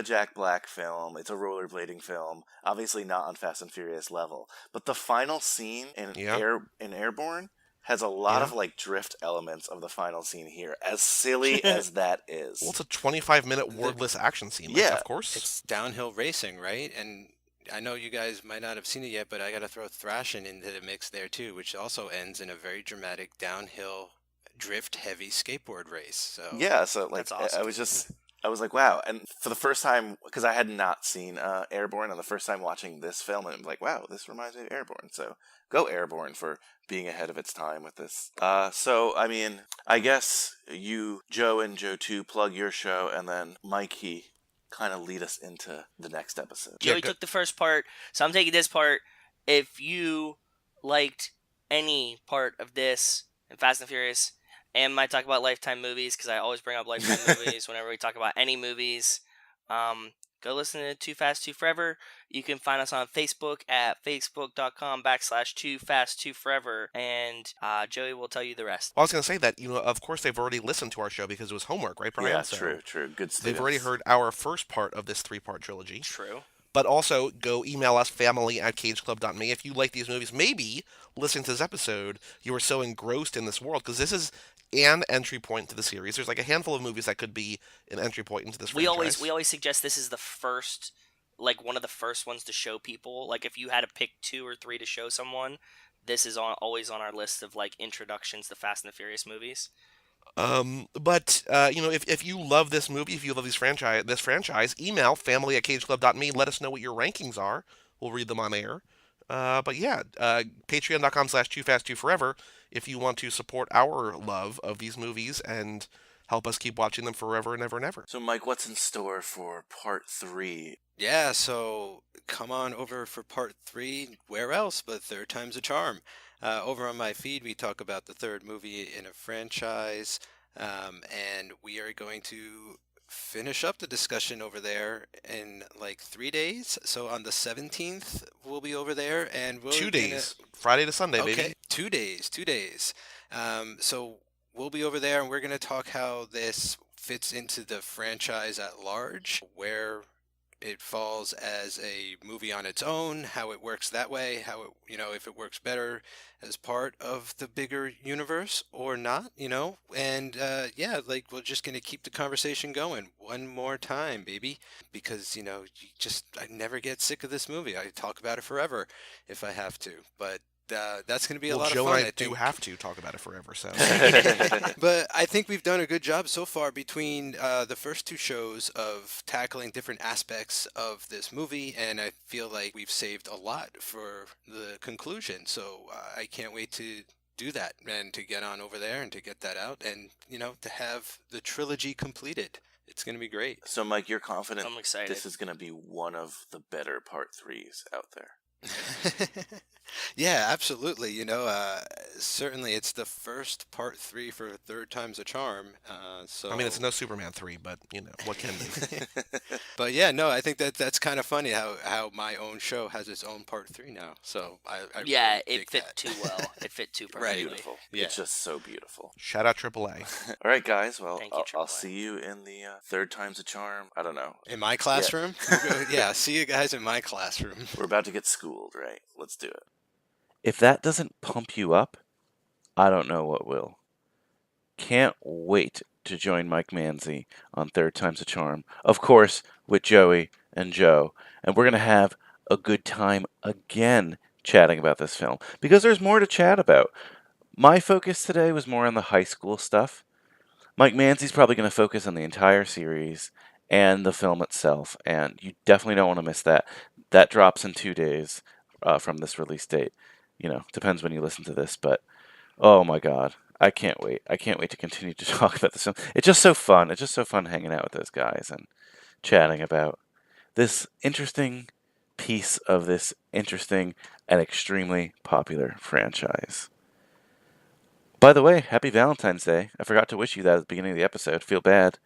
Jack Black film. It's a rollerblading film. Obviously not on Fast and Furious level. But the final scene in Airborne has a lot of like drift elements of the final scene here, as silly as that is. Well, it's a 25-minute wordless action scene. Like, of course. It's downhill racing, right? And I know you guys might not have seen it yet, but I got to throw thrashing into the mix there too, which also ends in a very dramatic downhill drift-heavy skateboard race. So yeah, so like that's awesome. I was just I was like, wow. And for the first time, because I had not seen Airborne, and the first time watching this film, and I'm like, wow, this reminds me of Airborne. So go Airborne for being ahead of its time with this. So, I mean, I guess you, Joe and Joe 2, plug your show, and then Mikey kind of lead us into the next episode. Joey took the first part, so I'm taking this part. If you liked any part of this and Fast and Furious, and might talk about Lifetime movies, because I always bring up Lifetime movies whenever we talk about any movies, go listen to Too Fast, Too Forever. You can find us on Facebook at facebook.com/Too Fast, Too Forever, and Joey will tell you the rest. Well, I was going to say that, of course they've already listened to our show because it was homework, right, Brian? Yeah, So true. Good students. They've already heard our first part of this 3-part trilogy. True. But also, go email us, family@cageclub.me. If you like these movies, maybe listening to this episode, you were so engrossed in this world, because this is an entry point to the series. There's like a handful of movies that could be an entry point into this franchise. We always suggest this is the first, like one of the first ones to show people. Like if you had to pick 2 or 3 to show someone, this is always on our list of like introductions to Fast and the Furious movies. But if you love this movie, if you love this franchise, email family@cageclub.me. Let us know what your rankings are. We'll read them on air. But yeah, patreon.com/Too Fast, Too Forever if you want to support our love of these movies and help us keep watching them forever and ever and ever. So, Mike, what's in store for part 3? Yeah, so come on over for part 3. Where else but Third Time's a Charm? Over on my feed, we talk about the third movie in a franchise, and we are going to finish up the discussion over there in like 3 days. So on the 17th, we'll be over there, and we'll 2 days, Friday to Sunday, okay, baby. 2 days. So we'll be over there, and we're going to talk how this fits into the franchise at large, where it falls as a movie on its own, how it works that way, how it, if it works better as part of the bigger universe or not, and we're just going to keep the conversation going one more time, baby, because, I never get sick of this movie. I talk about it forever if I have to, but that's going to be a lot Joe of fun. and I do have to talk about it forever, so. But I think we've done a good job so far between the first 2 shows of tackling different aspects of this movie, and I feel like we've saved a lot for the conclusion. So I can't wait to do that and to get on over there and to get that out and, to have the trilogy completed. It's going to be great. So, Mike, you're confident I'm excited. this is going to be one of the better part 3s out there? Yeah, absolutely. Certainly it's the first part 3 for Third Time's a Charm. So I mean, it's no Superman 3, but what can be? But yeah, no, I think that's kind of funny how my own show has its own part 3 now. So I really it fit too well. It fit too perfectly. Right. Beautiful. Yeah. It's just so beautiful. Shout out AAA. All right, guys. Well, Thank you, I'll see you in the Third Time's a Charm. I don't know. In my classroom? Yeah, see you guys in my classroom. We're about to get schooled, right? Let's do it. If that doesn't pump you up, I don't know what will. Can't wait to join Mike Manzi on Third Time's a Charm. Of course, with Joey and Joe. And we're going to have a good time again chatting about this film, because there's more to chat about. My focus today was more on the high school stuff. Mike Manzi's probably going to focus on the entire series and the film itself, and you definitely don't want to miss that. That drops in 2 days from this release date. Depends when you listen to this, but oh my God, I can't wait. I can't wait to continue to talk about this film. It's just so fun. It's just so fun hanging out with those guys and chatting about this interesting piece of this interesting and extremely popular franchise. By the way, happy Valentine's Day. I forgot to wish you that at the beginning of the episode. Feel bad.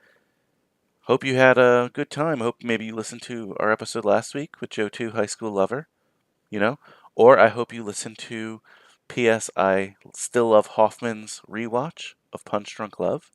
Hope you had a good time. Hope maybe you listened to our episode last week with Joe 2, High School Lover. Or I hope you listened to P.S. I Still Love Hoffman's rewatch of Punch Drunk Love.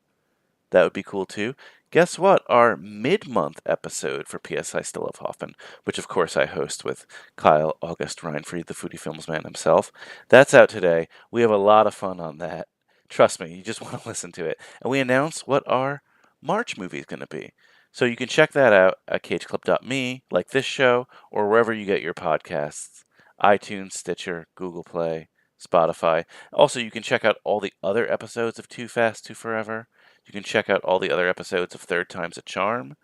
That would be cool too. Guess what? Our mid-month episode for P.S. I Still Love Hoffman, which of course I host with Kyle August Reinfried, the Foodie Films man himself. That's out today. We have a lot of fun on that. Trust me, you just want to listen to it. And we announce what our March movie is going to be. So you can check that out at cageclub.me, like this show, or wherever you get your podcasts. iTunes, Stitcher, Google Play, Spotify. Also, you can check out all the other episodes of Too Fast, Too Forever. You can check out all the other episodes of Third Time's a Charm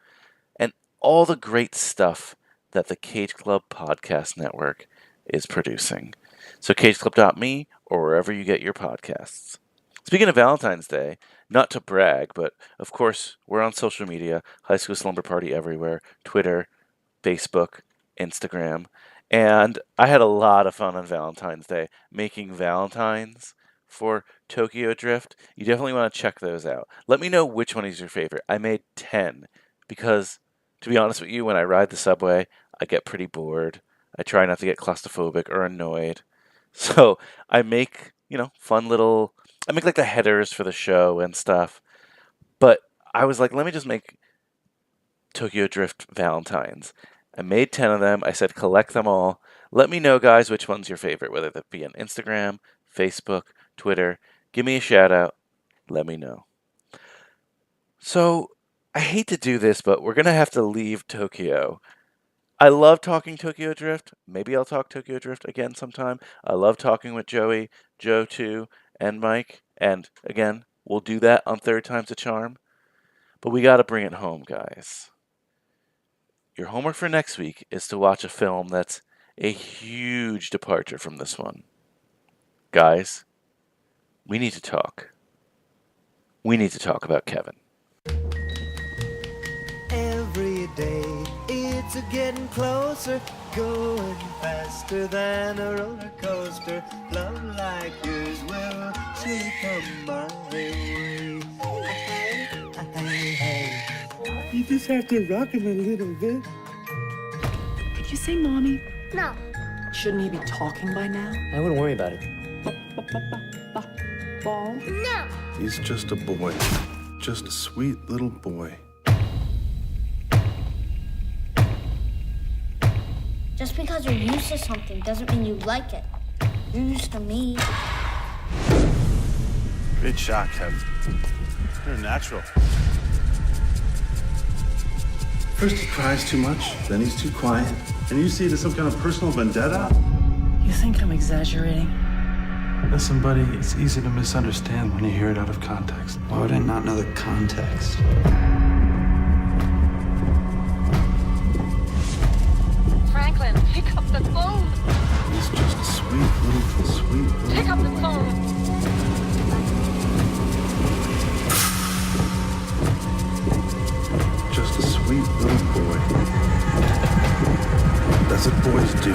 and all the great stuff that the Cage Club Podcast Network is producing. So cageclub.me or wherever you get your podcasts. Speaking of Valentine's Day, not to brag, but of course, we're on social media, High School Slumber Party everywhere, Twitter, Facebook, Instagram, and I had a lot of fun on Valentine's Day making Valentines for Tokyo Drift. You definitely want to check those out. Let me know which one is your favorite. I made 10 because, to be honest with you, when I ride the subway, I get pretty bored. I try not to get claustrophobic or annoyed. So I make, fun little, I make like the headers for the show and stuff. But I was like, let me just make Tokyo Drift Valentines. I made 10 of them. I said, collect them all. Let me know, guys, which one's your favorite, whether that be on Instagram, Facebook, Twitter. Give me a shout out. Let me know. So I hate to do this, but we're going to have to leave Tokyo. I love talking Tokyo Drift. Maybe I'll talk Tokyo Drift again sometime. I love talking with Joey, Joe too, and Mike. And again, we'll do that on Third Time's a Charm. But we got to bring it home, guys. Your homework for next week is to watch a film that's a huge departure from this one. Guys, we need to talk. We need to talk about Kevin. Every day it's a getting closer, going faster than a roller coaster. Love like yours will surely come my way. Hey. You just have to rock him a little bit. Did you say mommy? No. Shouldn't he be talking by now? I wouldn't worry about it. Ball? No. He's just a boy. Just a sweet little boy. Just because you're used to something doesn't mean you like it. You're used to me. Great shot, Kevin. You're natural. First he cries too much, then he's too quiet. And you see it as some kind of personal vendetta? You think I'm exaggerating? Listen, buddy, it's easy to misunderstand when you hear it out of context. Why would I not know the context? Franklin, pick up the phone. He's just a sweet little Pick up the phone. just a sweet little boy. That's what boys do.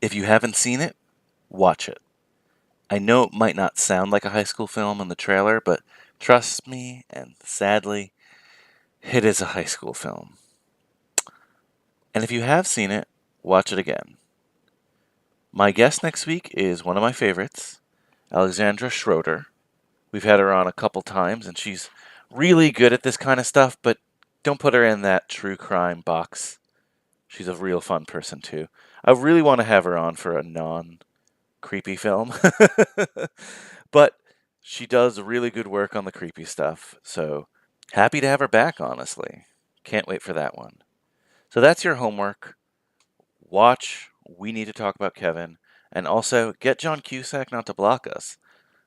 If you haven't seen it, watch it. I know it might not sound like a high school film in the trailer, but trust me, and sadly, it is a high school film. And if you have seen it, watch it again. My guest next week is one of my favorites, Alexandra Schroeder. We've had her on a couple times, and she's really good at this kind of stuff, but don't put her in that true crime box. She's a real fun person, too. I really want to have her on for a non-creepy film. But she does really good work on the creepy stuff, so happy to have her back, honestly. Can't wait for that one. So that's your homework. Watch We Need to Talk About Kevin, and also get John Cusack not to block us.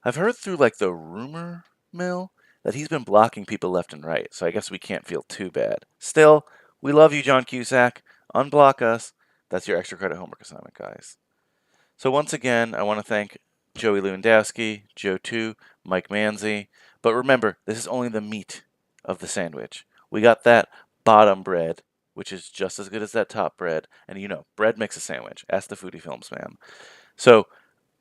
I've heard through like the rumor mill that he's been blocking people left and right, so I guess we can't feel too bad. Still, we love you, John Cusack. Unblock us. That's your extra credit homework assignment, guys. So once again, I want to thank Joey Lewandowski, Joe 2, Mike Manzi. But remember, this is only the meat of the sandwich. We got that bottom bread, which is just as good as that top bread. And you know, bread makes a sandwich. Ask the Foodie Films man. So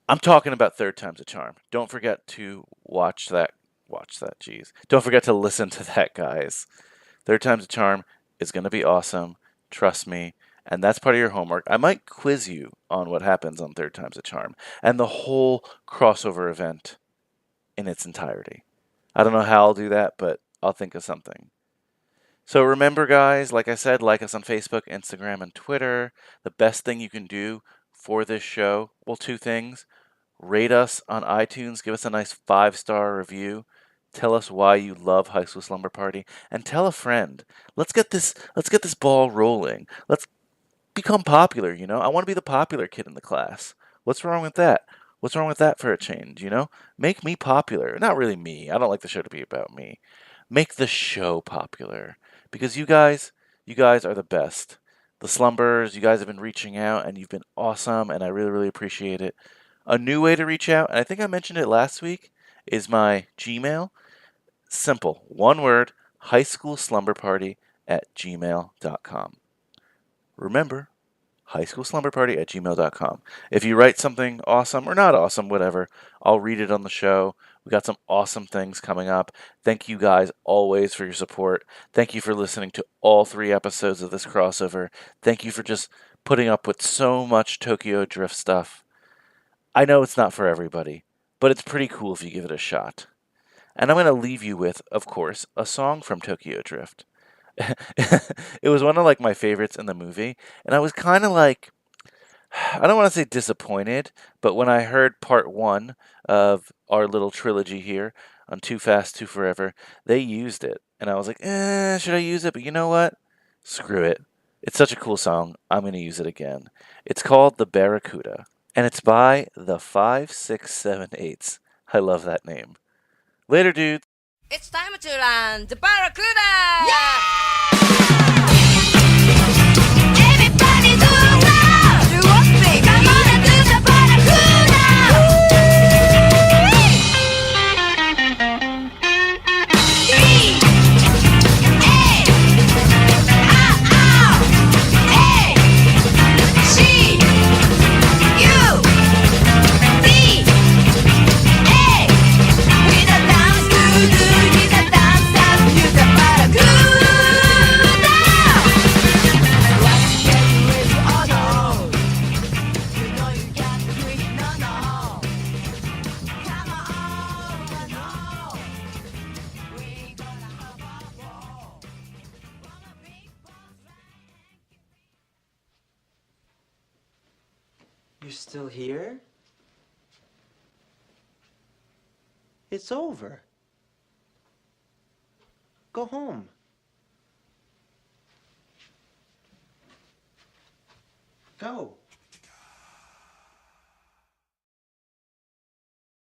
I'm talking about Third Time's a Charm. Don't forget to watch that, geez. Don't forget to listen to that, guys. Third Time's a Charm is going to be awesome. Trust me. And that's part of your homework. I might quiz you on what happens on Third Time's a Charm and the whole crossover event in its entirety. I don't know how I'll do that, but I'll think of something. So remember, guys, like I said, like us on Facebook, Instagram, and Twitter. The best thing you can do for this show, well, two things. Rate us on iTunes. Give us a nice 5-star review. Tell us why you love High School Slumber Party, and tell a friend. Let's get this ball rolling. Let's become popular, you know? I want to be the popular kid in the class. What's wrong with that? What's wrong with that for a change, you know? Make me popular. Not really me. I don't like the show to be about me. Make the show popular. Because you guys are the best. The Slumbers, you guys have been reaching out and you've been awesome and I really, really appreciate it. A new way to reach out, and I think I mentioned it last week, is my Gmail. Simple. One word, highschoolslumberparty@gmail.com. Remember, highschoolslumberparty@gmail.com. If you write something awesome or not awesome, whatever, I'll read it on the show. We got some awesome things coming up. Thank you guys always for your support. Thank you for listening to all 3 episodes of this crossover. Thank you for just putting up with so much Tokyo Drift stuff. I know it's not for everybody, but it's pretty cool if you give it a shot. And I'm going to leave you with, of course, a song from Tokyo Drift. It was one of like my favorites in the movie, and I was kind of like, I don't want to say disappointed, but when I heard part 1 of our little trilogy here on Too Fast, Too Forever, they used it, and I was like, should I use it? But you know what? Screw it. It's such a cool song. I'm going to use it again. It's called The Barracuda, and it's by the 5678s. I love that name. Later, dudes. It's time to land the Barracuda! Everybody do a wow! Do a big come on and do the Barracuda! You're still here? It's over. Go home. Go.